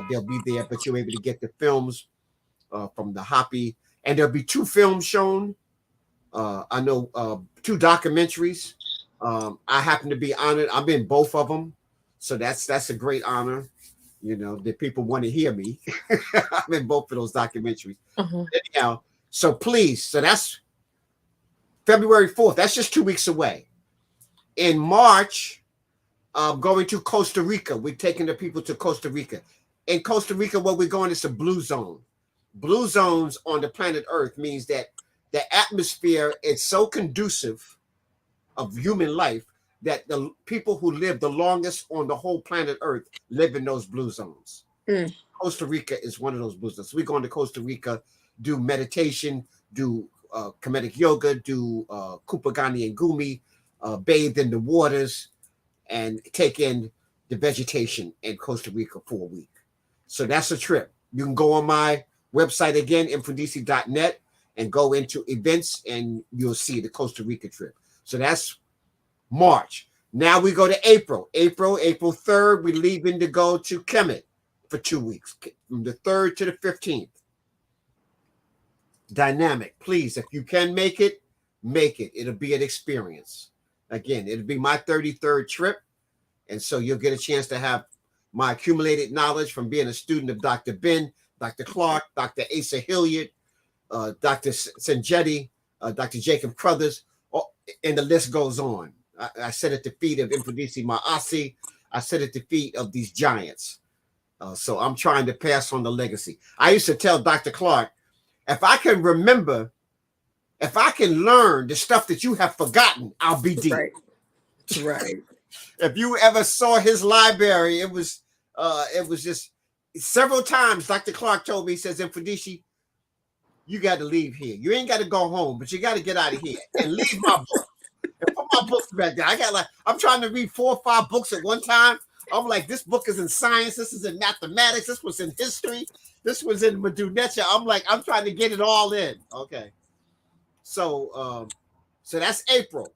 They'll be there, but you're able to get the films from the Hoppy. And there'll be 2 films shown. I know 2 documentaries. I happen to be honored. I'm in both of them. So that's a great honor. You know, that people want to hear me. I'm in both of those documentaries. Anyhow, so please, so that's February 4th. That's just 2 weeks away. In March, going to Costa Rica. We're taking the people to Costa Rica. In Costa Rica, where we're going is a blue zone. Blue zones on the planet Earth means that the atmosphere is so conducive of human life that the people who live the longest on the whole planet Earth live in those blue zones. Costa Rica is one of those blue zones. So we're going to Costa Rica, do meditation, do Kemetic yoga, do Kupagani and Gumi, bathe in the waters, and take in the vegetation in Costa Rica for a week. So that's a trip. You can go on my website again, mfundishi.net, and go into events, and you'll see the Costa Rica trip. So that's March. Now we go to April. April 3rd, we're leaving to go to Kemet for 2 weeks, from the 3rd to the 15th. Dynamic. Please, if you can make it, make it. It'll be an experience. Again, it'll be my 33rd trip, And so you'll get a chance to have my accumulated knowledge from being a student of Dr. Ben, Dr. Clark, Dr. Asa Hilliard, Dr. Sanjetti, Dr. Jacob Crothers, and the list goes on. I sit at the feet of Mfundishi Maasi. I sit at the feet of these giants. So I'm trying to pass on the legacy. I used to tell Dr. Clark, if I can remember, if I can learn the stuff that you have forgotten, I'll be deep. Right. Right. If you ever saw his library, it was just several times Dr. Clark told me, he says, Mfundishi, you got to leave here. You ain't got to go home, but you got to get out of here and leave my book. And put my books back there. I'm trying to read 4 or 5 books at one time. I'm like, this book is in science. This is in mathematics. This was in history. This was in Medunetia. I'm like, I'm trying to get it all in. Okay. So that's April.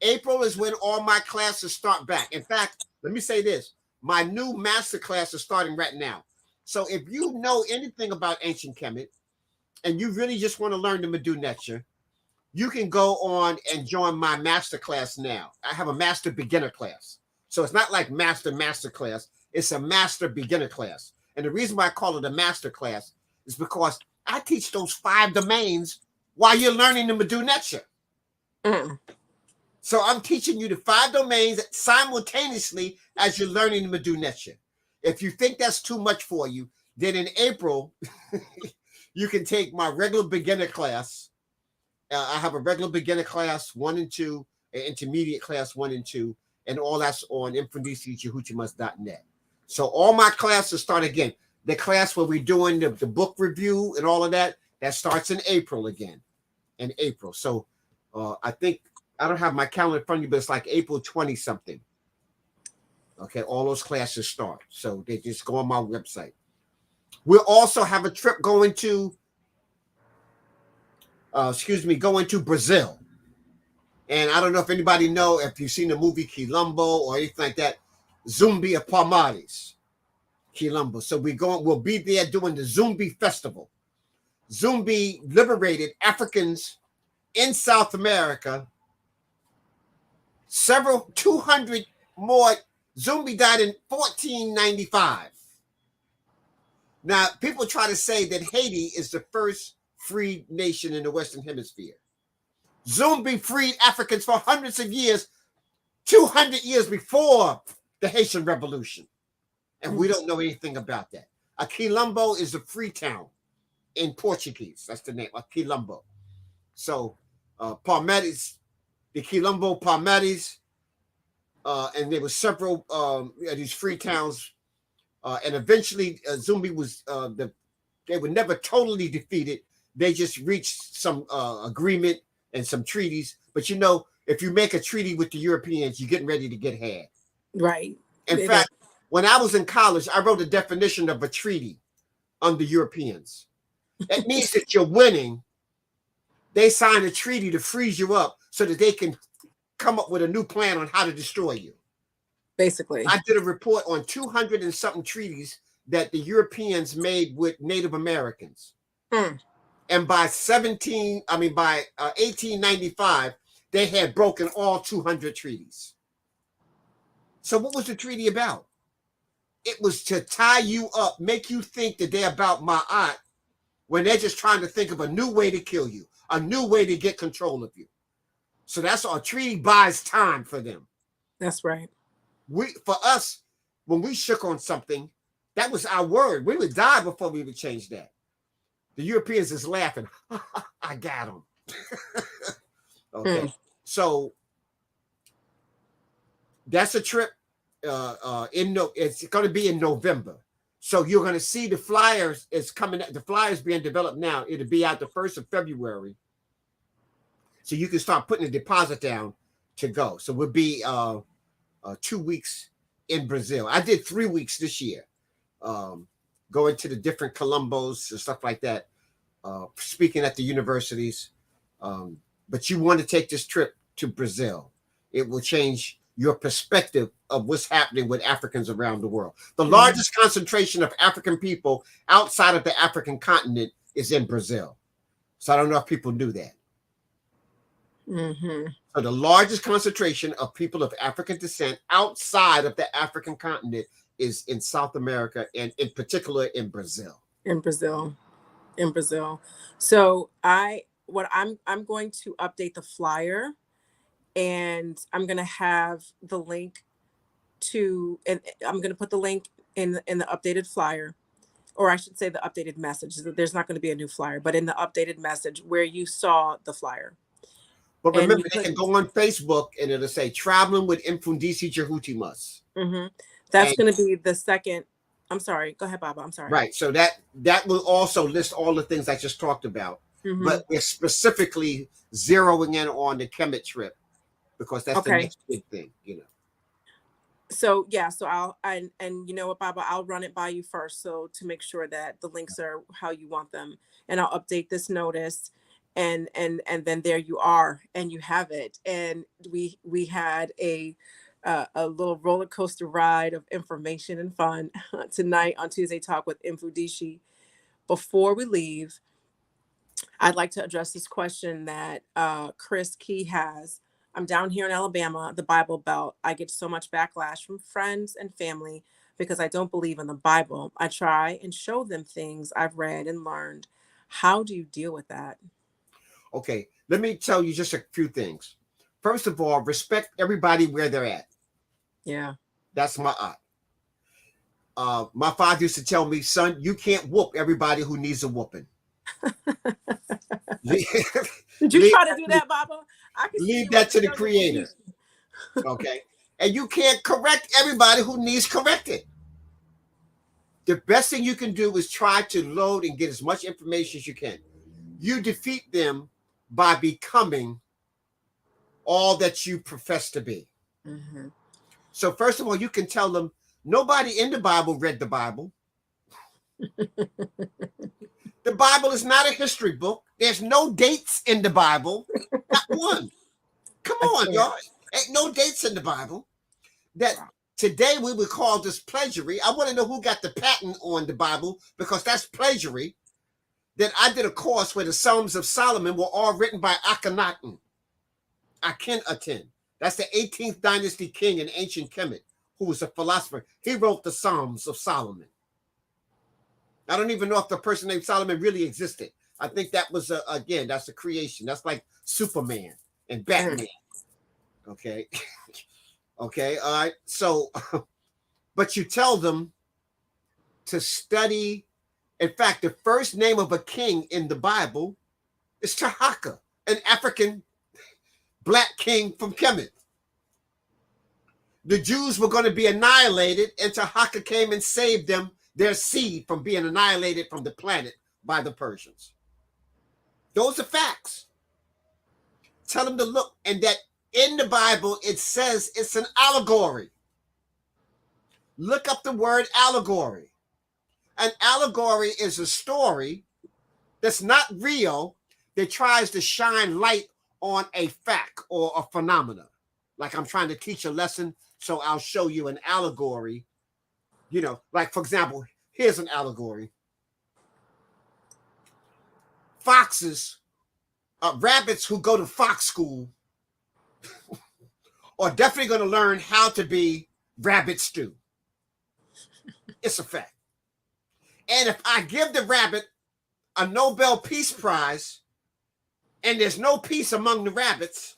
April is when all my classes start back. In fact, let me say this. My new master class is starting right now. So if you know anything about ancient Kemet and you really just want to learn the Medunetia, you can go on and join my master class now. I have a master beginner class. So it's not like master class. It's a master beginner class. And the reason why I call it a master class is because I teach those 5 domains while you're learning the Medunetia. Mm. So I'm teaching you the 5 domains simultaneously as you're learning the Medunetia. If you think that's too much for you, then in April, you can take my regular beginner class. I have a regular beginner class 1 and 2, an intermediate class 1 and 2, and all that's on infundisichihuchimas.net. So all my classes start again. The class where we're doing the book review and all of that starts in April again. In April. So I think, I don't have my calendar in front of you, but it's like April 20 something. Okay, all those classes start. So they just go on my website. We'll also have a trip going to Brazil. And I don't know if anybody know, if you've seen the movie Quilombo or anything like that, Zumbi of Palmares, Quilombo. So we'll be there doing the Zumbi Festival. Zumbi liberated Africans in South America. 200 more. Zumbi died in 1495. Now, people try to say that Haiti is the first freed nation in the Western Hemisphere. Zumbi freed Africans for hundreds of years, 200 years before the Haitian Revolution. And we don't know anything about that. A Quilombo is a free town in Portuguese. That's the name, a Quilombo. So Palmares, the Quilombo Palmares, and there were several these free towns. And eventually Zumbi was, they were never totally defeated. They just reached some agreement and some treaties. But you know, if you make a treaty with the Europeans, you're getting ready to get had. Right. In fact, when I was in college, I wrote a definition of a treaty under Europeans. It means that you're winning. They sign a treaty to freeze you up so that they can come up with a new plan on how to destroy you. Basically. I did a report on 200 and something treaties that the Europeans made with Native Americans. Mm. And by 1895, they had broken all 200 treaties. So what was the treaty about? It was to tie you up, make you think that they're about Ma'at when they're just trying to think of a new way to kill you, a new way to get control of you. So that's our treaty buys time for them. That's right. For us, when we shook on something, that was our word. We would die before we would change that. The Europeans is laughing. I got them. Okay. So that's a trip. It's going to be in November. So you're going to see the flyers. It's coming. The flyers being developed now. It'll be out the 1st of February. So you can start putting a deposit down to go. So we'll be 2 weeks in Brazil. I did 3 weeks this year, going to the different Colombos and stuff like that, speaking at the universities. But you want to take this trip to Brazil. It will change your perspective of what's happening with Africans around the world. The largest concentration of African people outside of the African continent is in Brazil. So I don't know if people knew that. Mm-hmm. So the largest concentration of people of African descent outside of the African continent is in South America, and in particular in Brazil. In Brazil. In Brazil. So I'm going to update the flyer, and I'm going to have the link to, and I'm going to put the link in the updated flyer, or I should say the updated message. There's not going to be a new flyer, but in the updated message where you saw the flyer. But remember, they can go on Facebook and it'll say Traveling with Mfundishi Jehutimas. Mm-hmm. That's going to be the second. I'm sorry. Go ahead, Baba. I'm sorry. Right. So that will also list all the things I just talked about. Mm-hmm. But we're specifically zeroing in on the Kemet trip because that's the next big thing, you know. So yeah, so and you know what, Baba, I'll run it by you first, so to make sure that the links are how you want them, and I'll update this notice, and then there you are, and you have it. And we had a little roller coaster ride of information and fun tonight on Tuesday Talk with Mfundishi. Before we leave, I'd like to address this question that Chris Key has. I'm down here in Alabama, the Bible Belt. I get so much backlash from friends and family because I don't believe in the Bible. I try and show them things I've read and learned. How do you deal with that? Okay, let me tell you just a few things. First of all, respect everybody where they're at. Yeah. That's my aunt. My father used to tell me, son, you can't whoop everybody who needs a whooping. Did you try to do that, Baba? Leave that to the Creator. Okay. And you can't correct everybody who needs corrected. The best thing you can do is try to load and get as much information as you can. You defeat them by becoming all that you profess to be. Mm-hmm. So first of all, you can tell them nobody in the Bible read the Bible. The Bible is not a history book. There's no dates in the Bible. Not one. Come on, y'all. Ain't no dates in the Bible. That today we would call this plagiary. I want to know who got the patent on the Bible, because that's plagiary. That I did a course where the Psalms of Solomon were all written by Akhenaten. That's the 18th dynasty king in ancient Kemet, who was a philosopher. He wrote the Psalms of Solomon. I don't even know if the person named Solomon really existed. I think that was, again, that's a creation. That's like Superman and Batman. Okay. Okay. All right. So, but you tell them to study. In fact, the first name of a king in the Bible is Tahaka, an African black king from Kemet. The Jews were going to be annihilated, and Tahaka came and saved them, their seed, from being annihilated from the planet by the Persians. Those are facts. Tell them to look, and that in the Bible, it says it's an allegory. Look up the word allegory. An allegory is a story that's not real that tries to shine light on a fact or a phenomena. Like I'm trying to teach a lesson, so I'll show you an allegory. You know, like, for example, here's an allegory. Foxes, rabbits who go to fox school are definitely going to learn how to be rabbit stew. It's a fact. And if I give the rabbit a Nobel Peace Prize and there's no peace among the rabbits,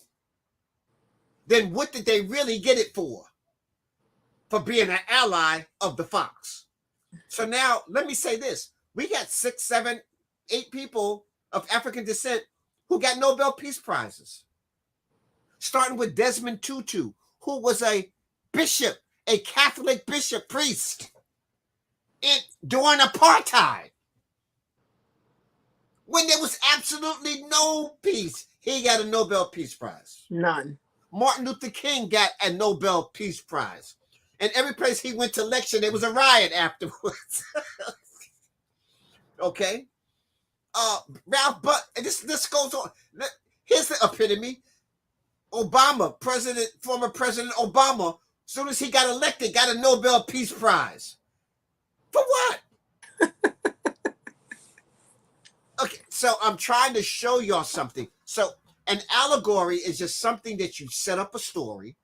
then what did they really get it for? For being an ally of the fox. So now let me say this. We got 6, 7, 8 people of African descent who got Nobel Peace Prizes. Starting with Desmond Tutu, who was a bishop, a Catholic bishop priest during apartheid. When there was absolutely no peace, he got a Nobel Peace Prize. None. Martin Luther King got a Nobel Peace Prize. And every place he went to lecture, there was a riot afterwards. Okay? Ralph, but this goes on. Here's the epitome. Obama, former President Obama, as soon as he got elected, got a Nobel Peace Prize. For what? Okay, so I'm trying to show y'all something. So An allegory is just something that you set up a story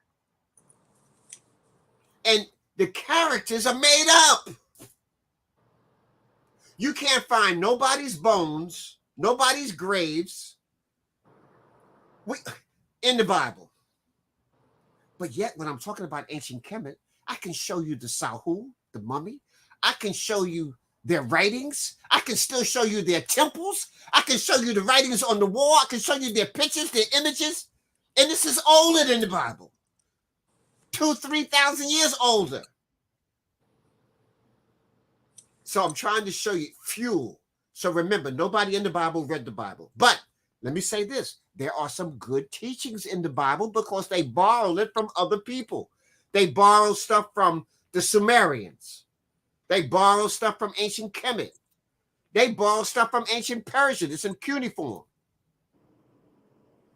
and the characters are made up. You can't find nobody's bones, nobody's graves in the Bible. But yet, when I'm talking about ancient Kemet, I can show you the Sahu, the mummy. I can show you their writings. I can still show you their temples. I can show you the writings on the wall. I can show you their pictures, their images. And this is older than the Bible. 2,000-3,000 years older. So I'm trying to show you fuel. So remember, nobody in the Bible read the Bible. But let me say this. There are some good teachings in the Bible because they borrowed it from other people. They borrowed stuff from the Sumerians. They borrowed stuff from ancient Kemet. They borrowed stuff from ancient Persia. It's in cuneiform.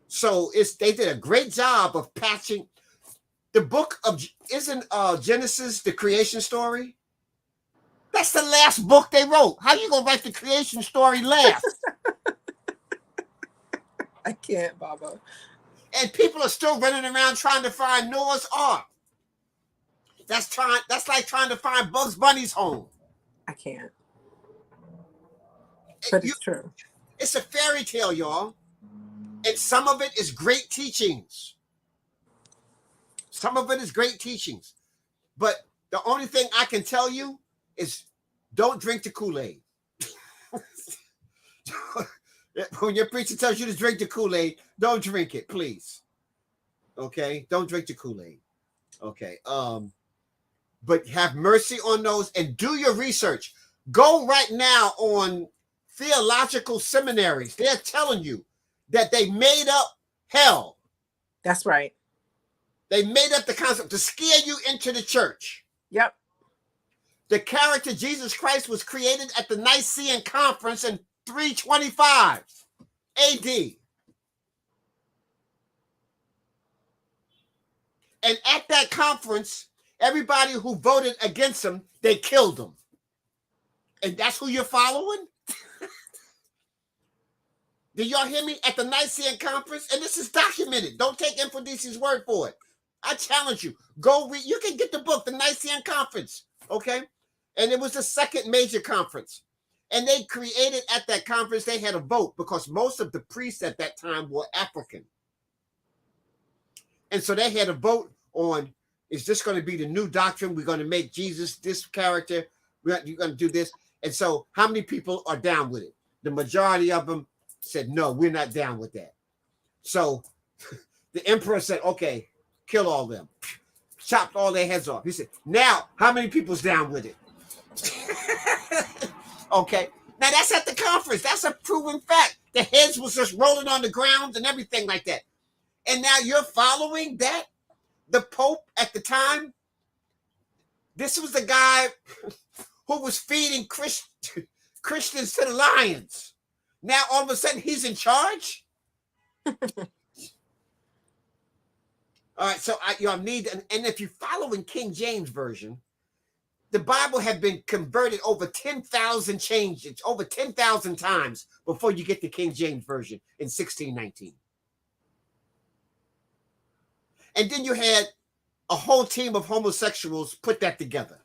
So they did a great job of patching. The book of, isn't Genesis the creation story? That's the last book they wrote. How you gonna write the creation story last? I can't, Baba. And people are still running around trying to find Noah's Ark. That's like trying to find Bugs Bunny's home. I can't. But it's true. It's a fairy tale, y'all. And some of it is great teachings. Some of it is great teachings. But the only thing I can tell you is don't drink the Kool-Aid. When your preacher tells you to drink the Kool-Aid, don't drink it, please. Okay? Don't drink the Kool-Aid. Okay. But have mercy on those and do your research. Go right now on theological seminaries. They're telling you that they made up hell. That's right. They made up the concept to scare you into the church. Yep. The character Jesus Christ was created at the Nicene Conference in 325 AD. And at that conference, everybody who voted against him, they killed him. And that's who you're following? Did y'all hear me? At the Nicene Conference, and this is documented. Don't take Mfundishi's word for it. I challenge you. Go read. You can get the book, the Nicene Conference, okay? And it was the second major conference. And they created at that conference, they had a vote because most of the priests at that time were African. And so they had a vote on, is this going to be the new doctrine? We're going to make Jesus this character. You're going to do this. And so how many people are down with it? The majority of them said, no, we're not down with that. So the emperor said, okay, kill all them. Chopped all their heads off. He said, now, how many people's down with it? Okay. Now that's at the conference. That's a proven fact. The heads was just rolling on the ground and everything like that. And now you're following that? The Pope at the time, this was the guy who was feeding Christians to the lions. Now all of a sudden he's in charge? All right, so y'all need, and if you're following King James Version, the Bible had been converted over 10,000 changes, over 10,000 times before you get the King James Version in 1619. And then you had a whole team of homosexuals put that together,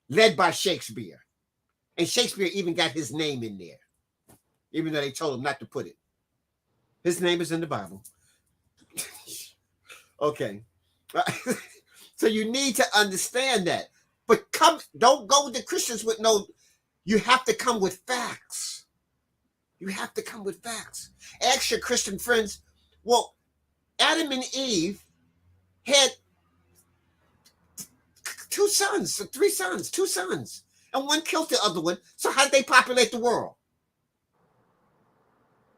led by Shakespeare. And Shakespeare even got his name in there, even though they told him not to put it. His name is in the Bible. Okay. So you need to understand that. But don't go with the Christians with you have to come with facts. You have to come with facts. Ask your Christian friends, well, Adam and Eve had two sons, and one killed the other one. So how did they populate the world?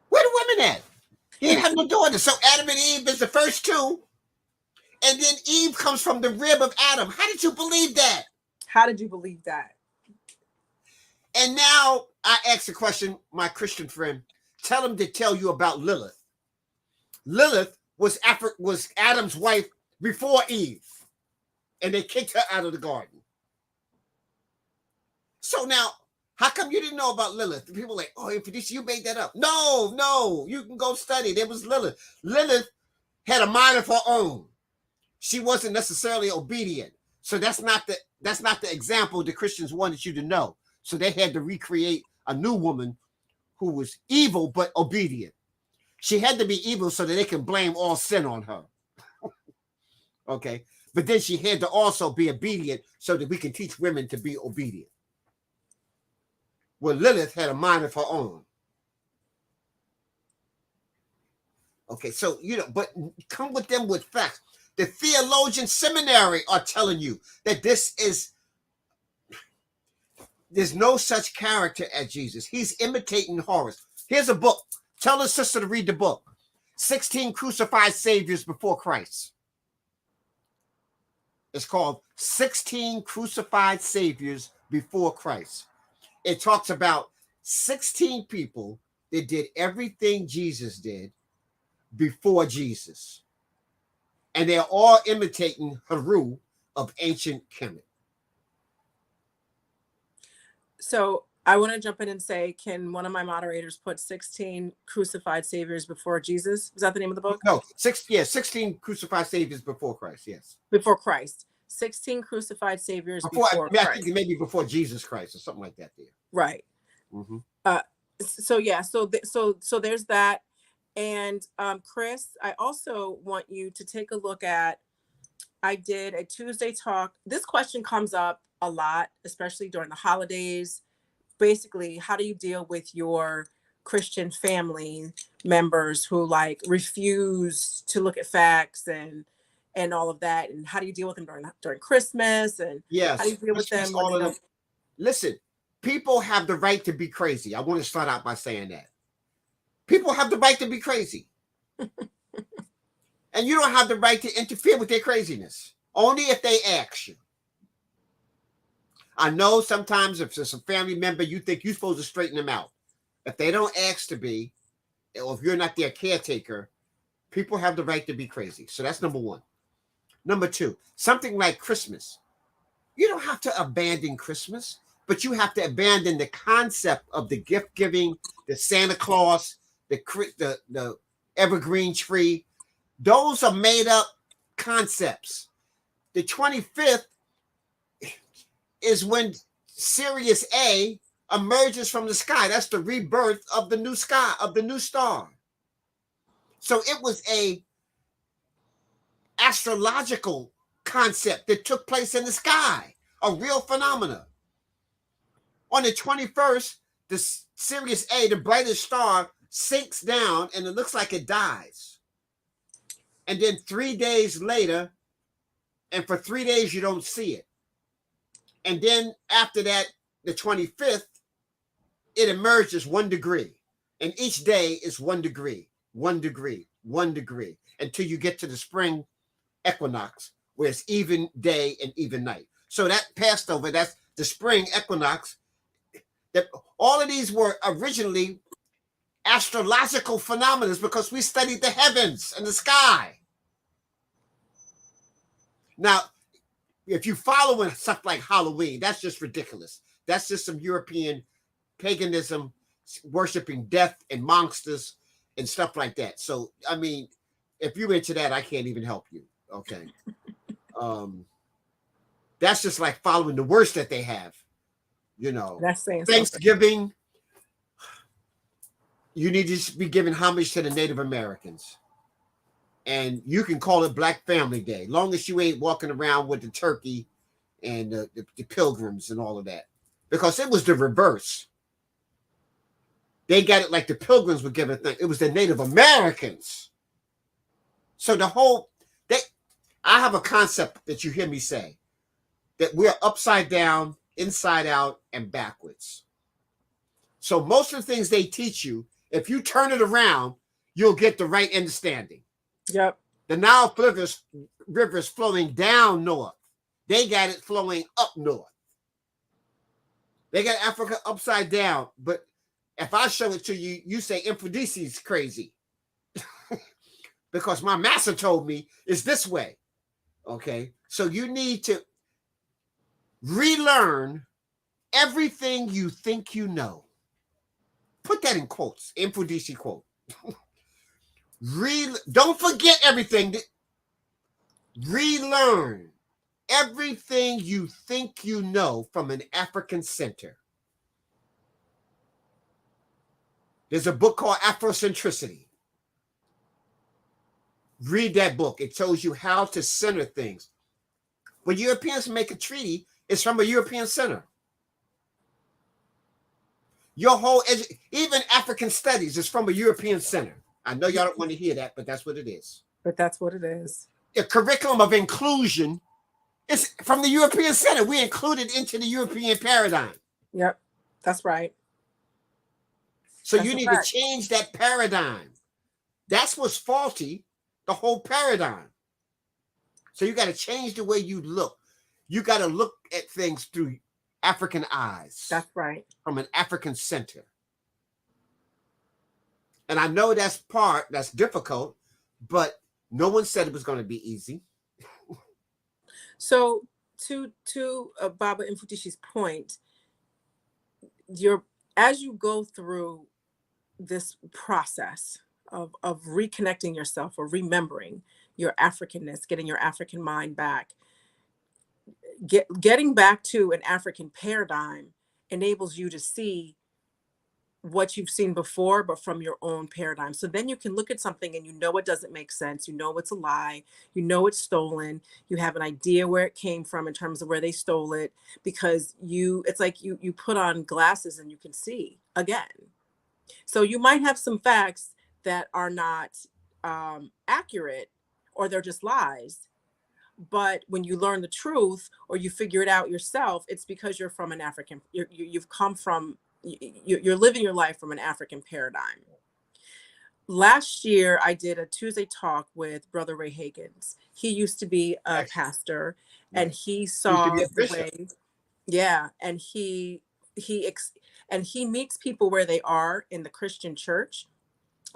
Where the women at? He didn't have no daughters. So Adam and Eve is the first two. And then Eve comes from the rib of Adam. How did you believe that? How did you believe that? And now I ask a question, my Christian friend. Tell him to tell you about Lilith. Lilith was Adam's wife before Eve. And they kicked her out of the garden. So now, How come you didn't know about Lilith? People like, oh, Mfundishi, you made that up. No, you can go study. There was Lilith. Lilith had a mind of her own. She wasn't necessarily obedient. So that's not the example the Christians wanted you to know. So they had to recreate a new woman who was evil but obedient. She had to be evil so that they can blame all sin on her. Okay. But then she had to also be obedient so that we can teach women to be obedient. Well, Lilith had a mind of her own. Okay, so, but come with them with facts. The theologian seminary are telling you that there's no such character as Jesus. He's imitating Horus. Here's a book. Tell a sister to read the book. 16 Crucified Saviors Before Christ. It's called 16 Crucified Saviors Before Christ. It talks about 16 people that did everything Jesus did before Jesus. And they're all imitating Heru of ancient Kemet. So I want to jump in and say, can one of my moderators put 16 crucified saviors before Jesus? Is that the name of the book? No, 16 Crucified Saviors Before Christ, yes. Before Christ. 16 crucified saviors before I Christ. think maybe before Jesus Christ or something like that there. Right. Mm-hmm. So there's that. And Chris, I also want you to take a look at, I did a Tuesday talk. This question comes up a lot, especially during the holidays. Basically, how do you deal with your Christian family members who like refuse to look at facts and all of that? And how do you deal with them during Christmas? And yes, how do you deal with them when they don't? Listen, people have the right to be crazy. I want to start out by saying that. People have the right to be crazy. And you don't have the right to interfere with their craziness. Only if they ask you. I know sometimes if it's a family member, you think you're supposed to straighten them out. If they don't ask to be, or if you're not their caretaker, people have the right to be crazy. So that's number one. Number two, something like Christmas. You don't have to abandon Christmas, but you have to abandon the concept of the gift giving, the Santa Claus, the evergreen tree. Those are made up concepts. The 25th is when Sirius A emerges from the sky. That's the rebirth of the new sky, of the new star. So it was a astrological concept that took place in the sky, a real phenomena. On the 21st, the Sirius A, the brightest star, sinks down and it looks like it dies. And then 3 days later, and for 3 days you don't see it. And then after that, the 25th, it emerges 1 degree. And each day is 1 degree, 1 degree, 1 degree, until you get to the spring equinox, where it's even day and even night. So that passed over, that's the spring equinox. That all of these were originally astrological phenomena because we studied the heavens and the sky. Now, if you follow in stuff like Halloween, that's just ridiculous. That's just some European paganism, worshiping death and monsters and stuff like that. So, I mean, if you're into that, I can't even help you. Okay. That's just like following the worst that they have. You know, That's saying Thanksgiving, something. You need to be giving homage to the Native Americans. And you can call it Black Family Day, long as you ain't walking around with the turkey and the pilgrims and all of that. Because it was the reverse. They got it like the pilgrims were given thing. It was the Native Americans. So I have a concept that you hear me say, that we're upside down, inside out, and backwards. So most of the things they teach you, if you turn it around, you'll get the right understanding. Yep. The Nile river is flowing down north. They got it flowing up north. They got Africa upside down. But if I show it to you, you say Mfundishi is crazy. Because my master told me it's this way. Okay? So you need to relearn everything you think you know. Put that in quotes, Mfundishi quote. Don't forget everything. Relearn everything you think you know from an African center. There's a book called Afrocentricity. Read that book. It tells you how to center things. When Europeans make a treaty, it's from a European center. Your whole, even African studies is from a European center. I know y'all don't want to hear that, but that's what it is. But that's what it is. The curriculum of inclusion is from the European center. We included into the European paradigm. Yep, that's right. So That's you a need fact. to change that paradigm. That's what's faulty, the whole paradigm. So you got to change the way you look. You got to look at things through African eyes. That's right. From an African center. And I know that's difficult, but no one said it was going to be easy. So to Baba Mfundishi's point, as you go through this process of reconnecting yourself or remembering your Africanness, getting your African mind back, getting back to an African paradigm enables you to see what you've seen before, but from your own paradigm. So then you can look at something and you know it doesn't make sense. You know it's a lie. You know it's stolen. You have an idea where it came from in terms of where they stole it, because it's like you put on glasses and you can see again. So you might have some facts that are not accurate, or they're just lies. But when you learn the truth or you figure it out yourself, it's because you're from an African, you've come from, you're living your life from an African paradigm. Last year, I did a Tuesday talk with Brother Ray Hagins. He used to be a pastor, and he saw the way, yeah, and he meets people where they are in the Christian church,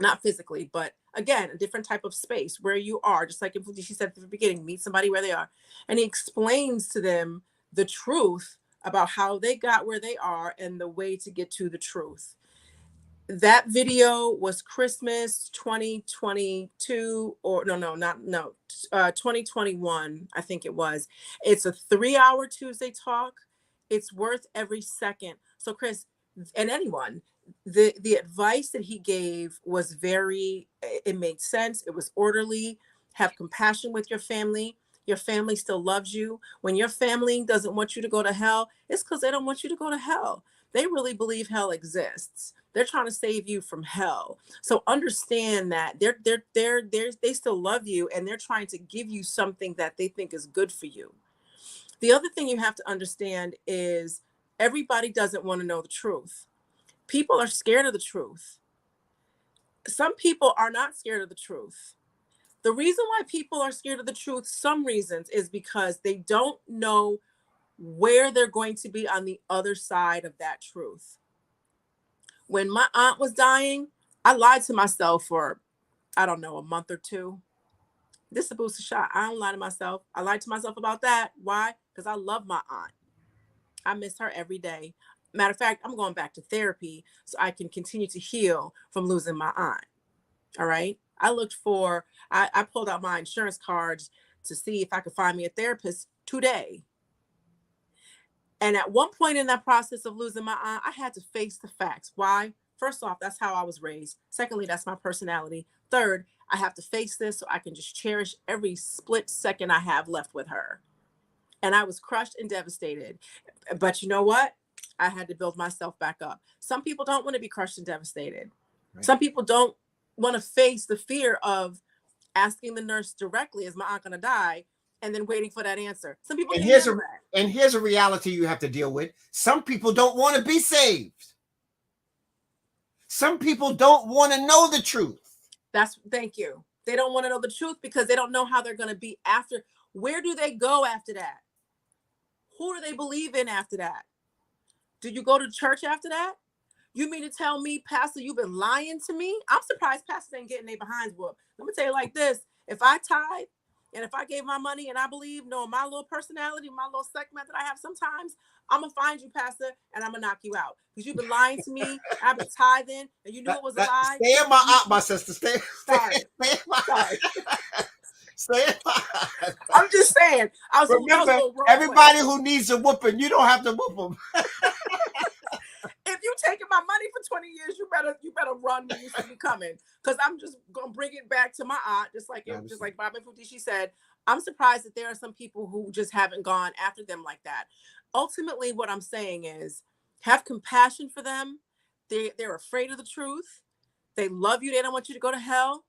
not physically, but again, a different type of space where you are, just like she said at the beginning, meet somebody where they are. And he explains to them the truth about how they got where they are and the way to get to the truth. That video was Christmas 2022, or no, 2021, I think it was. It's a 3-hour Tuesday talk. It's worth every second. So Chris, and anyone, the advice that he gave was it made sense. It was orderly. Have compassion with your family. Your family still loves you. When your family doesn't want you to go to hell, it's because they don't want you to go to hell. They really believe hell exists. They're trying to save you from hell. So understand that they still love you, and they're trying to give you something that they think is good for you. The other thing you have to understand is everybody doesn't want to know the truth. People are scared of the truth. Some people are not scared of the truth. The reason why people are scared of the truth, some reasons, is because they don't know where they're going to be on the other side of that truth. When my aunt was dying, I lied to myself for, I don't know, a month or two. This is Abut Seshat. I don't lie to myself. I lied to myself about that. Why? Because I love my aunt. I miss her every day. Matter of fact, I'm going back to therapy so I can continue to heal from losing my aunt. All right. I pulled out my insurance cards to see if I could find me a therapist today. And at one point in that process of losing my aunt, I had to face the facts. Why? First off, that's how I was raised. Secondly, that's my personality. Third, I have to face this so I can just cherish every split second I have left with her. And I was crushed and devastated. But you know what? I had to build myself back up. Some people don't want to be crushed and devastated. Right. Some people don't want to face the fear of asking the nurse directly, is my aunt going to die? And then waiting for that answer. Some people can't handle that. And here's a reality you have to deal with. Some people don't want to be saved. Some people don't want to know the truth. Thank you. They don't want to know the truth because they don't know how they're going to be after. Where do they go after that? Who do they believe in after that? Do you go to church after that? You mean to tell me, Pastor, you've been lying to me? I'm surprised pastors ain't getting their behinds whooped. Let me tell you like this. If I tithe And if I gave my money and I believe, no, my little personality, my little segment that I have sometimes, I'm going to find you, Pastor, and I'm going to knock you out. Because you've been lying to me. I've been tithing, and you knew it was a lie. Stay in my my sister. Stay in my, Sorry. stay in my. I'm just saying. Remember, everybody who needs a whooping, you don't have to whoop them. If you taking my money for 20 years, you better run when you see me coming. Because I'm just gonna bring it back to my aunt, just like Baba Mfundishi said. I'm surprised that there are some people who just haven't gone after them like that. Ultimately, what I'm saying is have compassion for them. They're afraid of the truth. They love you. They don't want you to go to hell.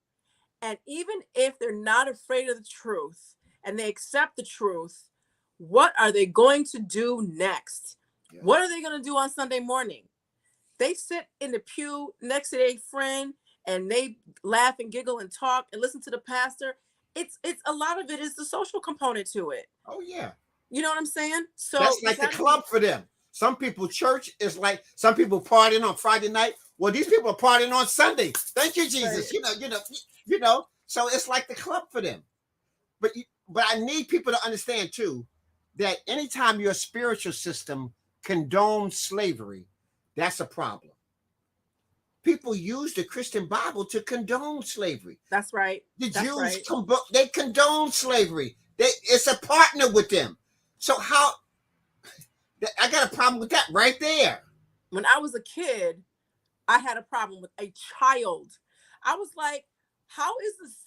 And even if they're not afraid of the truth and they accept the truth, what are they going to do next? Yeah. What are they going to do on Sunday morning? They sit in the pew next to their friend and they laugh and giggle and talk and listen to the pastor. It's a lot of it is the social component to it. Oh, yeah. You know what I'm saying? So that's like the club for them. Some people, church is like some people partying on Friday night. Well, these people are partying on Sunday. Thank you, Jesus. Right. You know. So it's like the club for them. But I need people to understand too that anytime your spiritual system condones slavery, that's a problem. People use the Christian Bible to condone slavery. That's right. The Jews they condone slavery. It's a partner with them. So how? I got a problem with that right there. When I was a kid, I had a problem with a child. I was like, how is this?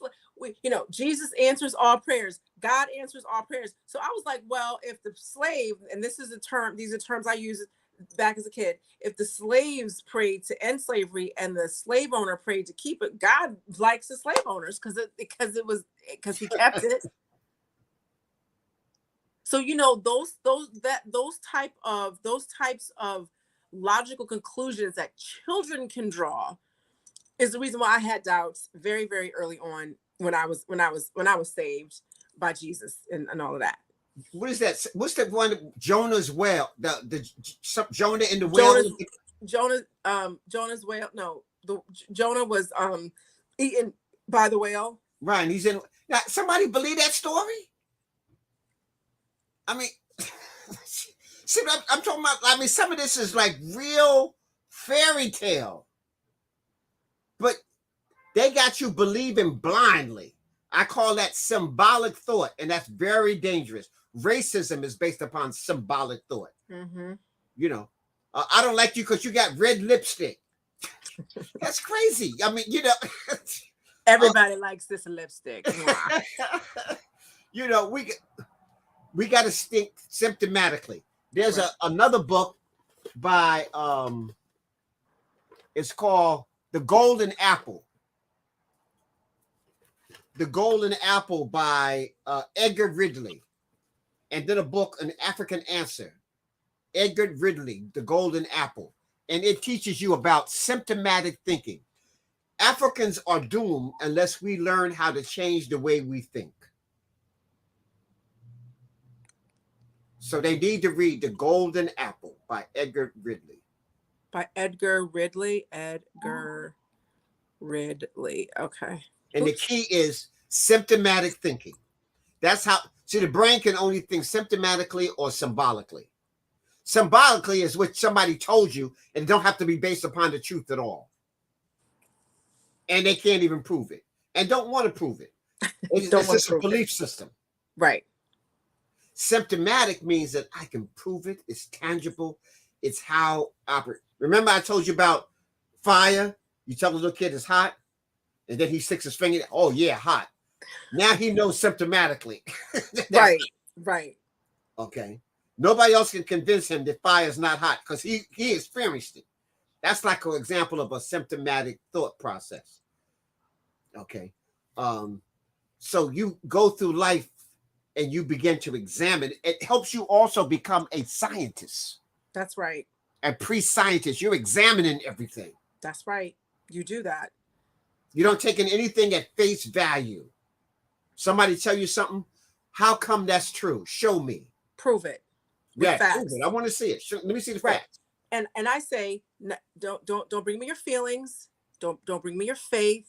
Jesus answers all prayers. God answers all prayers. So I was like, well, if the slave, and this is a term, these are terms I used back as a kid. If the slaves prayed to end slavery and the slave owner prayed to keep it, God likes the slave owners because he kept it. So those types of logical conclusions that children can draw is the reason why I had doubts very, very early on when I was saved by Jesus and all of that. What is that? What's that one? Jonah's well. The Jonah in the whale. Jonah's whale. No, Jonah was eaten by the whale. Right. And he's in. Now, somebody believe that story? I mean, see, I'm talking about. I mean, some of this is like real fairy tale, but they got you believing blindly. I call that symbolic thought, and that's very dangerous. Racism is based upon symbolic thought. Mm-hmm. I don't like you because you got red lipstick. That's crazy. I mean, everybody likes this lipstick. We got to think symptomatically. There's another book by it's called The Golden Apple. The Golden Apple by Edgar Ridley. And then a book, An African Answer. Edgar Ridley, The Golden Apple. And it teaches you about symptomatic thinking. Africans are doomed unless we learn how to change the way we think. So they need to read The Golden Apple by Edgar Ridley. By Edgar Ridley. Edgar Ridley. Okay. And the key is symptomatic thinking. That's how, see, the brain can only think symptomatically or symbolically. Symbolically is what somebody told you and it don't have to be based upon the truth at all. And they can't even prove it and don't want to prove it. It's just a belief system. Right. Symptomatic means that I can prove it. It's tangible. It's how operate. Remember I told you about fire? You tell the little kid it's hot and then he sticks his finger. Oh yeah, hot. Now he knows symptomatically. Right. Okay. Nobody else can convince him that fire is not hot because he experienced it. That's like an example of a symptomatic thought process. Okay. So you go through life and you begin to examine. It helps you also become a scientist. That's right. A pre-scientist. You're examining everything. That's right. You do that. You don't take in anything at face value. Somebody tell you something. How come that's true? Show me. Prove it. Yeah, prove it. I want to see it. Let me see the facts. And I say, don't bring me your feelings. Don't bring me your faith.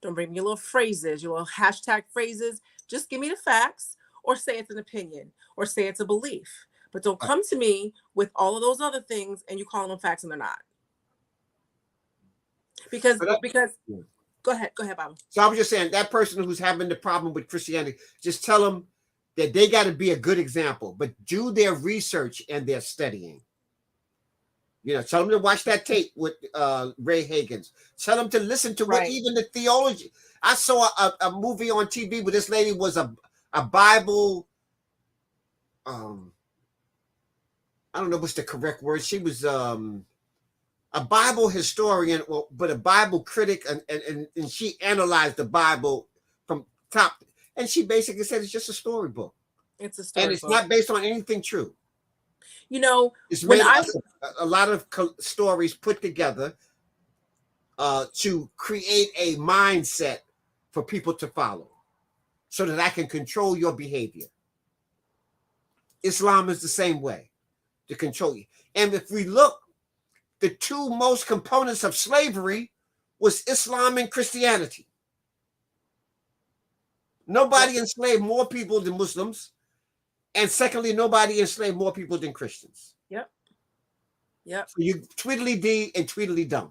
Don't bring me your little phrases, your little hashtag phrases. Just give me the facts, or say it's an opinion, or say it's a belief. But don't come to me with all of those other things and you call them facts and they're not. Because go ahead, Baba. So I was just saying, that person who's having the problem with Christianity, just tell them that they got to be a good example, but do their research and their studying. Tell them to watch that tape with Ray Hagins. Tell them to listen to what even the theology. I saw a movie on TV where this lady was a Bible. I don't know what's the correct word. She was a Bible historian, but a Bible critic, and she analyzed the Bible from top. And she basically said it's just a storybook. It's a storybook. And it's not based on anything true. It's when a lot of stories put together to create a mindset for people to follow so that I can control your behavior. Islam is the same way, to control you. And if we look, the two most components of slavery was Islam and Christianity. Nobody enslaved more people than Muslims. And secondly, nobody enslaved more people than Christians. Yep. So you Tweedledee and Tweedledum.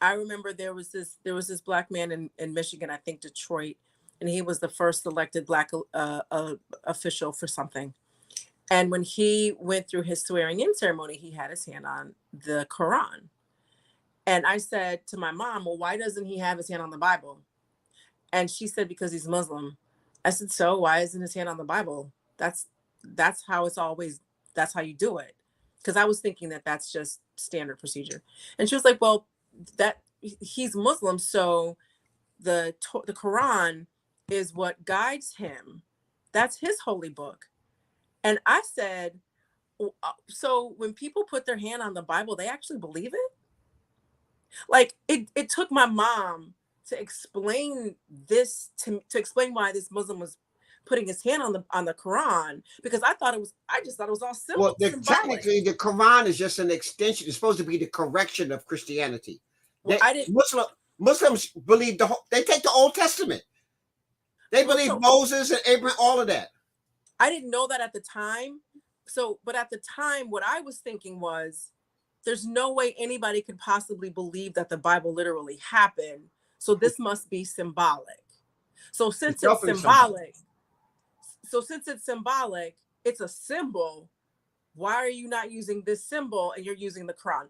I remember there was this black man in Michigan, I think Detroit, and he was the first elected black official for something. And when he went through his swearing in ceremony, he had his hand on the Quran. And I said to my mom, well, why doesn't he have his hand on the Bible? And she said, because he's Muslim. I said, so why isn't his hand on the Bible? That's how it's always, that's how you do it. Because I was thinking that that's just standard procedure. And she was like, well, that he's Muslim, so the Quran is what guides him. That's his holy book. And I said, so when people put their hand on the Bible, they actually believe it? Like it took my mom to explain this to explain why this Muslim was putting his hand on the Quran, because I just thought it was all symbolic. Well, technically, the Quran is just an extension. It's supposed to be the correction of Christianity. Well, Muslims believe they take the Old Testament. They believe Moses and Abraham, all of that. I didn't know that at the time. But at the time, what I was thinking was, there's no way anybody could possibly believe that the Bible literally happened. So this must be symbolic. So since it's symbolic, it's a symbol. Why are you not using this symbol and you're using the Quran?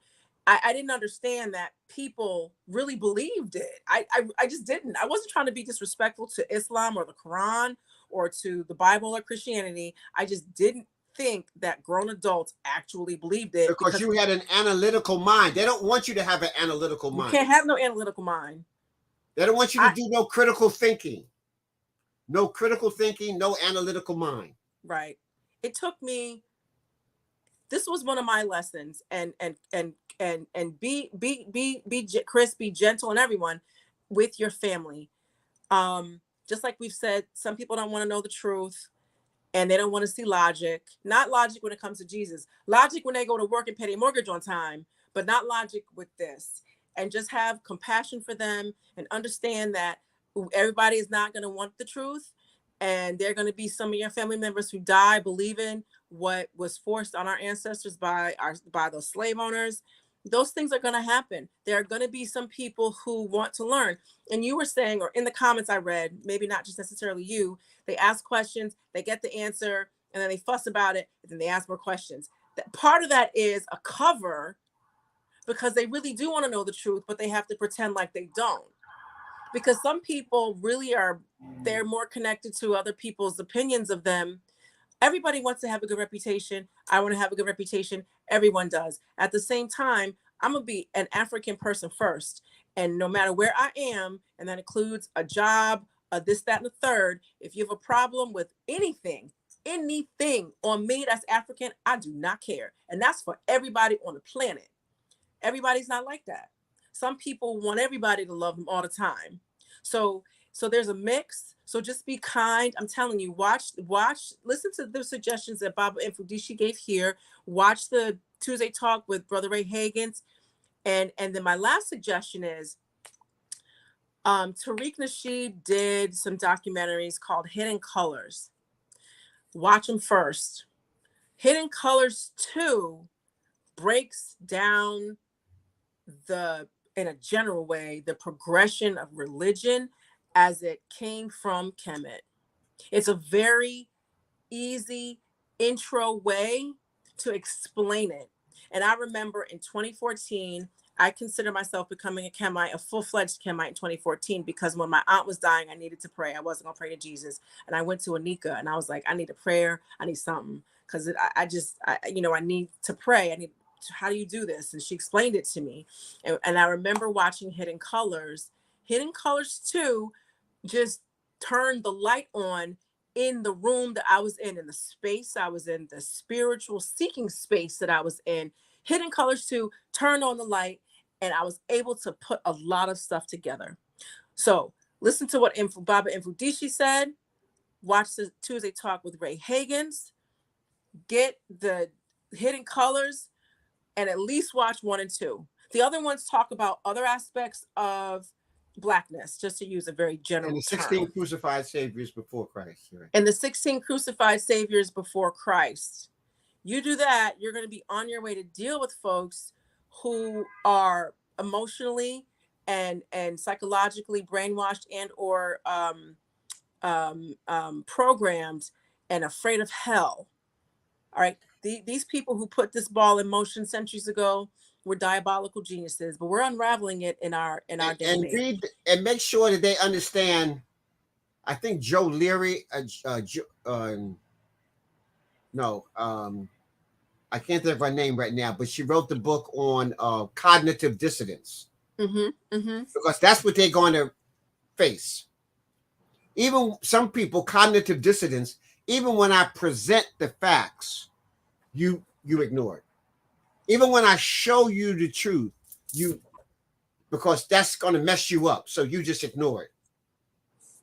I didn't understand that people really believed it. I just didn't. I wasn't trying to be disrespectful to Islam or the Quran or to the Bible or Christianity. I just didn't think that grown adults actually believed it. Because you had an analytical mind. They don't want you to have an analytical mind. You can't have no analytical mind. They don't want you to do no critical thinking. No critical thinking, no analytical mind. Right. It took me, this was one of my lessons, and be Chris, be gentle and everyone with your family. Just like we've said, some people don't want to know the truth and they don't want to see logic. Not logic when it comes to Jesus. Logic when they go to work and pay their mortgage on time, but not logic with this. And just have compassion for them and understand that everybody is not going to want the truth. And there are going to be some of your family members who die believing what was forced on our ancestors by those slave owners. Those things are going to happen. There are going to be some people who want to learn. And you were saying, or in the comments I read, maybe not just necessarily you, they ask questions, they get the answer, and then they fuss about it, and then they ask more questions. That part of that is a cover, because they really do want to know the truth, but they have to pretend like they don't. Because some people really they're more connected to other people's opinions of them. Everybody wants to have a good reputation. I want to have a good reputation. Everyone does. At the same time, I'm going to be an African person first. And no matter where I am, and that includes a job, this, that, and the third, if you have a problem with anything on me that's African, I do not care. And that's for everybody on the planet. Everybody's not like that. Some people want everybody to love them all the time. So there's a mix. So just be kind. I'm telling you, watch, listen to the suggestions that Baba Mfundishi gave here. Watch the Tuesday Talk with Brother Ray Hagins. And then my last suggestion is, Tariq Nasheed did some documentaries called Hidden Colors. Watch them first. Hidden Colors 2 breaks down in a general way, the progression of religion as it came from Kemet. It's a very easy intro way to explain it. And I remember in 2014, I consider myself becoming a Kemite, a full-fledged Kemite in 2014, because when my aunt was dying, I needed to pray. I wasn't going to pray to Jesus. And I went to Anika and I was like, I need a prayer. I need something. Because I need to pray. How do you do this? And she explained it to me. And I remember watching Hidden Colors. Hidden Colors 2 just turned the light on in the room that I was in the space I was in, the spiritual seeking space that I was in. Hidden Colors 2 turned on the light, and I was able to put a lot of stuff together. So listen to what Baba Mfundishi said. Watch the Tuesday Talk with Ray Hagans. Get the Hidden Colors, and at least watch 1 and 2. The other ones talk about other aspects of Blackness, just to use a very general And the 16 term. crucified saviors before Christ. Right? And the 16 crucified saviors before Christ. You do that, you're going to be on your way to deal with folks who are emotionally and psychologically brainwashed and or programmed and afraid of hell. All right. These people who put this ball in motion centuries ago were diabolical geniuses, but we're unraveling it in our day and age. Read and make sure that they understand. I think Joe Leary, I can't think of her name right now, but she wrote the book on cognitive dissonance. Because that's what they're going to face. Even some people, cognitive dissonance, even when I present the facts, you ignore it. Even when I show you the truth, because that's going to mess you up. So you just ignore it.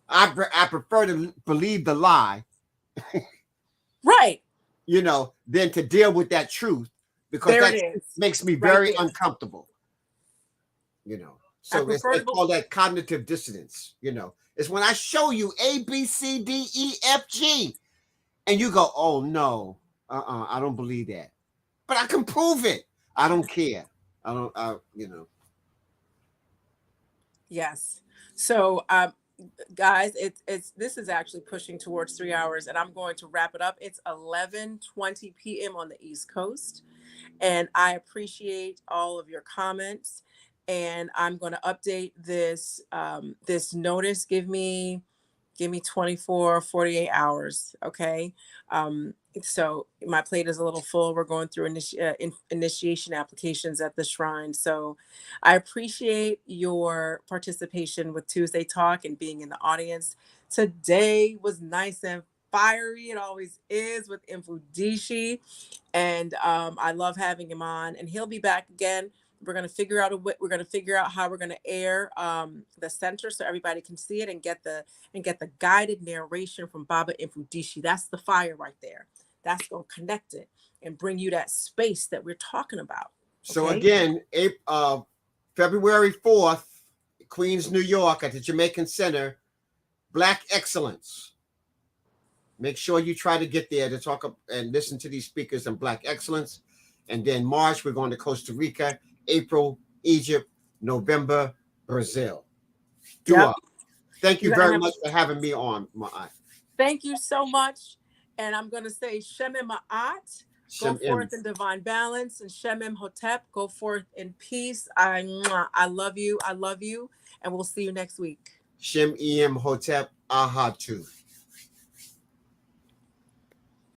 I prefer to believe the lie. Right. Than to deal with that truth, because that makes me very uncomfortable. So they call that cognitive dissonance. It's when I show you A, B, C, D, E, F, G, and you go, oh no, I don't believe that. But I can prove it. I don't care. Yes. So, guys, this is actually pushing towards 3 hours, and I'm going to wrap it up. It's 11:20 p.m. on the East Coast, and I appreciate all of your comments. And I'm going to update this this notice. Give me 24, 48 hours. Okay. So my plate is a little full. We're going through initiation applications at the shrine. So I appreciate your participation with Tuesday Talk and being in the audience. Today was nice and fiery. It always is with Mfundishi. And I love having him on, and he'll be back again. We're going to figure out how we're going to air the center so everybody can see it and get the guided narration from Baba Mfundishi. That's the fire right there. That's going to connect it and bring you that space that we're talking about. Okay? So again, February 4th, Queens, New York, at the Jamaican Center, Black Excellence. Make sure you try to get there to talk and listen to these speakers on Black Excellence. And then March, we're going to Costa Rica. April, Egypt. November, Brazil. Yep. Thank you very much for having me on, Ma'at. Thank you so much. And I'm going to say Shemem Ma'at, go forth in divine balance, and Shemem Hotep, go forth in peace. I love you. I love you. And we'll see you next week. Shem Em Hotep Ahatu.